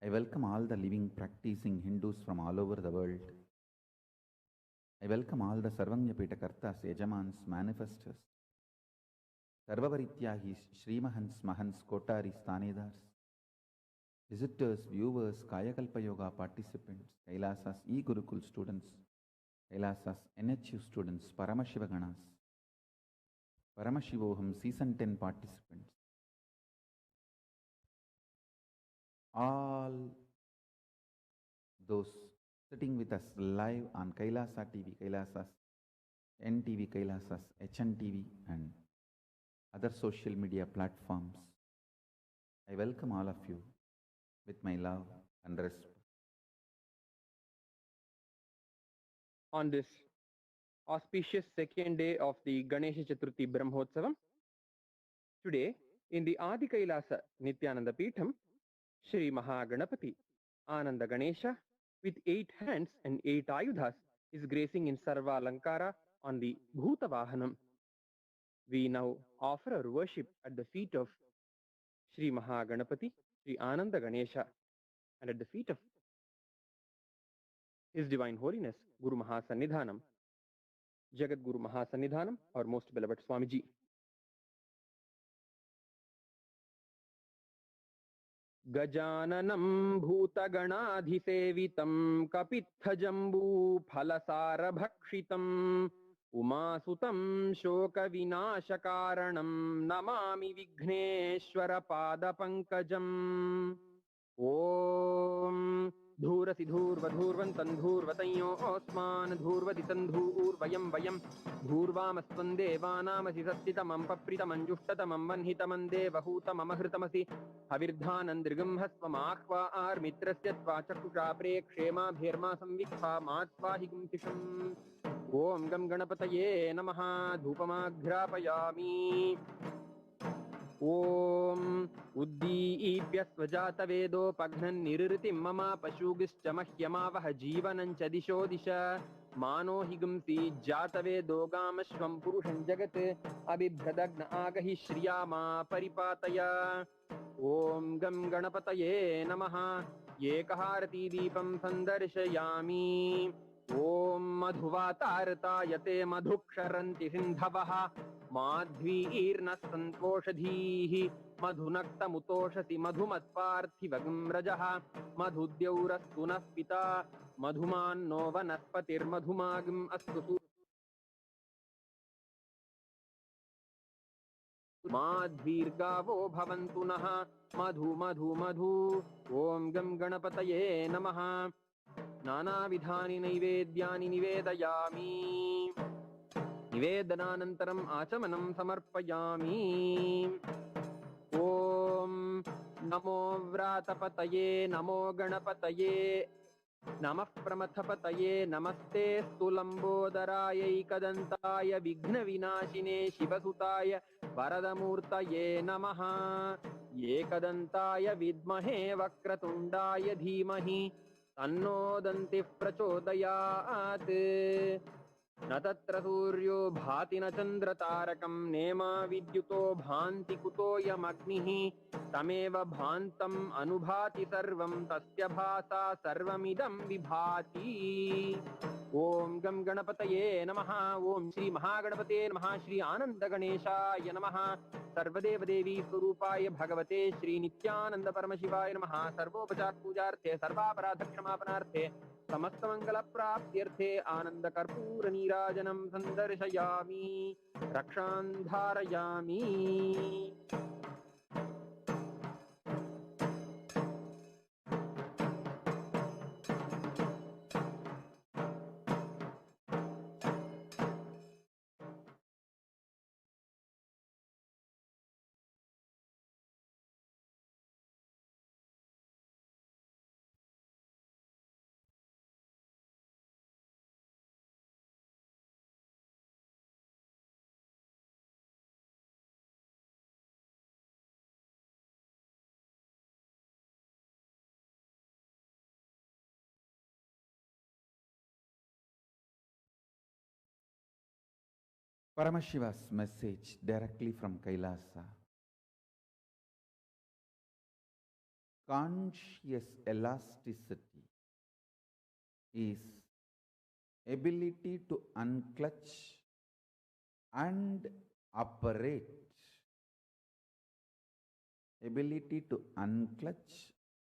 I welcome all the living, practicing Hindus from all over the world. I welcome all the Sarvanyapeta Kartas, Yajamans, manifestors, Sarvavarityahis, Shrimahans, Mahans, Kotaris, Tanedars, visitors, viewers, Kayakalpa Yoga participants, Kailasa's e-Gurukul students, Kailasa's NHU students, Paramashivoganas, Paramashivoham Season 10 participants, all those sitting with us live on Kailasa TV, Kailasa's NTV, Kailasa's HNTV and other social media platforms. I welcome all of you with my love and respect. On this auspicious second day of the Ganesha Chaturthi Brahmotsavam, today in the Adi Kailasa Nithyananda Peetham, Shri Mahaganapati Ananda Ganesha with 8 hands and 8 ayudhas is gracing in Sarva Lankara on the Bhuta Vahanam. We now offer our worship at the feet of Shri Mahaganapati, Shri Ananda Ganesha, and at the feet of His Divine Holiness Guru Mahasannidhanam, Jagat Guru Mahasannidhanam, our most beloved Swamiji. Gajananam bhutaganadhisevitam kapithajambu phalasarabhakshitam umasutam shoka vinashakaranam namami vigneshwara padapankajam. Om Dhurasi dhurvadhurvantan dhurvatanyo osman dhurvaditan dhurvayam vayam dhurvamasvan devanamasi sattitamam papritamam jushtatamam vanhitamam devahutamam ahritamasi havirdhanandrigam hasvamahva armitrasya tvachakusha prekshema bherma samvikha matvahigam tisham. Om gam ganapataye namaha dhupamagrapayami. Om Uddipya Svajata Vedo Pagnan Nirritim Mama Pashugischa Mahyamavaha Jivanancha Disho Disha Mano Higamsi Jata Vedo Gamashvam Purushan Jagat Abhibhradagna Agahi Shriyama Paripataya. Om Gam Ganapataye Namaha Yekaharati Deepam Sandarshayami. Om Madhuvatarta Yate Madhuksharanti Sindhavaha Madhvirna Santoshadhihi Madhunakta Mutoshati Madhumatparthivagam Rajaha Madhudyaurastunas Pita Madhuman no Vanaspatir Madhumagam Astu Madhvirgavo Bhavantunaha Madhu Madhu Madhu. Om Gam Ganapataye Namaha. Nana Vidhani Naivedyani Nivedayami. Nivedananantaram Achamanam Samarpayami. Om Namo Vratapataye Namo Ganapataye Namah Pramathapataye Namaste Stulambodaraye Kadantaya Vigna Vinashine Shivasutaya Varadamurtaye Namaha. Ekadantaya Vidmahe Vakratundaya Dhimahi Tanno Danti Prachodayat. Natatra Suryo Bhati na Chandra Tarakam Nema Vidyuto Bhanti Kutoyam Agnihi Tameva Bhantam Anubhati Sarvam Tasya Bhasa Sarvamidam Vibhati. Om Gam Ganapataye Namaha. Om Shri Mahaganapate Namaha. Shri Ananda Ganeshaya Namaha. Sarvadeva Devi Surupaya Bhagavate Shri Nithyananda Paramashivaya Namaha. Sarvopachar Pujarthe Sarvaparadhakshamapanaarthe Samastamangala Praptyarthe Ananda Karpura Nirajanam Sandarshayami Rakshantharayami. Paramashiva's message directly from Kailasa. Conscious elasticity is ability to unclutch and operate. Ability to unclutch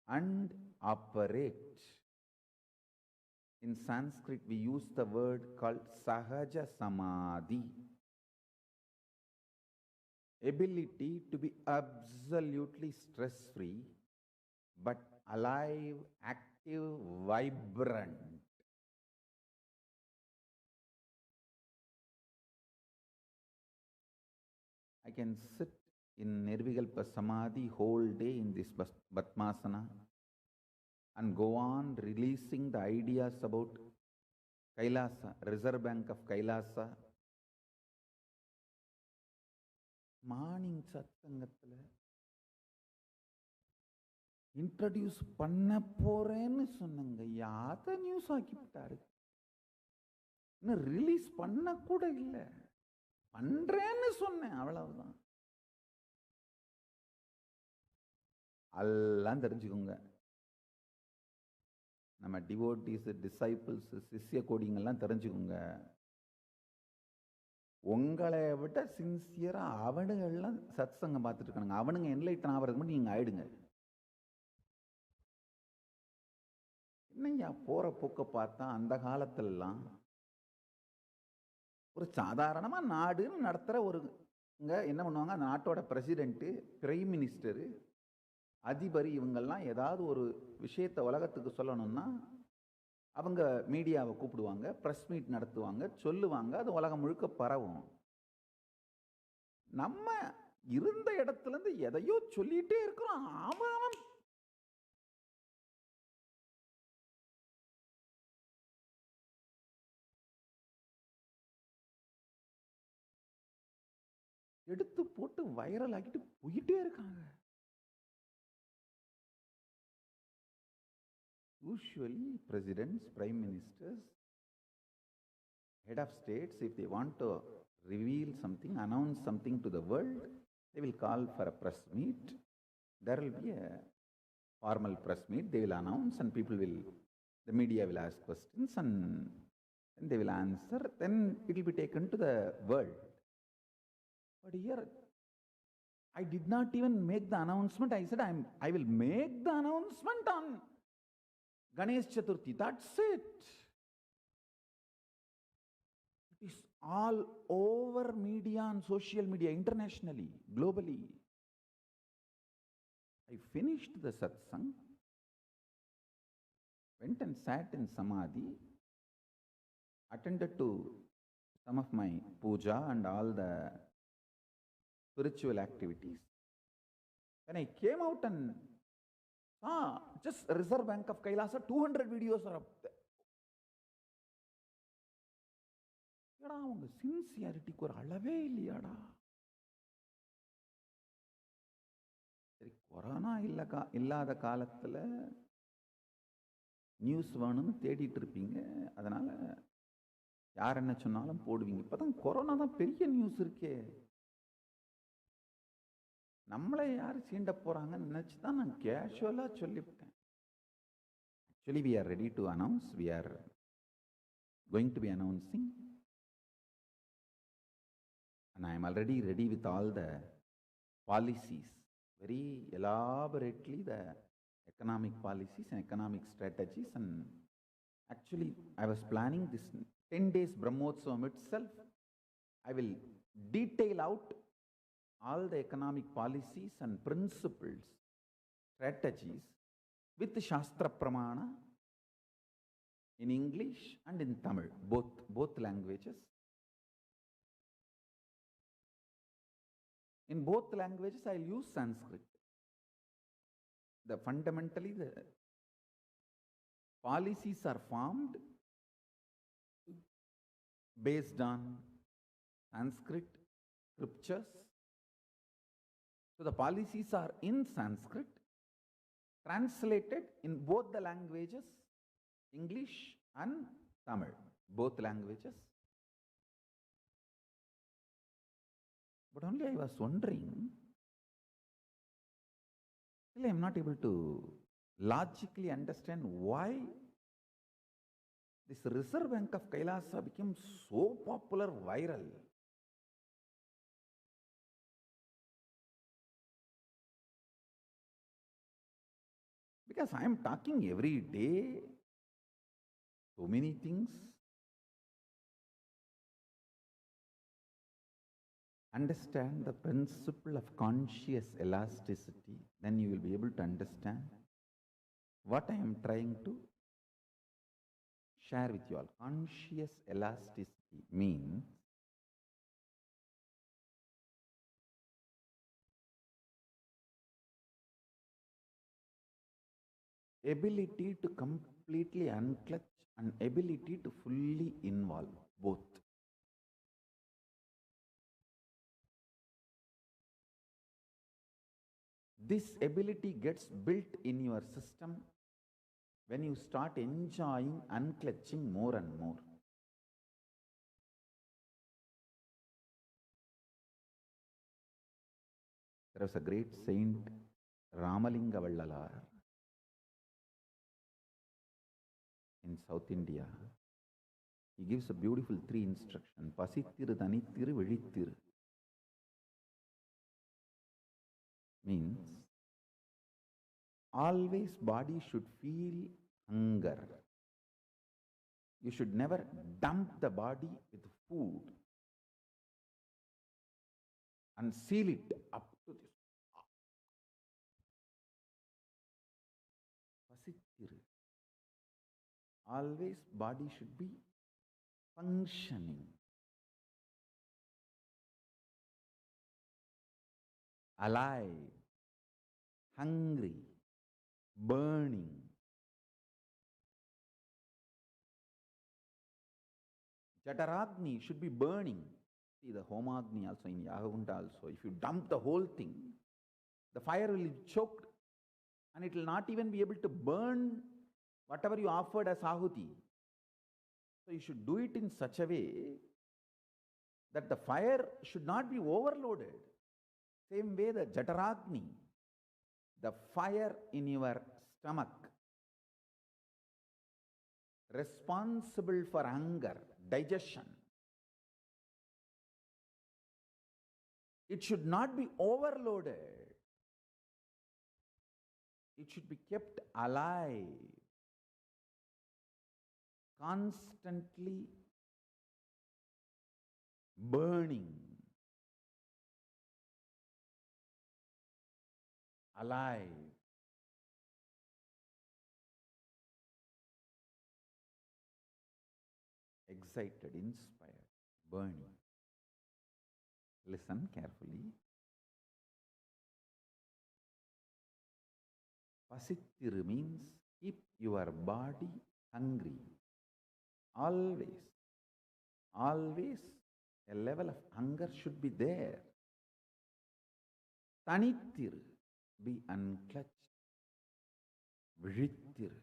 and operate. In Sanskrit, we use the word called Sahaja Samadhi. Ability to be absolutely stress-free, but alive, active, vibrant. I can sit in Nirvikalpa Samadhi whole day in this Batmasana and go on releasing the ideas about Kailasa, Reserve Bank of Kailasa. Morning Satsangathula introduce பண்ண போறேன்னு சொன்னங்க. யாத news ஆக்கிவிட்டாரு. இன்னும் release பண்ண கூட இல்லை. பண்றேன்னு சொன்னேன், அவ்வளவுதான். எல்லாம் தெரிஞ்சுக்கோங்க. நம்ம டிவோட்டீஸ், டிசைபிள்ஸ், சிஷ்ய கோடிங்கெல்லாம் தெரிஞ்சுக்கோங்க. உங்களை விட சின்சியரா அவனுங்கெல்லாம் சத்சங்கம் பார்த்துட்டு இருக்கானுங்க. அவனுங்க என்லைட்டன் ஆகிறது மட்டும் நீங்க ஆயிடுங்க. என்னையா போற போக்க பார்த்தா அந்த காலத்திலலாம் ஒரு சாதாரணமா நாடுன்னு நடத்துற ஒரு என்ன பண்ணுவாங்க, அந்த நாட்டோட பிரசிடென்ட், பிரைம் மினிஸ்டரு, அதிபர், இவங்கெல்லாம் ஏதாவது ஒரு விஷயத்தை உலகத்துக்கு சொல்லணும்னா அவங்க மீடியாவை கூப்பிடுவாங்க, ப்ரெஸ் மீட் நடத்துவாங்க, சொல்லுவாங்க, அது உலகம் முழுக்க பரவும். நம்ம இருந்த இடத்துல இருந்து எதையோ சொல்லிட்டே இருக்கிறோம். அவன் எடுத்து போட்டு வைரல் ஆக்கிட்டு போயிட்டே இருக்காங்க. Usually, presidents, prime ministers, head of states, if they want to reveal something, announce something to the world, they will call for a press meet. There will be a formal press meet. They will announce and the media will ask questions and they will answer. Then it will be taken to the world. But here, I did not even make the announcement. I said, I will make the announcement on Ganesh Chaturthi. That's it. It is all over media and social media, internationally, globally. I finished the satsang, went and sat in Samadhi, attended to some of my puja and all the spiritual activities. When I came out and just Reserve Bank of Kailasa, 200 videos are up there. ஏடா அவங்க சின்சியாரிட்டிக்கு ஒரு அளவே இல்லையாடா. சரி, corona இல்லாத காலத்துல news வேணும்னு தேடிட்டு இருப்பீங்க. அதனால யார் என்ன சொன்னாலும் போடுவீங்க. இப்பதான் கொரோனா தான் பெரிய நியூஸ் இருக்கே. நம்மளை யார் சீண்ட போறாங்கன்னு நினைச்சுதான் நான் கேஷுவலா சொல்லிவிட்டேன். Actually, we are ready to announce. We are going to be announcing. And I am already ready with all the policies. Very elaborately, the economic policies and economic strategies. And actually, I was planning this 10 days Brahmotsavam itself. I will detail out all the economic policies and principles, strategies with Shastra Pramana in English and in Tamil, both languages. In both languages, I'll use Sanskrit. Fundamentally, the policies are formed based on Sanskrit scriptures. So the policies are in Sanskrit, translated in both the languages, English and Tamil, both languages. But only I was wondering, Still, I am not able to logically understand why this Reserve Bank of Kailasa became so popular, viral. Because I am talking every day so many things. Understand the principle of conscious elasticity, then you will be able to understand what I am trying to share with you all. Conscious elasticity means ability to completely unclutch and ability to fully involve both. This ability gets built in your system when you start enjoying unclutching more and more. There was a great saint, Ramalinga Vallalar, in South India. He gives a beautiful 3 instruction. Pasittiru, Thanittiru, Vizhittiru. Means always body should feel hunger. You should never dump the body with food and seal it up to this. Pasittiru. Always body should be functioning. Alive, hungry, burning. Jataragni should be burning. See the Homagni also in Yagunta also. If you dump the whole thing, the fire will be choked and it will not even be able to burn whatever you offered as ahuti. So you should do it in such a way that the fire should not be overloaded. Same way the Jataragni, the fire in your stomach, responsible for hunger, digestion. It should not be overloaded. It should be kept alive, constantly burning, alive. Excited, inspired, burning. Listen carefully. Pasittiru means keep your body hungry. Always, always a level of hunger should be there. Thanittiru, be unclutched. Vizhittiru,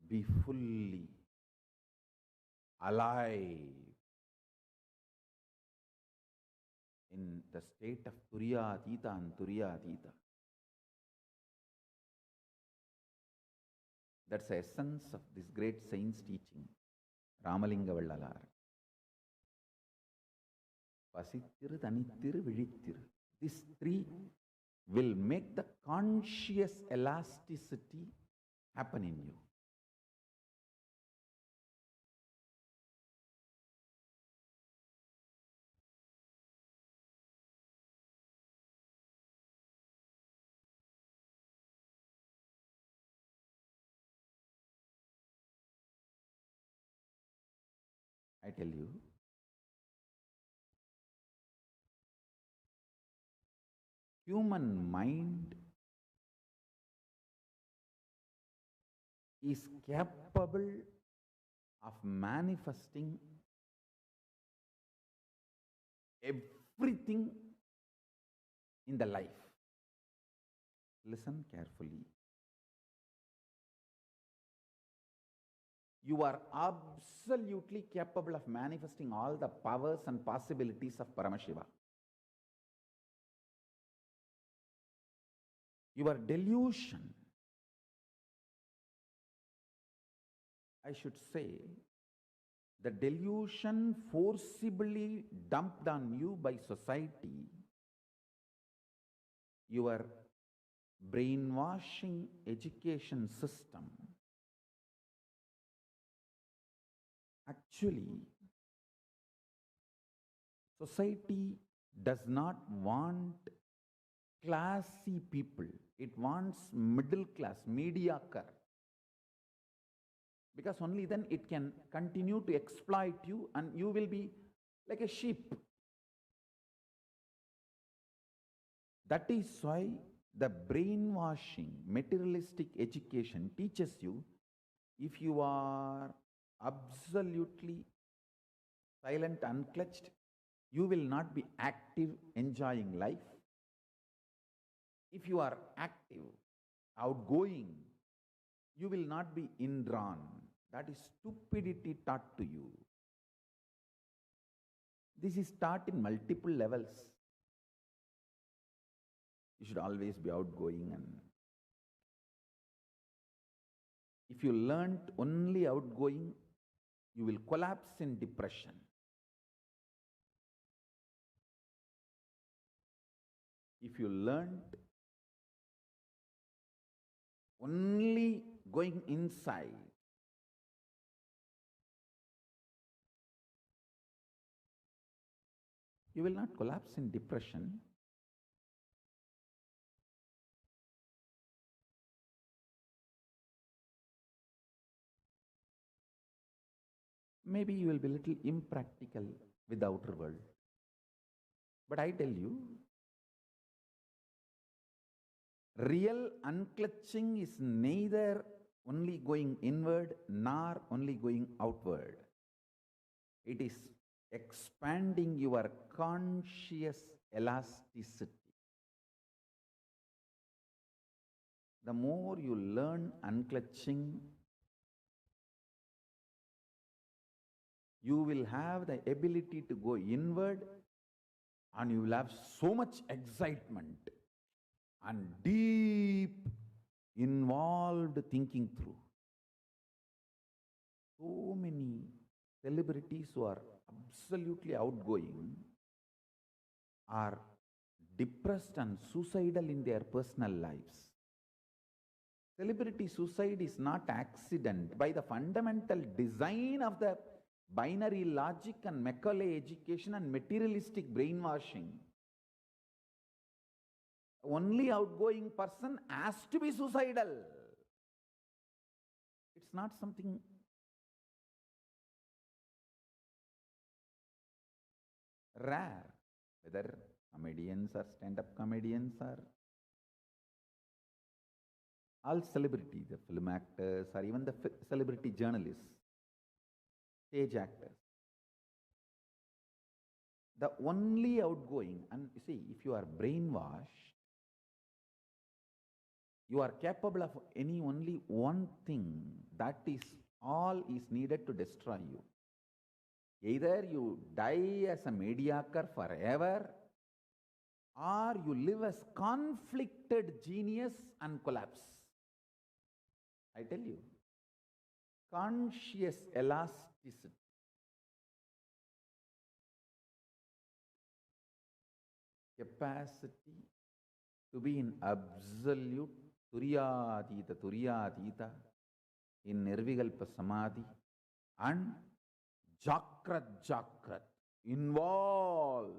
be fully alive in the state of Turiyatita and Turiyatita. That's the essence of this great saint's teaching, Ramalinga Vallalar. Pasittiru, Thanittiru, Vizhittiru. These 3 will make the conscious elasticity happen in you. I tell you, human mind is capable of manifesting everything in the life. Listen carefully. You are absolutely capable of manifesting all the powers and possibilities of Paramashiva. your delusion, I should say, the delusion forcibly dumped on you by society, your brainwashing education system, actually, society does not want classy people. It wants middle class, mediocre. Because only then it can continue to exploit you and you will be like a sheep. That is why the brainwashing, materialistic education teaches you, if you are absolutely silent, unclutched, you will not be active, enjoying life. If you are active, outgoing, you will not be indrawn. That is stupidity taught to you. This is taught in multiple levels. You should always be outgoing, and if you learnt only outgoing, you will collapse in depression. If you learnt only going inside, you will not collapse in depression. Maybe you will be a little impractical with the outer world. But I tell you, real unclutching is neither only going inward nor only going outward. It is expanding your conscious elasticity. The more you learn unclutching, you will have the ability to go inward, and you will have so much excitement and deep involved thinking through. So many celebrities who are absolutely outgoing are depressed and suicidal in their personal lives. Celebrity suicide is not accident. By the fundamental design of the binary logic and Macaulay education and materialistic brainwashing, only outgoing person has to be suicidal. It's not something rare, whether comedians or stand-up comedians or all celebrities, the film actors or even the celebrity journalists, stage actors. The only outgoing, and you see, if you are brainwashed, you are capable of only one thing. That is all is needed to destroy you. Either you die as a mediocre forever, or you live as conflicted genius and collapse. I tell you, conscious elasticity. Capacity to be in absolute Turyadita, in Nirvikalpa Samadhi, and Jakrat, involved.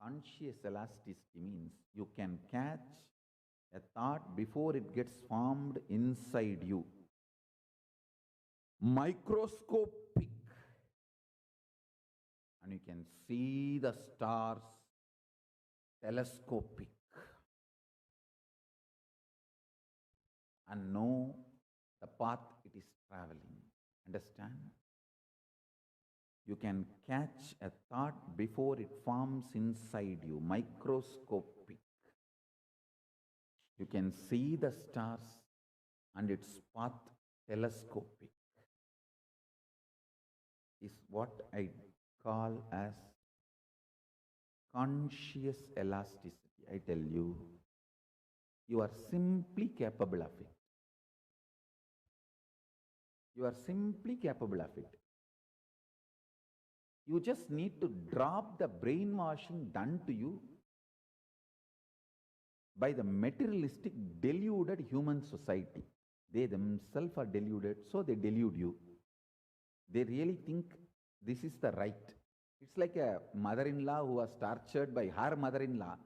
Conscious elasticity means you can catch a thought before it gets formed inside you. Microscopic. And you can see the stars. Telescopic. And know the path it is traveling. Understand? You can catch a thought before it forms inside you. Microscopic. You can see the stars and its path. Telescopic. Is what I call as conscious elasticity, I tell you, you are simply capable of it. You are simply capable of it. You just need to drop the brainwashing done to you by the materialistic, deluded human society. They themselves are deluded, so they delude you. They really think this is the right. It's like a mother-in-law who was tortured by her mother-in-law,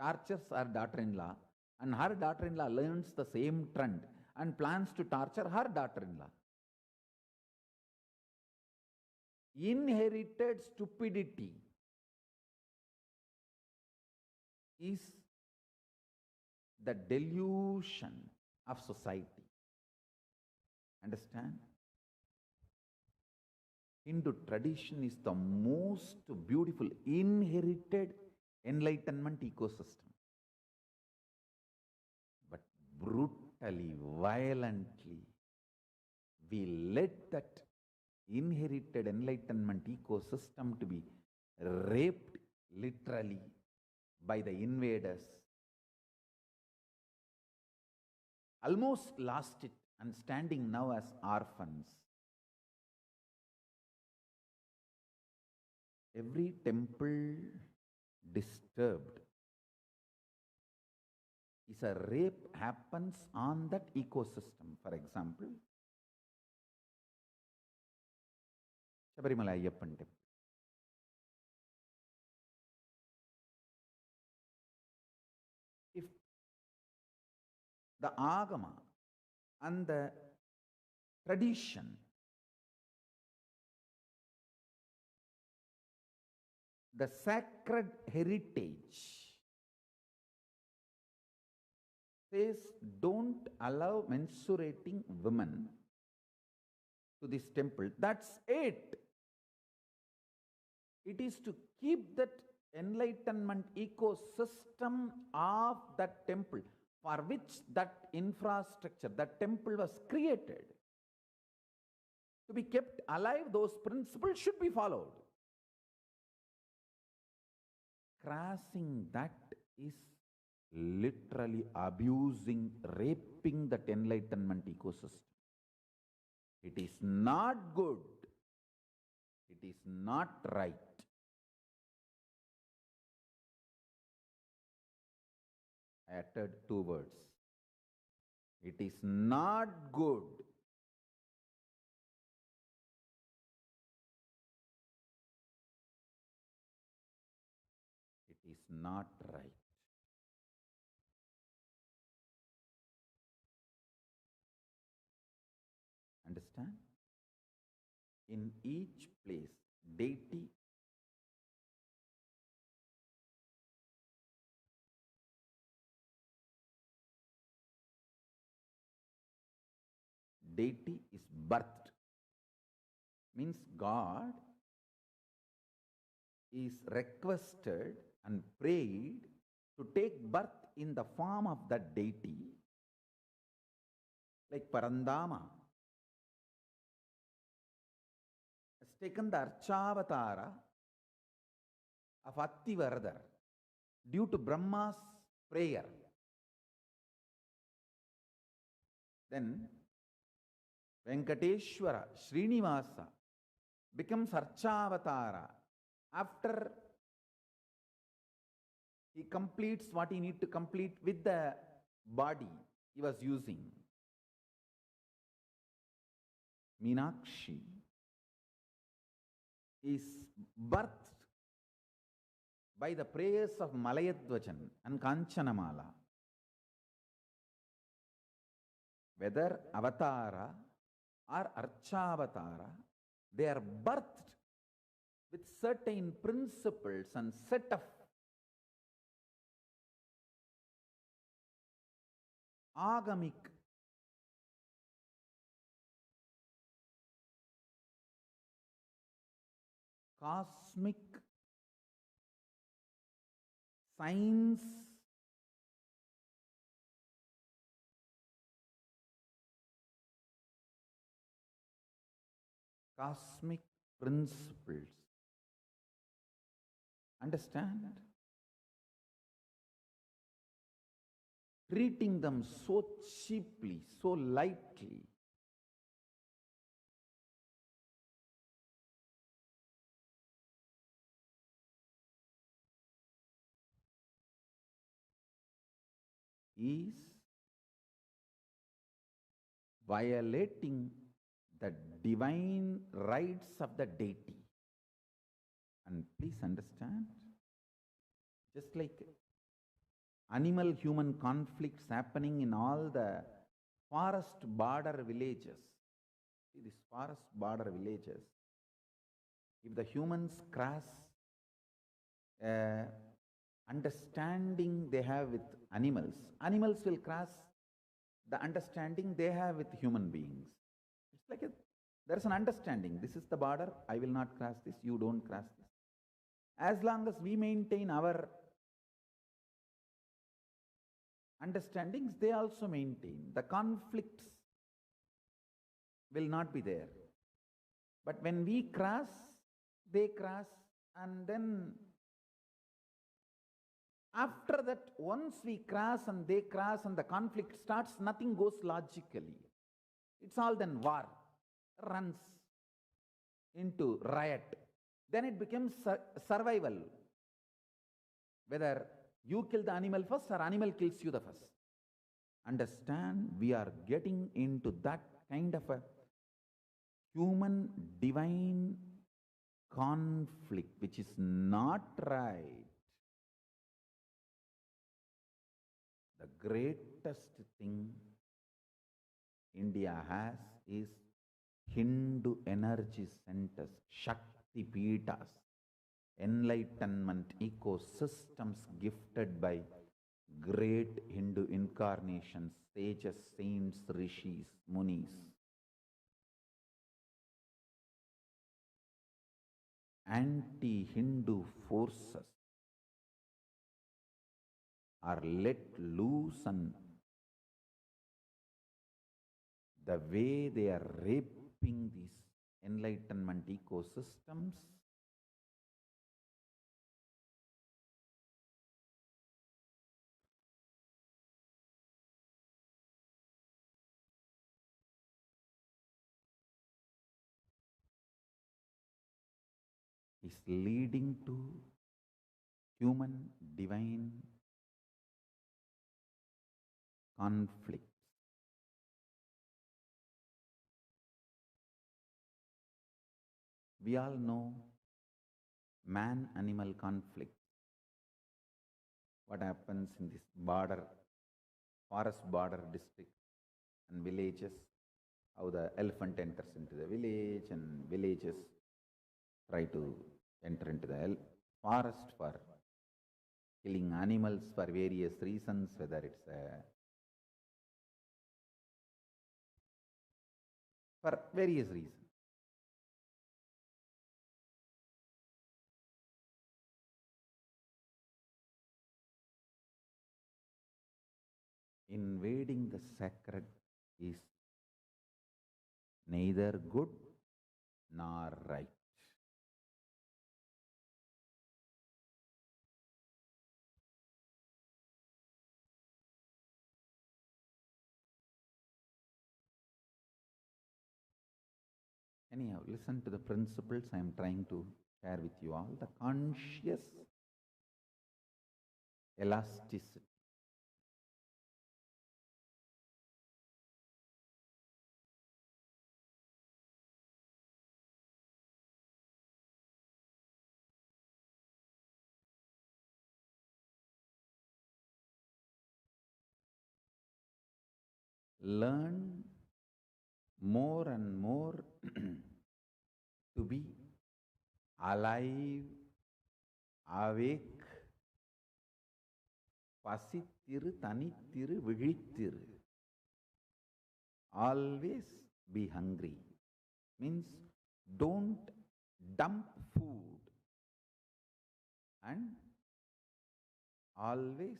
tortures her daughter-in-law, and her daughter-in-law learns the same trend and plans to torture her daughter-in-law. Inherited stupidity is the delusion of society. Understand? Hindu tradition is the most beautiful inherited enlightenment ecosystem. But brutally, violently, we let that inherited enlightenment ecosystem to be raped literally by the invaders. Almost lost it and standing now as orphans. Every temple disturbed is a rape happens on that ecosystem. For example, Shabarimala Ayyappan temple. If the Agama and the tradition the sacred heritage says don't allow mensurating women to this temple. That's it. It is to keep that enlightenment ecosystem of that temple for which that infrastructure, that temple was created. To be kept alive, those principles should be followed. Crossing that is literally abusing, raping that enlightenment ecosystem. It is not good. It is not right. I uttered two words. It is not good. It is not right. Understand? In each place, deity is birthed. Means God is requested and prayed to take birth in the form of that deity, like Parandama has taken the Archavatara of Attivaradar due to Brahma's prayer. Then Venkateshwara, Srinivasa becomes Archavatara after he completes what he needs to complete with the body he was using. Meenakshi is birthed by the prayers of Malayadvajan and Kanchanamala. Whether Avatara or Archavatara, they are birthed with certain principles and set of agamic cosmic science cosmic principles Understand? Treating them so cheaply, so lightly. Is violating the divine rights of the deity. And please understand, just like animal-human conflicts happening in all the forest border villages. See, these forest border villages, if the humans cross understanding they have with animals, animals will cross the understanding they have with human beings. It's like there's an understanding. This is the border. I will not cross this. You don't cross this. As long as we maintain our understandings, they also maintain. The conflicts will not be there. But when we cross, they cross, and then after that, once we cross and they cross and the conflict starts, nothing goes logically. It's all then war, runs into riot. Then it becomes survival. Whether you kill the animal first or animal kills you the first. Understand, we are getting into that kind of a human-divine conflict, which is not right. The greatest thing India has is Hindu energy centers, Shakti Peethas, enlightenment ecosystems gifted by great Hindu incarnations, sages, saints, rishis, munis. Anti-Hindu forces are let loose, and the way they are raping these enlightenment ecosystems, is leading to human divine conflicts. We all know man-animal conflict. What happens in this border, forest border district and villages, how the elephant enters into the village and villages try to enter into the forest for killing animals for various reasons, whether it's for various reasons. Invading the sacred is neither good nor right. Anyhow, listen to the principles I am trying to share with you all. The conscious elasticity. Learn more and more to be alive, awake, pasithiru, thanithiru, vizhithiru. Always be hungry. Means don't dump food, and always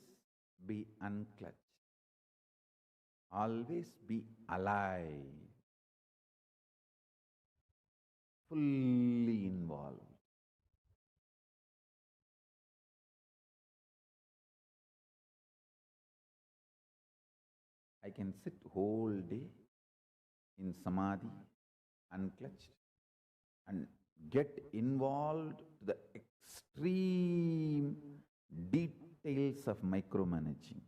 be unclutched. Always be alive, fully involved. can sit whole day in samadhi, unclutched, and get involved to the extreme details of micromanaging.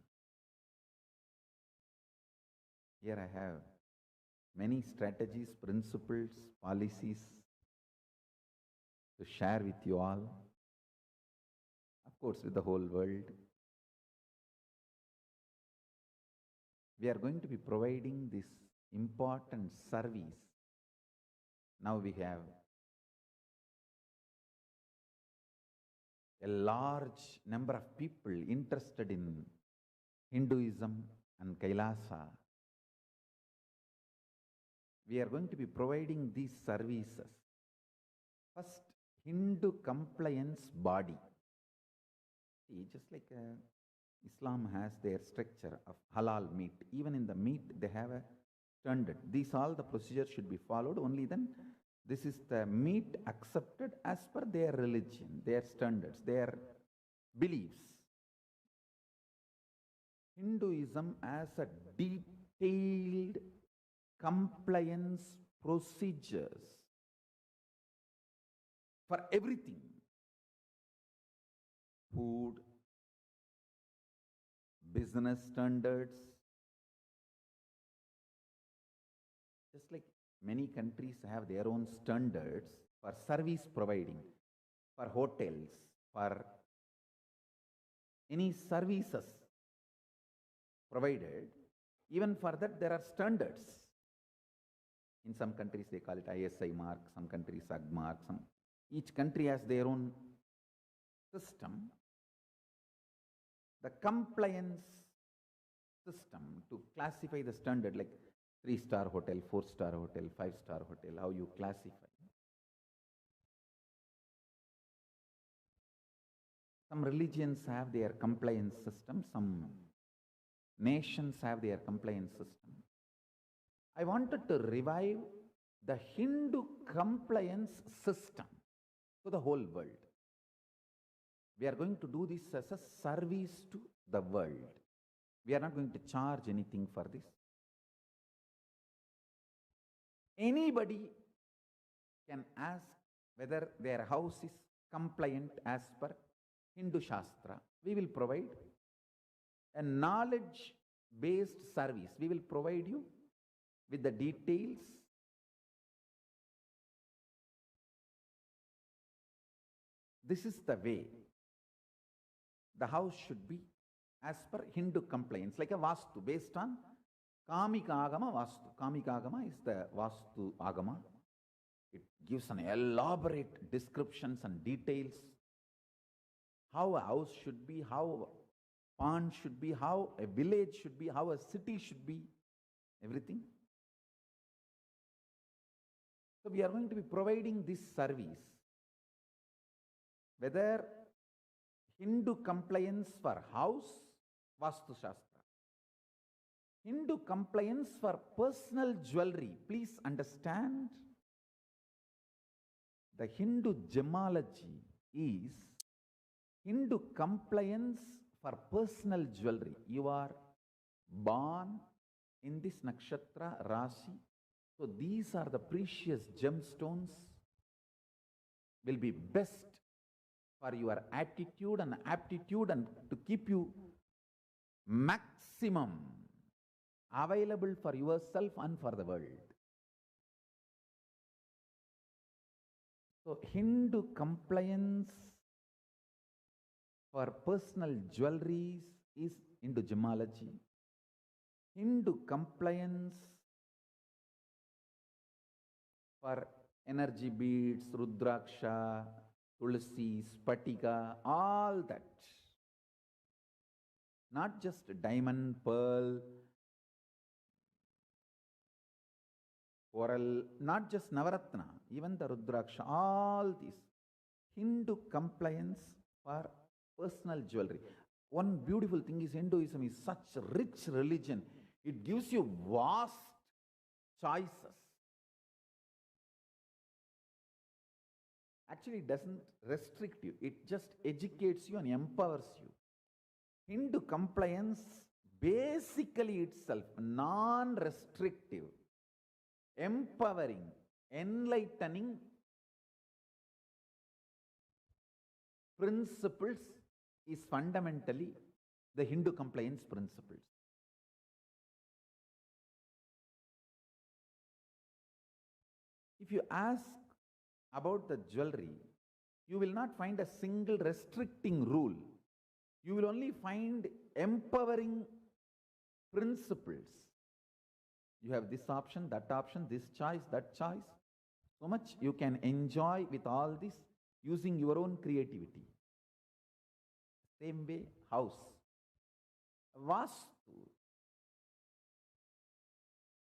Here I have many strategies, principles, policies to share with you all, of course with the whole world. We are going to be providing this important service. Now we have a large number of people interested in Hinduism and Kailasa. We are going to be providing these services. First, Hindu compliance body. See, just like Islam has their structure of halal meat. Even in the meat, they have a standard. These all the procedures should be followed. Only then, this is the meat accepted as per their religion, their standards, their beliefs. Hinduism has a detailed compliance procedures for everything. Food, business standards. Just like many countries have their own standards for service providing, for hotels, for any services provided, even for that there are standards. In some countries they call it ISI mark, some countries AG mark, each country has their own system. The compliance system to classify the standard, like 3-star hotel, 4-star hotel, 5-star hotel, how you classify. Some religions have their compliance system, some nations have their compliance system. I wanted to revive the Hindu compliance system to the whole world. We are going to do this as a service to the world. We are not going to charge anything for this. Anybody can ask whether their house is compliant as per Hindu Shastra. We will provide a knowledge-based service. We will provide you with the details. This is the way the house should be as per Hindu compliance, like a Vastu, based on Kamika Agama Vastu. Kamika Agama is the Vastu Agama. It gives an elaborate descriptions and details, how a house should be, how a pond should be, how a village should be, how a city should be, everything. So we are going to be providing this service. Whether Hindu compliance for house, Vastu Shastra. Hindu compliance for personal jewelry. Please understand, the Hindu gemology is Hindu compliance for personal jewelry. You are born in this nakshatra, Rashi. So these are the precious gemstones, will be best for your attitude and aptitude and to keep you maximum available for yourself and for the world. So Hindu compliance for personal jewelries is Hindu gemology. Hindu compliance for energy beads, Rudraksha, Tulsi, Spatika, all that. Not just diamond, pearl, coral, not just Navaratna, even the Rudraksha, all these. Hindu compliance for personal jewelry. One beautiful thing is Hinduism is such a rich religion. It gives you vast choices. Actually, it doesn't restrict you. It just educates you and empowers you. Hindu compliance basically itself non-restrictive, empowering, enlightening principles is fundamentally the Hindu compliance principles. If you ask about the jewelry, you will not find a single restricting rule. You will only find empowering principles. You have this option, this choice, that choice. So much you can enjoy with all this using your own creativity. Same way, house. Vastu.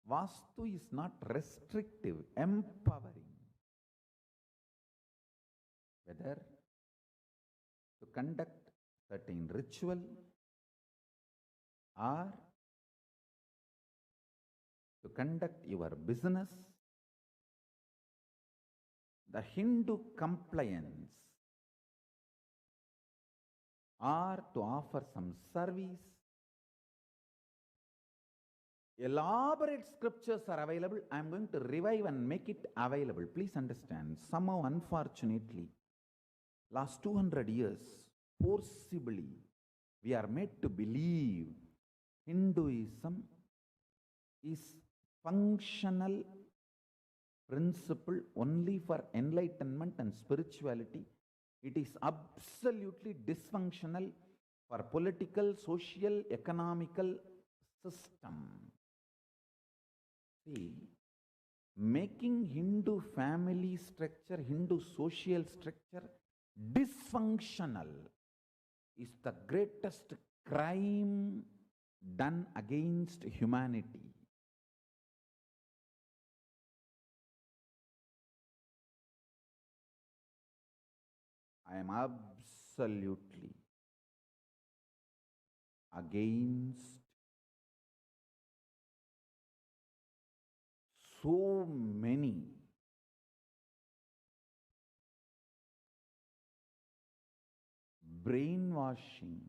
Vastu is not restrictive, empowering. Whether to conduct certain ritual or to conduct your business, the Hindu compliance or to offer some service. Elaborate scriptures are available. I am going to revive and make it available. Please understand, somehow unfortunately, last 200 years, forcibly, we are made to believe Hinduism is functional principle only for enlightenment and spirituality. It is absolutely dysfunctional for political, social, economical system. See, making Hindu family structure, Hindu social structure dysfunctional is the greatest crime done against humanity. I am absolutely against so many brainwashing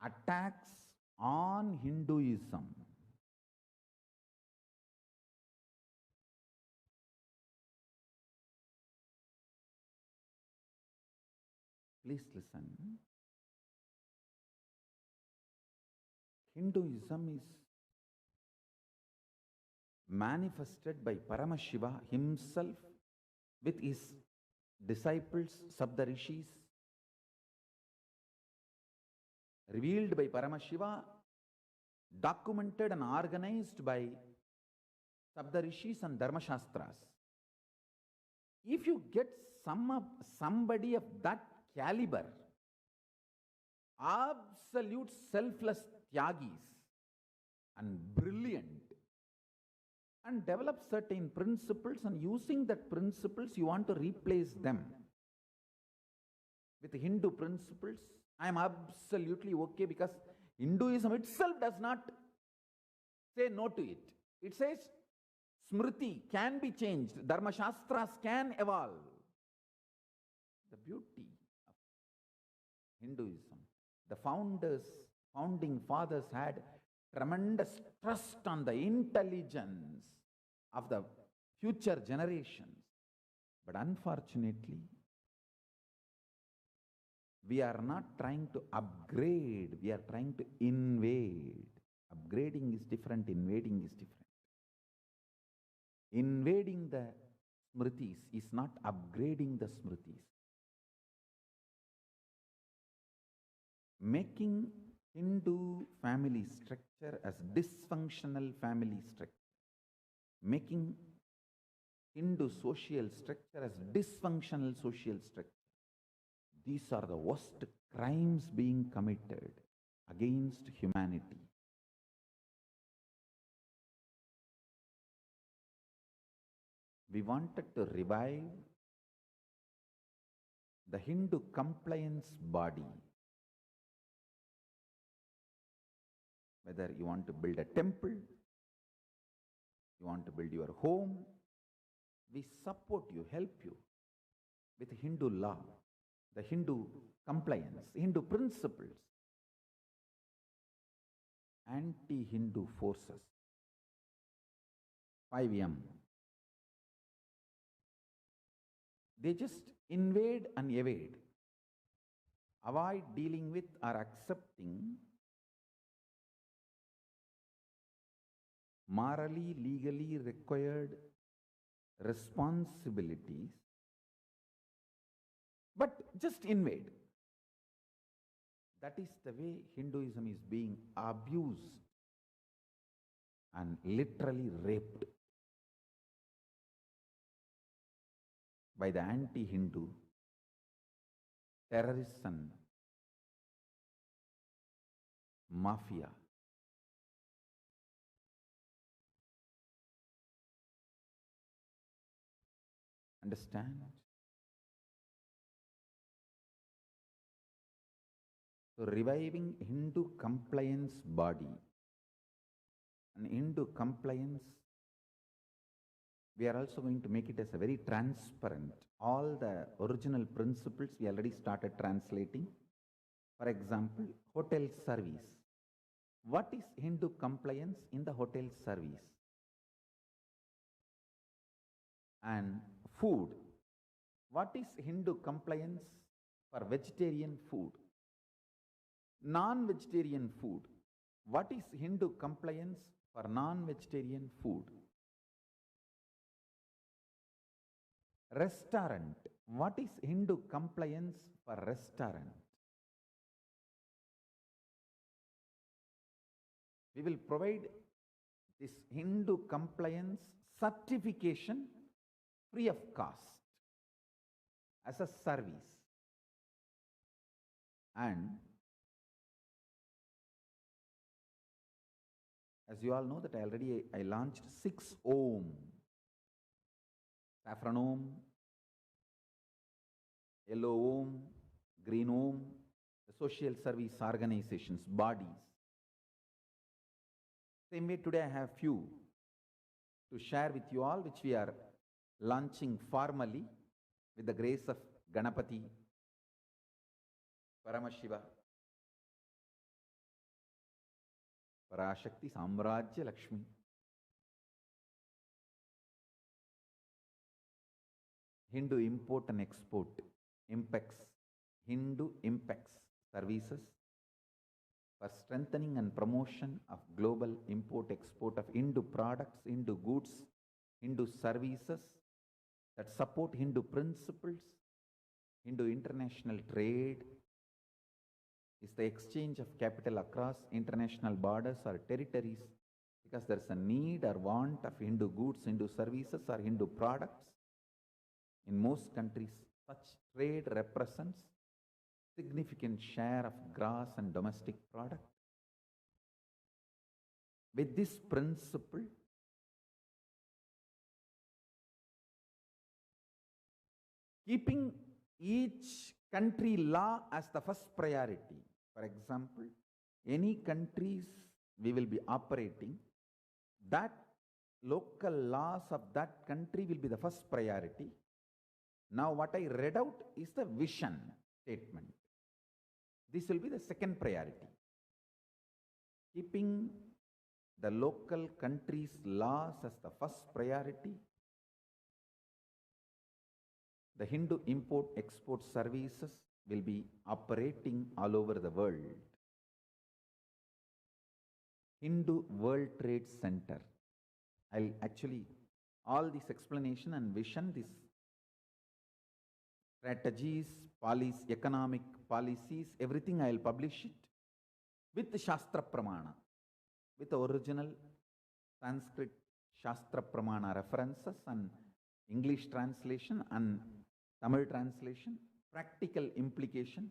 attacks on Hinduism. Please listen. Hinduism is manifested by Paramashiva himself with his disciples, Saptarishis, revealed by Paramashiva, documented and organized by Saptarishis and Dharmashastras. If you get somebody of that caliber, absolute selfless tyagis and brilliant, and develop certain principles, and using that principles you want to replace them with Hindu principles, I am absolutely okay, because Hinduism itself does not say no to it. It says Smriti can be changed, Dharma Shastras can evolve. The beauty of Hinduism. The founding fathers had tremendous trust on the intelligence of the future generations. But unfortunately, we are not trying to upgrade, we are trying to invade. Upgrading is different, invading is different. Invading the smritis is not upgrading the smritis. Making Hindu family structure as dysfunctional family structure, making Hindu social structure as dysfunctional social structure. These are the worst crimes being committed against humanity. We wanted to revive the Hindu compliance body. Whether you want to build a temple, you want to build your home, we support you, help you with Hindu law. The Hindu compliance, Hindu principles, anti-Hindu forces, 5M. They just invade and evade, avoid dealing with or accepting morally, legally required responsibilities, but just invade. That is the way Hinduism is being abused and literally raped by the anti-Hindu terrorists and mafia. Understand? So reviving Hindu compliance body and Hindu compliance, we are also going to make it as a very transparent. All the original principles we already started translating. For example, hotel service. What is Hindu compliance in the hotel service? And food. What is Hindu compliance for vegetarian food? Non-vegetarian food. What is Hindu compliance for non-vegetarian food? Restaurant. What is Hindu compliance for restaurant? We will provide this Hindu compliance certification free of cost as a service. And as you all know that I launched 6 Om. Saffron Om, Yellow Om, Green Om, the social service organizations, bodies. Same way today I have few to share with you all, which we are launching formally with the grace of Ganapati, Paramashiva, Parashakti, Samrajya Lakshmi. Hindu import and export, IMPEX, Hindu IMPEX services for strengthening and promotion of global import-export of Hindu products, Hindu goods, Hindu services that support Hindu principles, Hindu international trade, is the exchange of capital across international borders or territories because there is a need or want of Hindu goods, Hindu services or Hindu products. In most countries, such trade represents significant share of gross and domestic product. With this principle, keeping each country law as the first priority. For example, any countries we will be operating, that local laws of that country will be the first priority. Now what I read out is the vision statement. This will be the second priority. Keeping the local country's laws as the first priority, the Hindu import-export services will be operating all over the world. Hindu World Trade Center. I'll actually, all this explanation and vision, this strategies, policies, economic policies, everything I will publish it with the Shastra Pramana, with the original Sanskrit Shastra Pramana references and English translation and Tamil translation, practical implication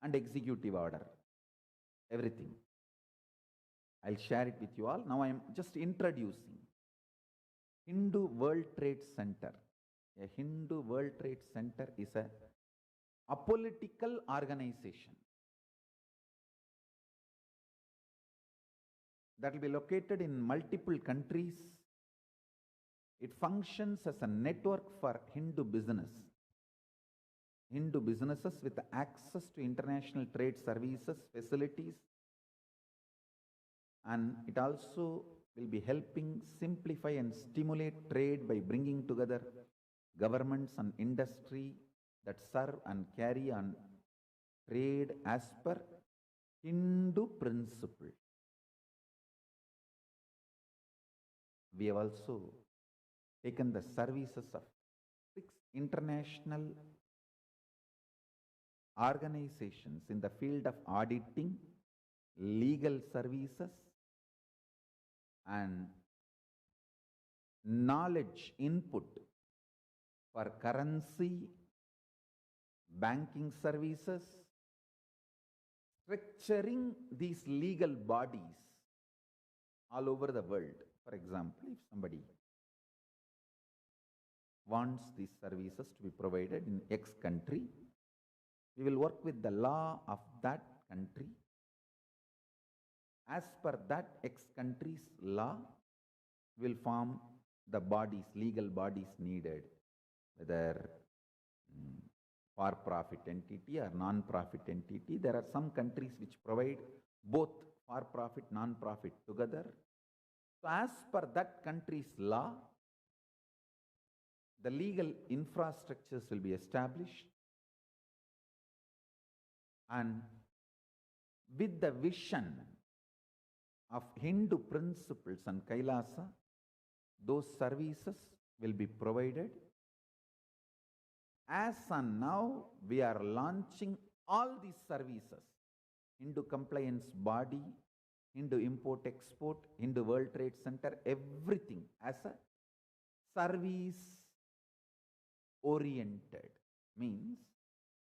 and executive order, everything. I'll share it with you all. Now I am just introducing Hindu World Trade Center. A Hindu World Trade Center is a apolitical organization that will be located in multiple countries. It functions as a network for Hindu business, Hindu businesses with access to international trade services, facilities, and it also will be helping simplify and stimulate trade by bringing together governments and industry that serve and carry on trade as per Hindu principle. We have also taken the services of 6 international organizations in the field of auditing, legal services, and knowledge input for currency, banking services, structuring these legal bodies all over the world. For example, if somebody wants these services to be provided in X country, we will work with the law of that country. As per that X country's law, we will form the bodies, legal bodies needed, whether for-profit entity or non-profit entity. There are some countries which provide both for-profit, non-profit together. So as per that country's law, the legal infrastructures will be established, and with the vision of Hindu principles and Kailasa, those services will be provided. As and now, we are launching all these services: Hindu compliance body, Hindu import-export, Hindu World Trade Center, everything as a service-oriented, means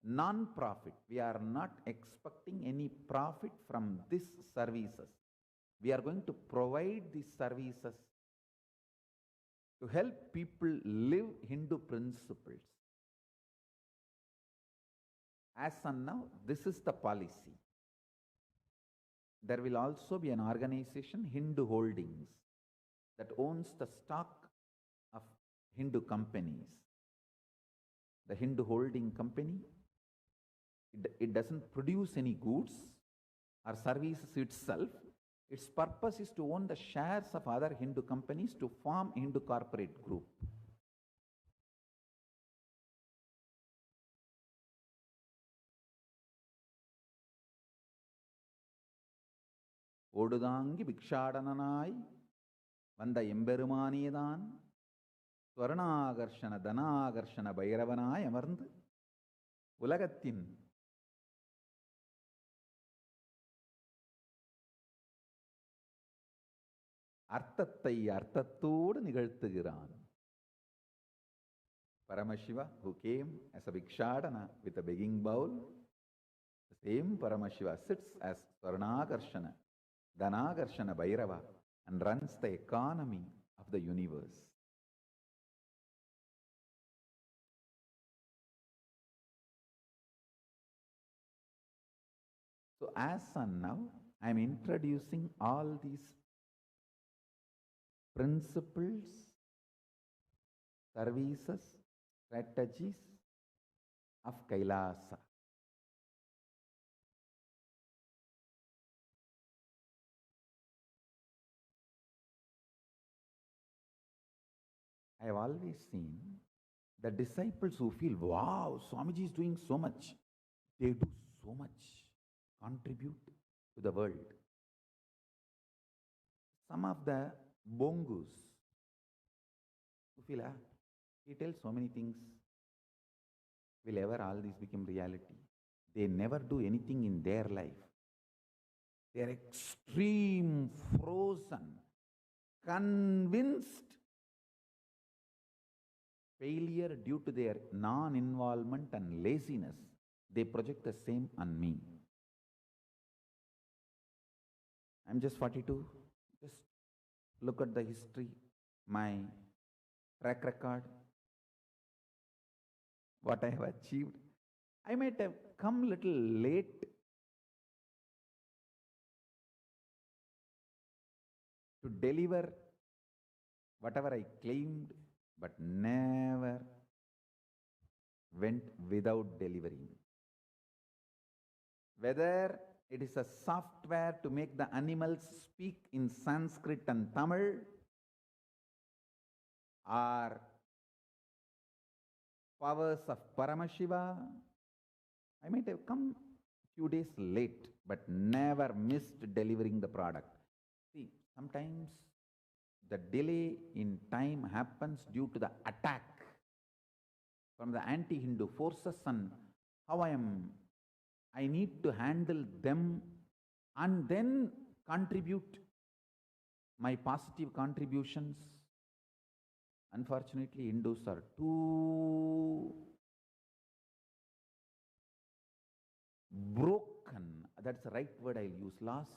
non-profit. We are not expecting any profit from these services. We are going to provide these services to help people live Hindu principles. As and now, this is the policy. There will also be an organization, Hindu Holdings, that owns the stock of Hindu companies. The Hindu holding company, it doesn't produce any goods or services itself. Its purpose is to own the shares of other Hindu companies to form Hindu corporate group. ஓடுதாங்கி பிக்ஷாடனாய் வந்த எம்பெருமானேதான் ஸ்வர்ணாகர்ஷண தனாகர்ஷண பைரவனாய் அமர்ந்து உலகத்தின் அர்த்தத்தை அர்த்தத்தோடு நிகழ்த்துகிறான். Paramashiva, who came as a bhikshadana with a begging bowl, the same Paramashiva sits as Swarnakarshana, Dhanakarshana Bhairava, and runs the economy of the universe. So as and now, I am introducing all these principles, services, strategies of Kailasa. I have always seen the disciples who feel, wow, Swamiji is doing so much. They do so much, contribute to the world. Some of the bongus who feel, he tells so many things. Will ever all these become reality? They never do anything in their life. They are extreme, frozen, convinced failure due to their non-involvement and laziness. They project the same on me. I'm just 42. Just look at the history, my track record, what I have achieved. I might have come little late to deliver whatever I claimed, but never went without delivering. Whether it is a software to make the animals speak in Sanskrit and Tamil, or powers of Paramashiva, I might have come few days late, but never missed delivering the product. See, sometimes the delay in time happens due to the attack from the anti-Hindu forces, and how I need to handle them and then contribute my positive contributions. Unfortunately, Hindus are too broken. That's the right word I'll use. Last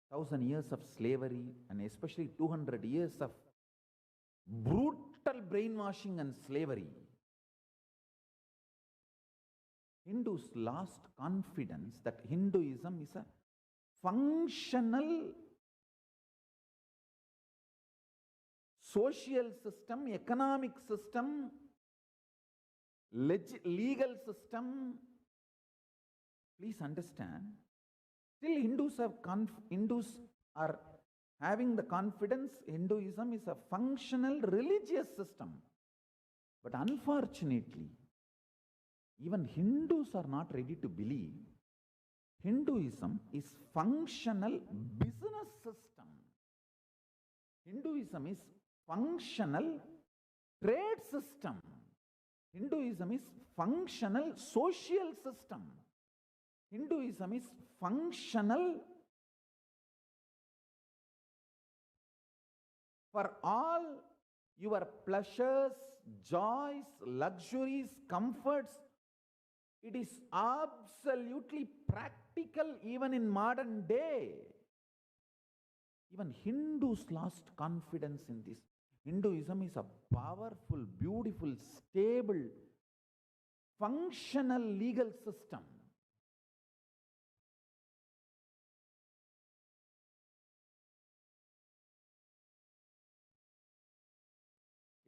1,000 years of slavery, and especially 200 years of brutal brainwashing and slavery, Hindus lost confidence that Hinduism is a functional social system, economic system, legal system. Please understand, still Hindus are having the confidence Hinduism is a functional religious system. But unfortunately, even Hindus are not ready to believe Hinduism is functional business system. Hinduism is functional trade system. Hinduism is functional social system. Hinduism is functional for all your pleasures, joys, luxuries, comforts. It is absolutely practical even in modern day. Even Hindus lost confidence in this. Hinduism is a powerful, beautiful, stable, functional legal system.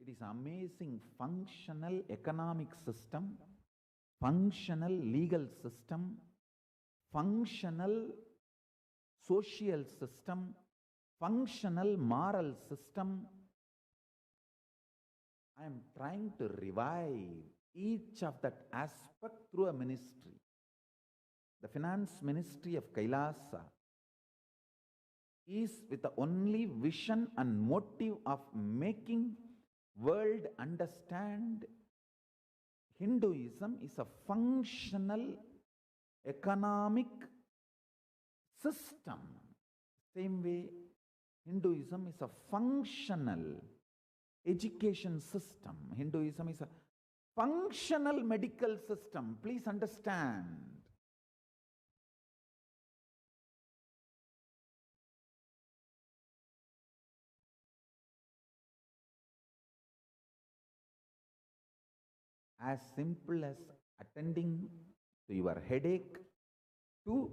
It is amazing functional economic system, functional legal system, functional social system, functional moral system. I am trying to revive each of that aspect through a ministry. The finance ministry of KAILASA is with the only vision and motive of making world understand Hinduism is a functional economic system. Same way, Hinduism is a functional education system. Hinduism is a functional medical system. Please understand. As simple as attending to your headache to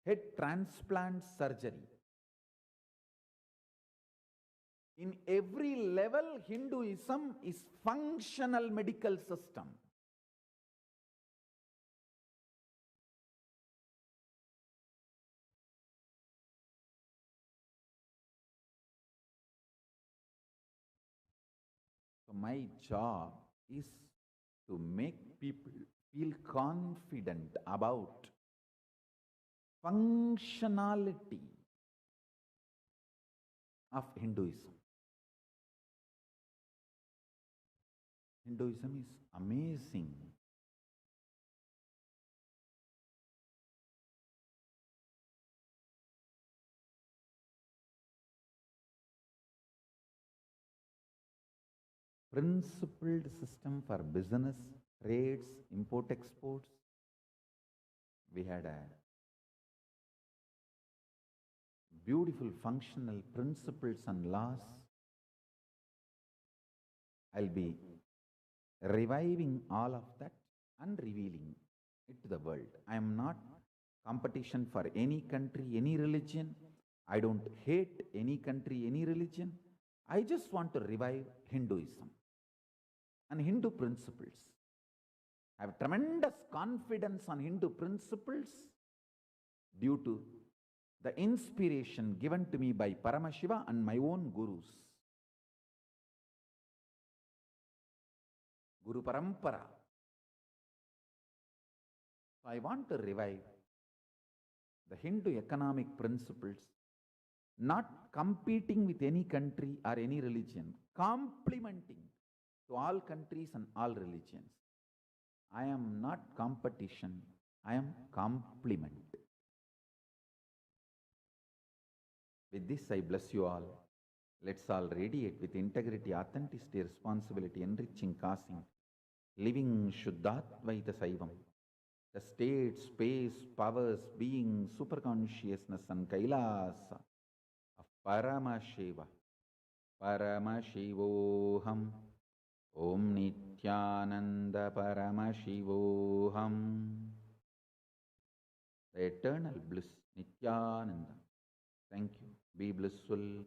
head transplant surgery. In every level, Hinduism is functional medical system. So my job is to make people feel confident about functionality of Hinduism. Hinduism is amazing. Principled system for business, trades, import, exports. We had a beautiful functional principles and laws. I'll be reviving all of that and revealing it to the world. I am not competition for any country, any religion. I don't hate any country, any religion. I just want to revive Hinduism and Hindu principles. I have tremendous confidence on Hindu principles due to the inspiration given to me by Paramashiva and my own gurus. Guru Parampara. So I want to revive the Hindu economic principles, not competing with any country or any religion, complementing to all countries and all religions. I am not competition, I am complement. With this, I bless you all. Let's all radiate with integrity, authenticity, responsibility, enriching, causing, living Shuddhatvaita Saivam. The state, space, powers, being, superconsciousness and Kailasa of Paramashiva. Paramashivoham. Om Nithyananda Paramashivoham. The eternal bliss, Nithyananda. Thank you. Be blissful.